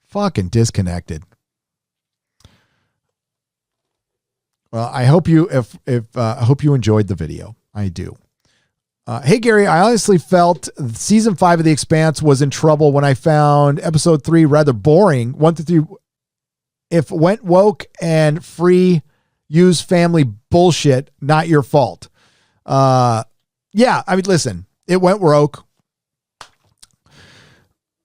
Fucking disconnected. Well, I hope you I hope you enjoyed the video. I do. Hey Gary, I honestly felt season 5 of The Expanse was in trouble when I found episode 3 rather boring. 1 through 3, if went woke and free use family bullshit, not your fault. Yeah, I mean, listen, it went woke.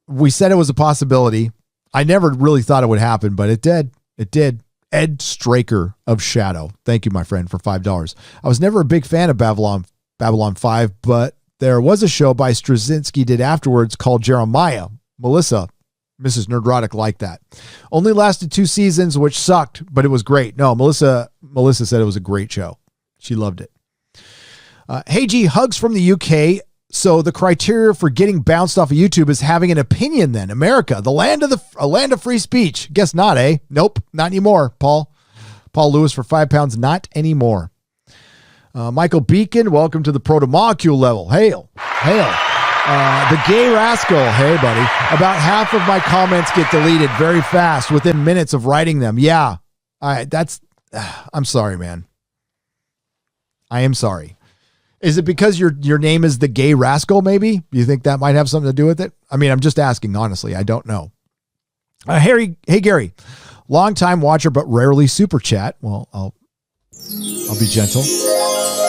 We said it was a possibility. I never really thought it would happen, but it did. It did. Ed Straker of Shadow. Thank you, my friend, for $5. I was never a big fan of Babylon 5, but there was a show by Straczynski did afterwards called Jeremiah. Melissa, Mrs. Nerdrotic, liked that. Only lasted 2 seasons, which sucked, but it was great. No, Melissa said it was a great show. She loved it. Hey G, hugs from the UK. So the criteria for getting bounced off of YouTube is having an opinion then. America, a land of free speech. Guess not, eh? Nope, not anymore, Paul. Paul Lewis for £5, not anymore. Michael Beacon, welcome to the proto-molecule level. Hail. The gay rascal. Hey, buddy. About half of my comments get deleted very fast within minutes of writing them. Yeah. I'm sorry, man. I am sorry. Is it because your name is the gay rascal, maybe? You think that might have something to do with it? I mean, I'm just asking, honestly. I don't know. Hey, Gary. Long time watcher, but rarely super chat. Well, I'll be gentle.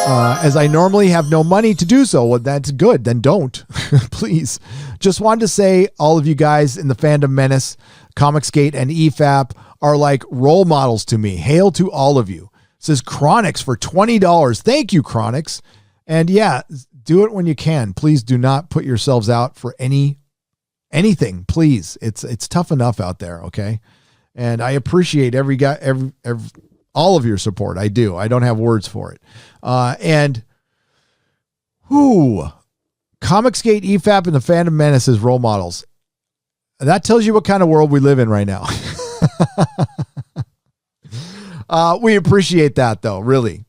As I normally have no money to do so. Well, that's good. Then don't. Please. Just wanted to say all of you guys in the Fandom Menace, Comicsgate, and EFAP are like role models to me. Hail to all of you. It says Chronix for $20. Thank you, Chronix. And yeah, do it when you can. Please do not put yourselves out for anything. Please. It's tough enough out there. Okay. And I appreciate every all of your support. I do. I don't have words for it. And Comicsgate, EFAP, and the Phantom Menace as role models. That tells you what kind of world we live in right now. We appreciate that though, really.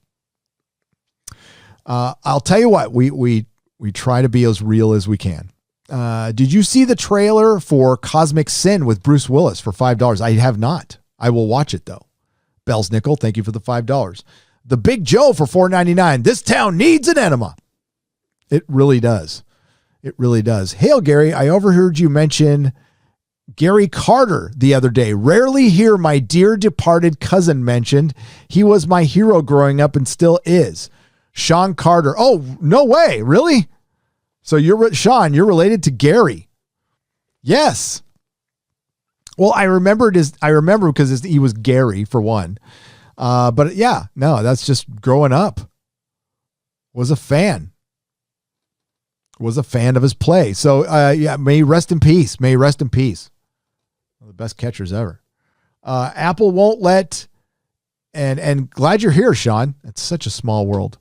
I'll tell you what, we try to be as real as we can. Did you see the trailer for Cosmic Sin with Bruce Willis for $5? I have not. I will watch it though. Bell's Nickel, thank you for the $5. The Big Joe for $4.99. This town needs an enema. It really does. It really does. Hail, Gary. I overheard you mention Gary Carter the other day. Rarely hear my dear departed cousin mentioned. He was my hero growing up and still is. Sean Carter. Oh, no way. Really? So Sean, you're related to Gary. Yes. Well, I remember because he was Gary for one. But yeah, no, that's just growing up. Was a fan of his play. So yeah, may he rest in peace. May he rest in peace. One of the best catchers ever. Apple won't let, and glad you're here, Sean. It's such a small world.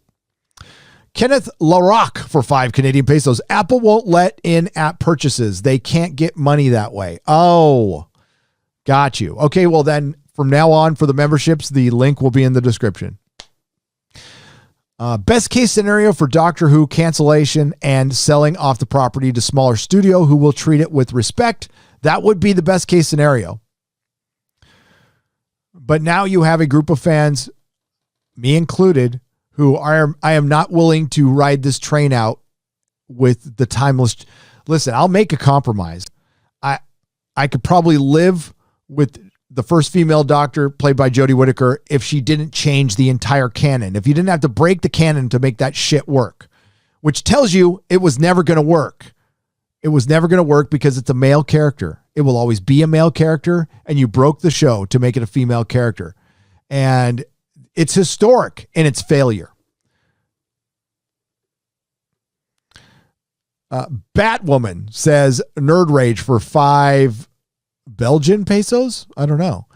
Kenneth LaRock for 5 Canadian pesos. Apple won't let in app purchases. They can't get money that way. Oh, got you. Okay, well then from now on for the memberships, the link will be in the description. Best case scenario for Doctor Who cancellation and selling off the property to smaller studio who will treat it with respect. That would be the best case scenario. But now you have a group of fans, me included, who I am not willing to ride this train out with the timeless. Listen, I'll make a compromise. I could probably live with the first female Doctor played by Jodie Whittaker if she didn't change the entire canon. If you didn't have to break the canon to make that shit work, which tells you it was never going to work. It was never going to work because it's a male character. It will always be a male character, and you broke the show to make it a female character. And It's historic in its failure. Batwoman says Nerd Rage for 5 Belgian pesos. I don't know.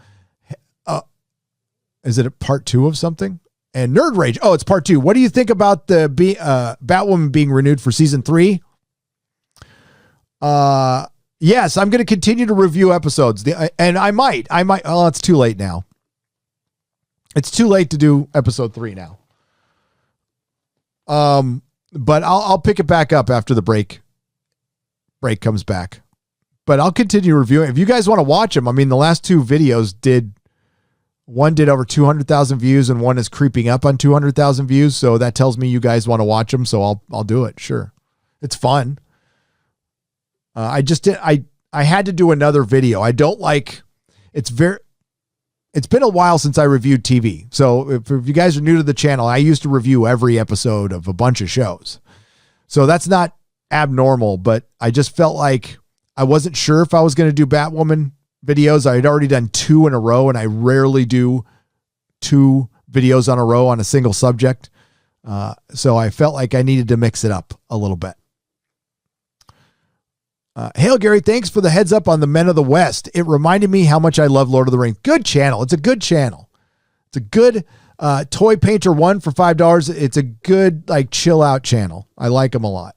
Is it a part 2 of something? And Nerd Rage. Oh, it's part 2. What do you think about the Batwoman being renewed for season 3? Yes, I'm going to continue to review episodes. And I might. Oh, it's too late now. It's too late to do episode 3 now. But I'll pick it back up after the break comes back. But I'll continue reviewing. If you guys want to watch them, I mean, the last 2 videos one did over 200,000 views and one is creeping up on 200,000 views. So that tells me you guys want to watch them. So I'll do it. Sure. It's fun. I had to do another video. I don't like, it's been a while since I reviewed TV. So if you guys are new to the channel, I used to review every episode of a bunch of shows. So that's not abnormal, but I just felt like I wasn't sure if I was going to do Batwoman videos. I had already done 2 in a row, and I rarely do 2 videos on a row on a single subject. So I felt like I needed to mix it up a little bit. Hail Gary, thanks for the heads up on the Men of the West. It reminded me how much I love Lord of the Rings. Good channel. It's a good channel. It's a good Toy Painter 1 for $5. It's a good chill out channel. I like them a lot.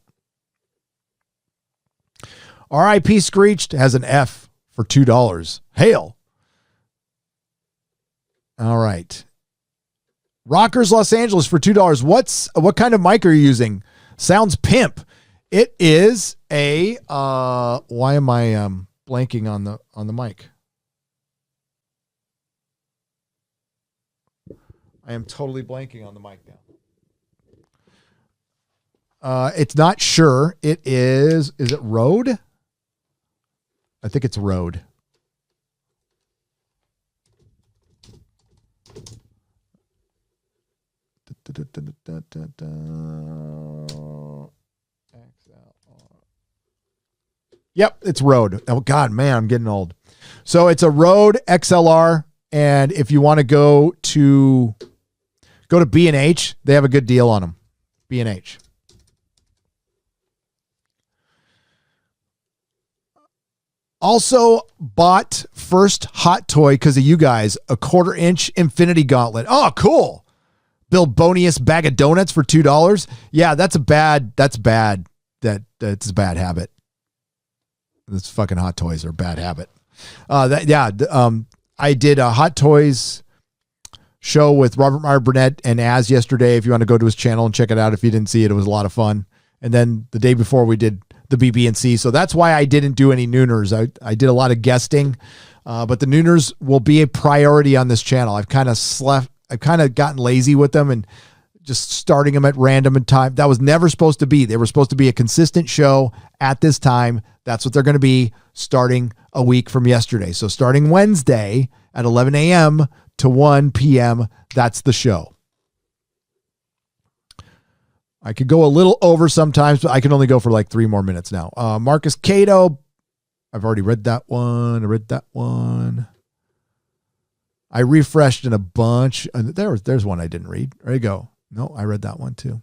RIP Screeched has an F for $2. Hail. All right. Rockers Los Angeles for $2. What kind of mic are you using? Sounds pimp. It is a why am I blanking on the mic? I am totally blanking on the mic now. It's not Shure. It is it Rode? I think it's Rode. Yep, it's Rode. Oh God, man, I'm getting old. So it's a Rode XLR, and if you want to go to B&H, they have a good deal on them. B&H. Also bought first hot toy because of you guys, a 1/4-inch Infinity Gauntlet. Oh, cool. Bill Bonius bag of donuts for $2. Yeah, that's bad. That's a bad habit. This fucking Hot Toys are a bad habit. I did a Hot Toys show with Robert Meyer Burnett and Az yesterday. If you want to go to his channel and check it out, if you didn't see it, it was a lot of fun. And then the day before we did the BB&C. So that's why I didn't do any Nooners. I did a lot of guesting, but the Nooners will be a priority on this channel. I've kind of gotten lazy with them and just starting them at random in time. That was never supposed to be. They were supposed to be a consistent show at this time. That's what they're going to be starting a week from yesterday. So starting Wednesday at 11 a.m. to 1 p.m., that's the show. I could go a little over sometimes, but I can only go for 3 more minutes now. Marcus Cato. I've already read that one. I read that one. I refreshed in a bunch. There's one I didn't read. There you go. No, I read that one too.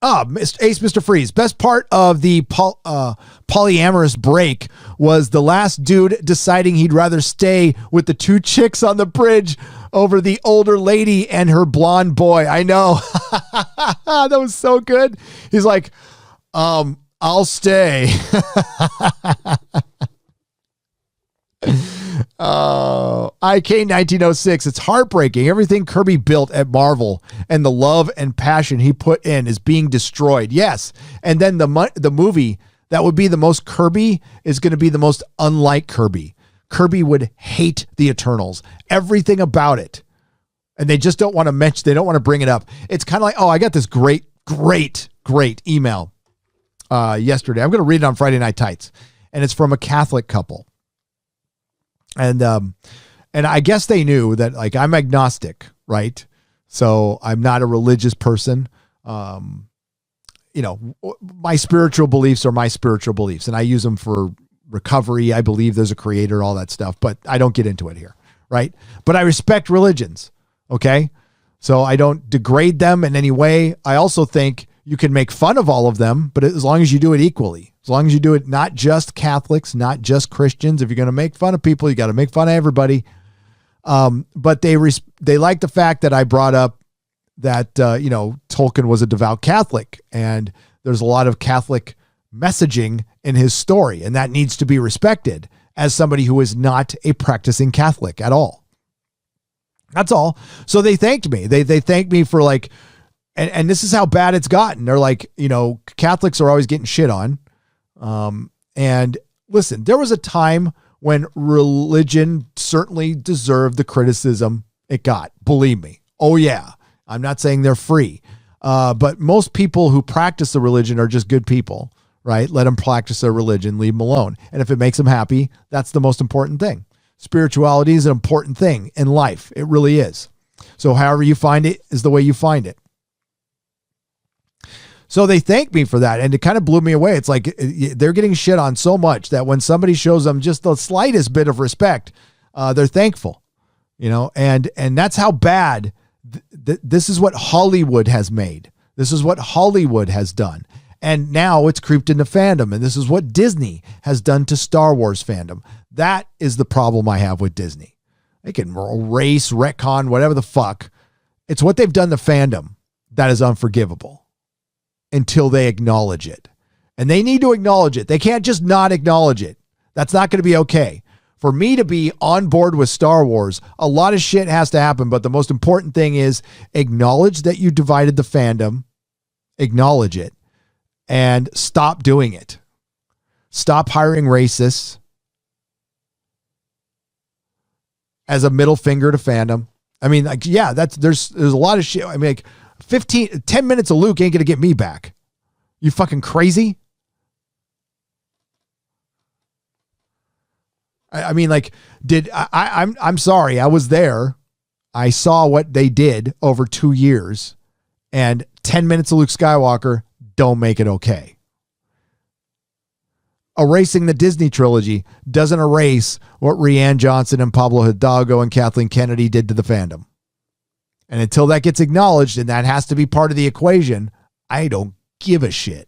Ace Mr. Freeze. Best part of the polyamorous break was the last dude deciding he'd rather stay with the 2 chicks on the bridge over the older lady and her blonde boy. I know. That was so good. He's like, I'll stay. IK 1906. It's heartbreaking. Everything Kirby built at Marvel and the love and passion he put in is being destroyed. Yes. And then the movie that would be the most Kirby is going to be the most unlike Kirby. Kirby would hate the Eternals, everything about it. And they just don't want to mention, they don't want to bring it up. It's kind of like, I got this great email yesterday. I'm going to read it on Friday Night Tights. And it's from a Catholic couple. And I guess they knew that I'm agnostic, right? So I'm not a religious person. My spiritual beliefs are my spiritual beliefs, and I use them for recovery. I believe there's a creator, all that stuff, but I don't get into it here, right? But I respect religions, okay? So I don't degrade them in any way. I also think you can make fun of all of them, but as long as you do it equally, as long as you do it not just Catholics, not just Christians. If you're going to make fun of people, you got to make fun of everybody. But they like the fact that I brought up that, Tolkien was a devout Catholic, and there's a lot of Catholic messaging in his story, and that needs to be respected as somebody who is not a practicing Catholic at all. That's all. So they thanked me. They thanked me for like, and this is how bad it's gotten. They're like, Catholics are always getting shit on. And listen, there was a time when religion certainly deserved the criticism it got. Believe me. Oh yeah. I'm not saying they're free. But most people who practice the religion are just good people, right? Let them practice their religion, leave them alone. And if it makes them happy, that's the most important thing. Spirituality is an important thing in life. It really is. So however you find it is the way you find it. So they thanked me for that, and it kind of blew me away. It's like they're getting shit on so much that when somebody shows them just the slightest bit of respect, they're thankful, and that's how bad this is what Hollywood has made. This is what Hollywood has done. And now it's creeped into fandom, and this is what Disney has done to Star Wars fandom. That is the problem I have with Disney. They can erase, retcon, whatever the fuck. It's what they've done to fandom that is unforgivable until they acknowledge it. And they need to acknowledge it. They can't just not acknowledge it. That's not going to be okay. For me to be on board with Star Wars, a lot of shit has to happen, but the most important thing is acknowledge that you divided the fandom, acknowledge it, and stop doing it. Stop hiring racists as a middle finger to fandom. I mean, like, yeah, there's a lot of shit. I mean, like 10 minutes of Luke ain't going to get me back. You fucking crazy? I mean, like, I'm sorry. I was there. I saw what they did over 2 years, and 10 minutes of Luke Skywalker don't make it okay. Erasing the Disney trilogy doesn't erase what Rian Johnson and Pablo Hidalgo and Kathleen Kennedy did to the fandom. And until that gets acknowledged, and that has to be part of the equation, I don't give a shit.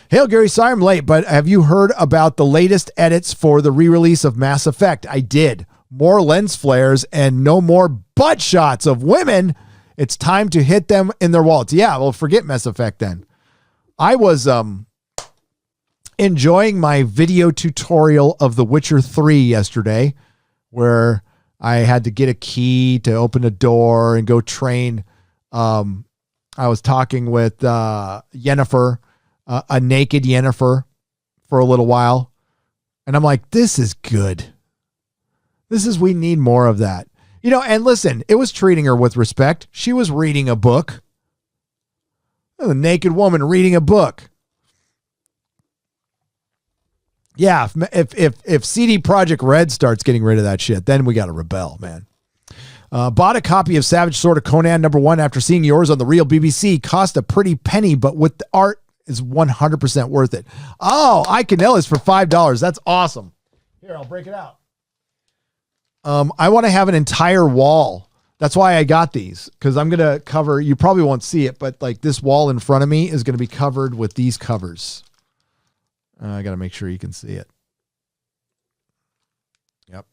Hail Gary, sorry I'm late, but have you heard about the latest edits for the re-release of Mass Effect? I did. More lens flares and no more butt shots of women. It's time to hit them in their wallets. Yeah, well, forget Mass Effect then. I was enjoying my video tutorial of The Witcher 3 yesterday, where I had to get a key to open a door and go train. I was talking with Yennefer, a naked Yennefer, for a little while. And I'm like, this is good. We need more of that. And listen, it was treating her with respect. She was reading a book. A naked woman reading a book. Yeah, if CD Projekt Red starts getting rid of that shit, then we got to rebel, man. Bought a copy of Savage Sword of Conan #1 after seeing yours on the real BBC. Cost a pretty penny, but with the art is 100% worth it. Oh, Iconella's for $5. That's awesome. Here, I'll break it out. I want to have an entire wall. That's why I got these, because I'm going to cover, you probably won't see it, but like this wall in front of me is going to be covered with these covers. I got to make sure you can see it. Yep.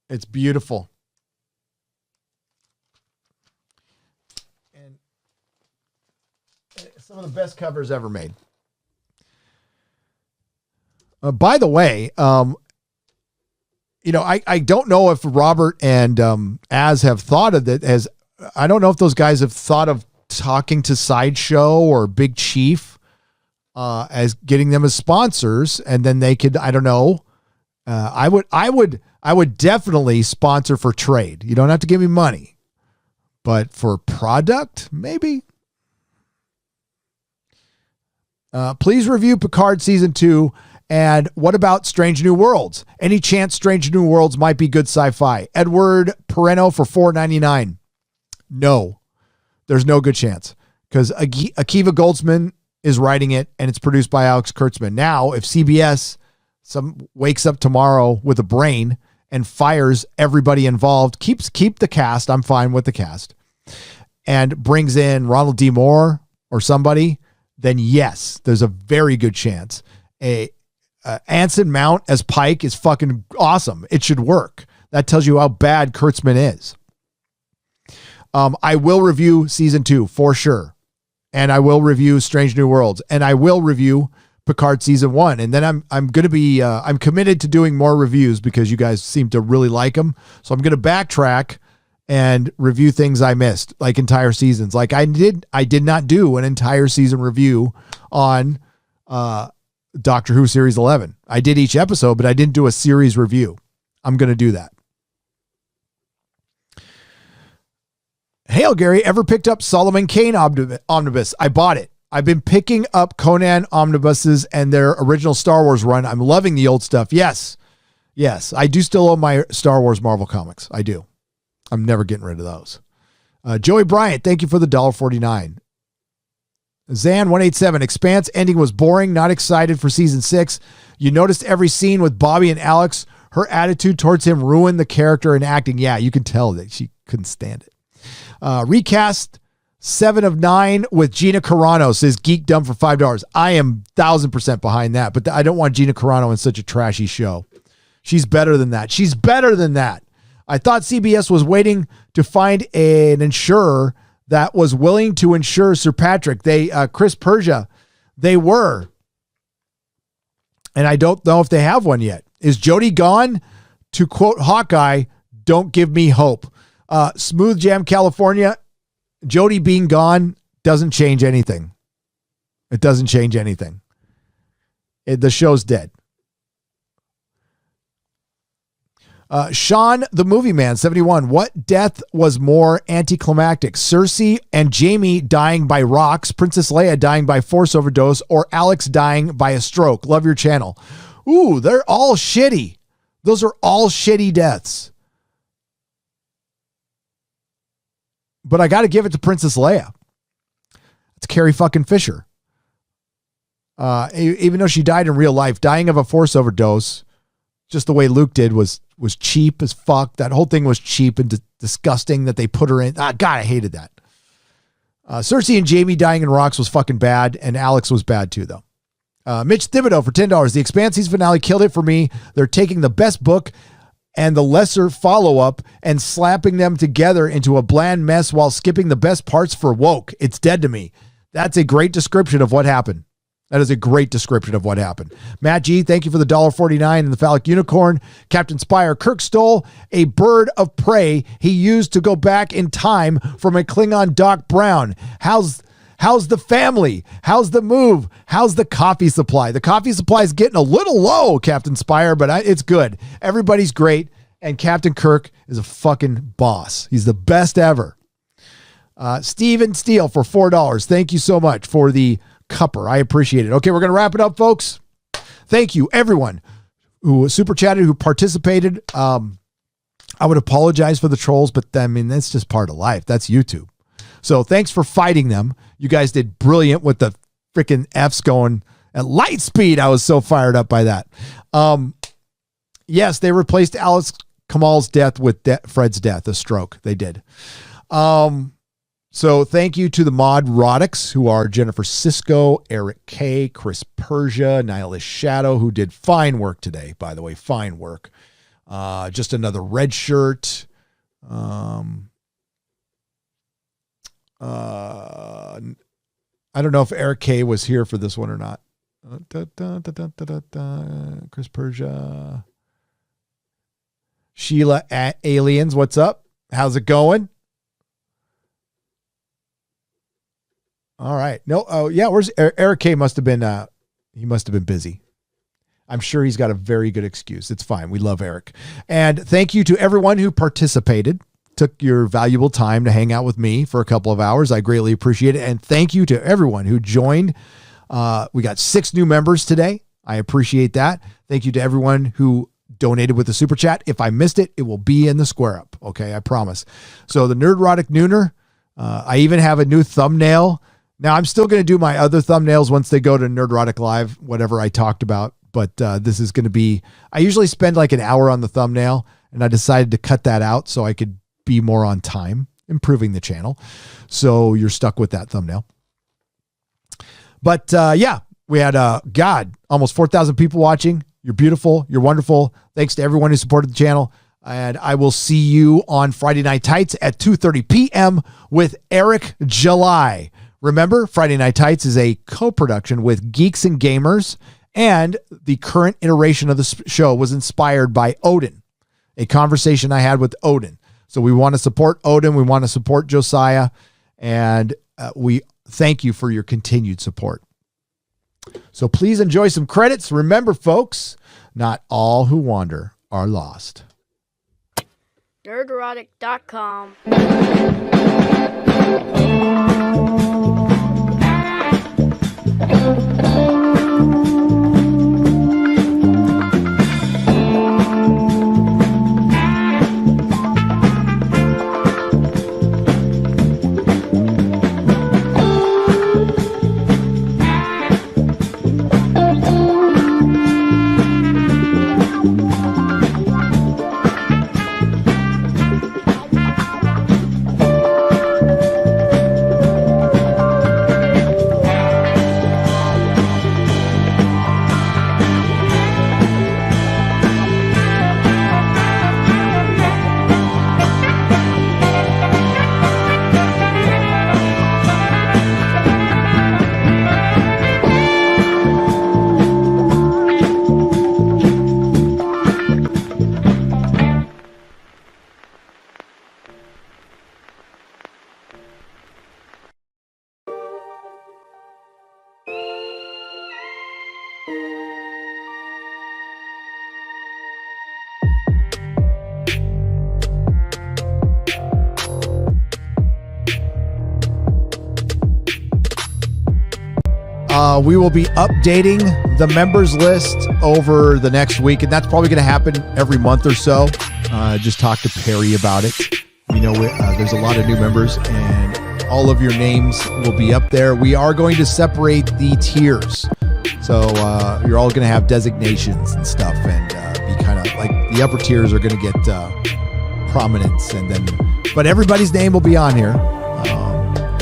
It's beautiful. And some of the best covers ever made. By the way, I don't know if Robert and Az have thought of it as, I don't know if those guys have thought of talking to Sideshow or Big Chief as getting them as sponsors, and then they could, I don't know. I would definitely sponsor for trade. You don't have to give me money, but for product, maybe. Please review Picard season 2. And what about Strange New Worlds? Any chance Strange New Worlds might be good sci-fi? Edward Pereno for $4.99. No, there's no good chance. because Akiva Goldsman is writing it and it's produced by Alex Kurtzman. Now, if CBS wakes up tomorrow with a brain and fires everybody involved, keep the cast, I'm fine with the cast, and brings in Ronald D. Moore or somebody, then yes, there's a very good chance. Anson Mount as Pike is fucking awesome. It should work. That tells you how bad Kurtzman is. I will review season 2 for sure. And I will review Strange New Worlds, and I will review Picard season 1. And then I'm going to be, I'm committed to doing more reviews because you guys seem to really like them. So I'm going to backtrack and review things I missed, like entire seasons. Like I did not do an entire season review on, Doctor Who series 11. I did each episode, but I didn't do a series review. I'm going to do that. Hail Gary, ever picked up Solomon Kane omnibus? I bought it. I've been picking up Conan omnibuses and their original Star Wars run. I'm loving the old stuff. Yes. I do still own my Star Wars Marvel comics. I do. I'm never getting rid of those. Joey Bryant, thank you for the $1.49. Zan187, Expanse ending was boring. Not excited for season 6. You noticed every scene with Bobby and Alex. Her attitude towards him ruined the character and acting. Yeah, you can tell that she couldn't stand it. Recast 7 of 9 with Gina Carano, says Geek Dumb for $5. I am 1000% behind that, but I don't want Gina Carano in such a trashy show. She's better than that. I thought CBS was waiting to find an insurer that was willing to insure Sir Patrick. Chris Persia, they were. And I don't know if they have one yet. Is Jodie gone? To quote Hawkeye, don't give me hope. Smooth Jam California, Jodie being gone doesn't change anything. It doesn't change anything. The show's dead. Sean the Movie Man 71. What death was more anticlimactic? Cersei and Jaime dying by rocks, Princess Leia dying by force overdose, or Alex dying by a stroke? Love your channel. Ooh, they're all shitty. Those are all shitty deaths. But I got to give it to Princess Leia. It's Carrie fucking Fisher. Even though she died in real life, dying of a force overdose, just the way Luke did, was cheap as fuck. That whole thing was cheap and disgusting that they put her in. God, I hated that. Cersei and Jaime dying in rocks was fucking bad, and Alex was bad too, though. Mitch Thibodeau for $10. The Expanse season finale killed it for me. They're taking the best book and the lesser follow-up and slapping them together into a bland mess while skipping the best parts for woke. It's dead to me. That's a great description of what happened. That is a great description of what happened. Matt G, thank you for the $1.49 and the phallic unicorn. Captain Spire, Kirk stole a bird of prey he used to go back in time from a Klingon Doc Brown. How's the family? How's the move? How's the coffee supply? The coffee supply is getting a little low, Captain Spire, but it's good. Everybody's great, and Captain Kirk is a fucking boss. He's the best ever. Steven Steele for $4. Thank you so much for the cupper. I appreciate it. Okay, we're going to wrap it up, folks. Thank you, everyone who super chatted, who participated. I would apologize for the trolls, but I mean, that's just part of life. That's YouTube. So thanks for fighting them. You guys did brilliant with the freaking F's going at light speed. I was so fired up by that. Yes, they replaced Alex Kamal's death with Fred's death, a stroke. They did. So thank you to the mod Rodix, who are Jennifer Sisko, Eric K, Chris Persia, Nihilist Shadow, who did fine work today, by the way, fine work. Just another red shirt. I don't know if Eric K was here for this one or not. Chris Persia. Sheila Aliens, what's up? How's it going? All right. No, oh yeah, where's Eric K? Must have been he must have been busy. I'm sure he's got a very good excuse. It's fine. We love Eric. And thank you to everyone who participated. Took your valuable time to hang out with me for a couple of hours. I greatly appreciate it. And thank you to everyone who joined. We got 6 new members today. I appreciate that. Thank you to everyone who donated with the super chat. If I missed it, it will be in the square up. Okay, I promise. So the Nerdrotic Nooner, I even have a new thumbnail Now, I'm still going to do my other thumbnails once they go to Nerdrotic Live, whatever I talked about. But this is going to be, I usually spend like an hour on the thumbnail, and I decided to cut that out so I could be more on time, improving the channel. So you're stuck with that thumbnail. But yeah, we had, almost 4,000 people watching. You're beautiful. You're wonderful. Thanks to everyone who supported the channel. And I will see you on Friday Night Tights at 2:30 p.m. with Eric July. Remember, Friday Night Tights is a co-production with Geeks and Gamers, and the current iteration of the show was inspired by Odin, a conversation I had with Odin. So we want to support Odin. We want to support Josiah, and we thank you for your continued support. So please enjoy some credits. Remember, folks, not all who wander are lost. Nerdrotic.com. We will be updating the members list over the next week, and that's probably going to happen every month or so. Just talk to Perry about it. You know, there's a lot of new members, and all of your names will be up there. We are going to separate the tiers. So you're all going to have designations and stuff, and be kind of like the upper tiers are going to get prominence, but everybody's name will be on here.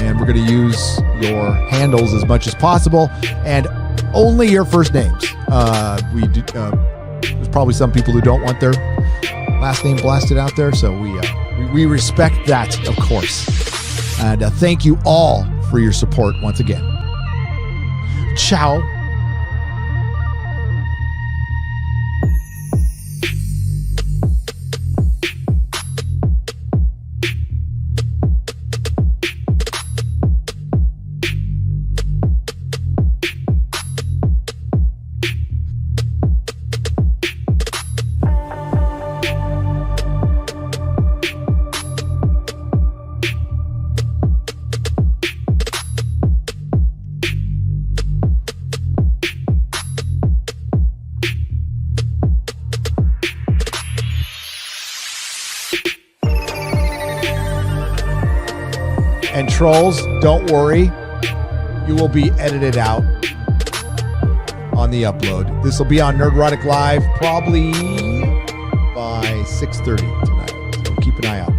And we're going to use your handles as much as possible, and only your first names. There's probably some people who don't want their last name blasted out there, so we respect that, of course. And thank you all for your support once again. Ciao. And trolls, don't worry, you will be edited out on the upload. This will be on Nerdrotic Live probably by 6:30 tonight. So keep an eye out.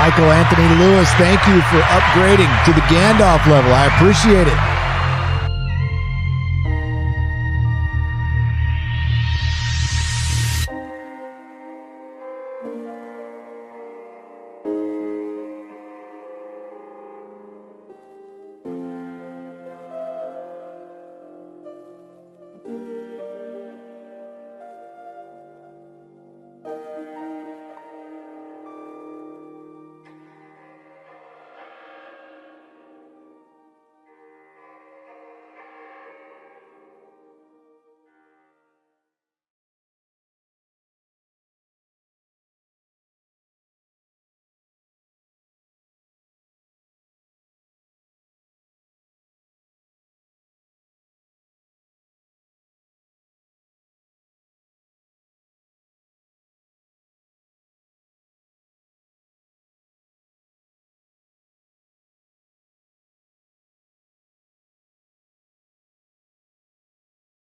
Michael Anthony Lewis, thank you for upgrading to the Gandalf level. I appreciate it.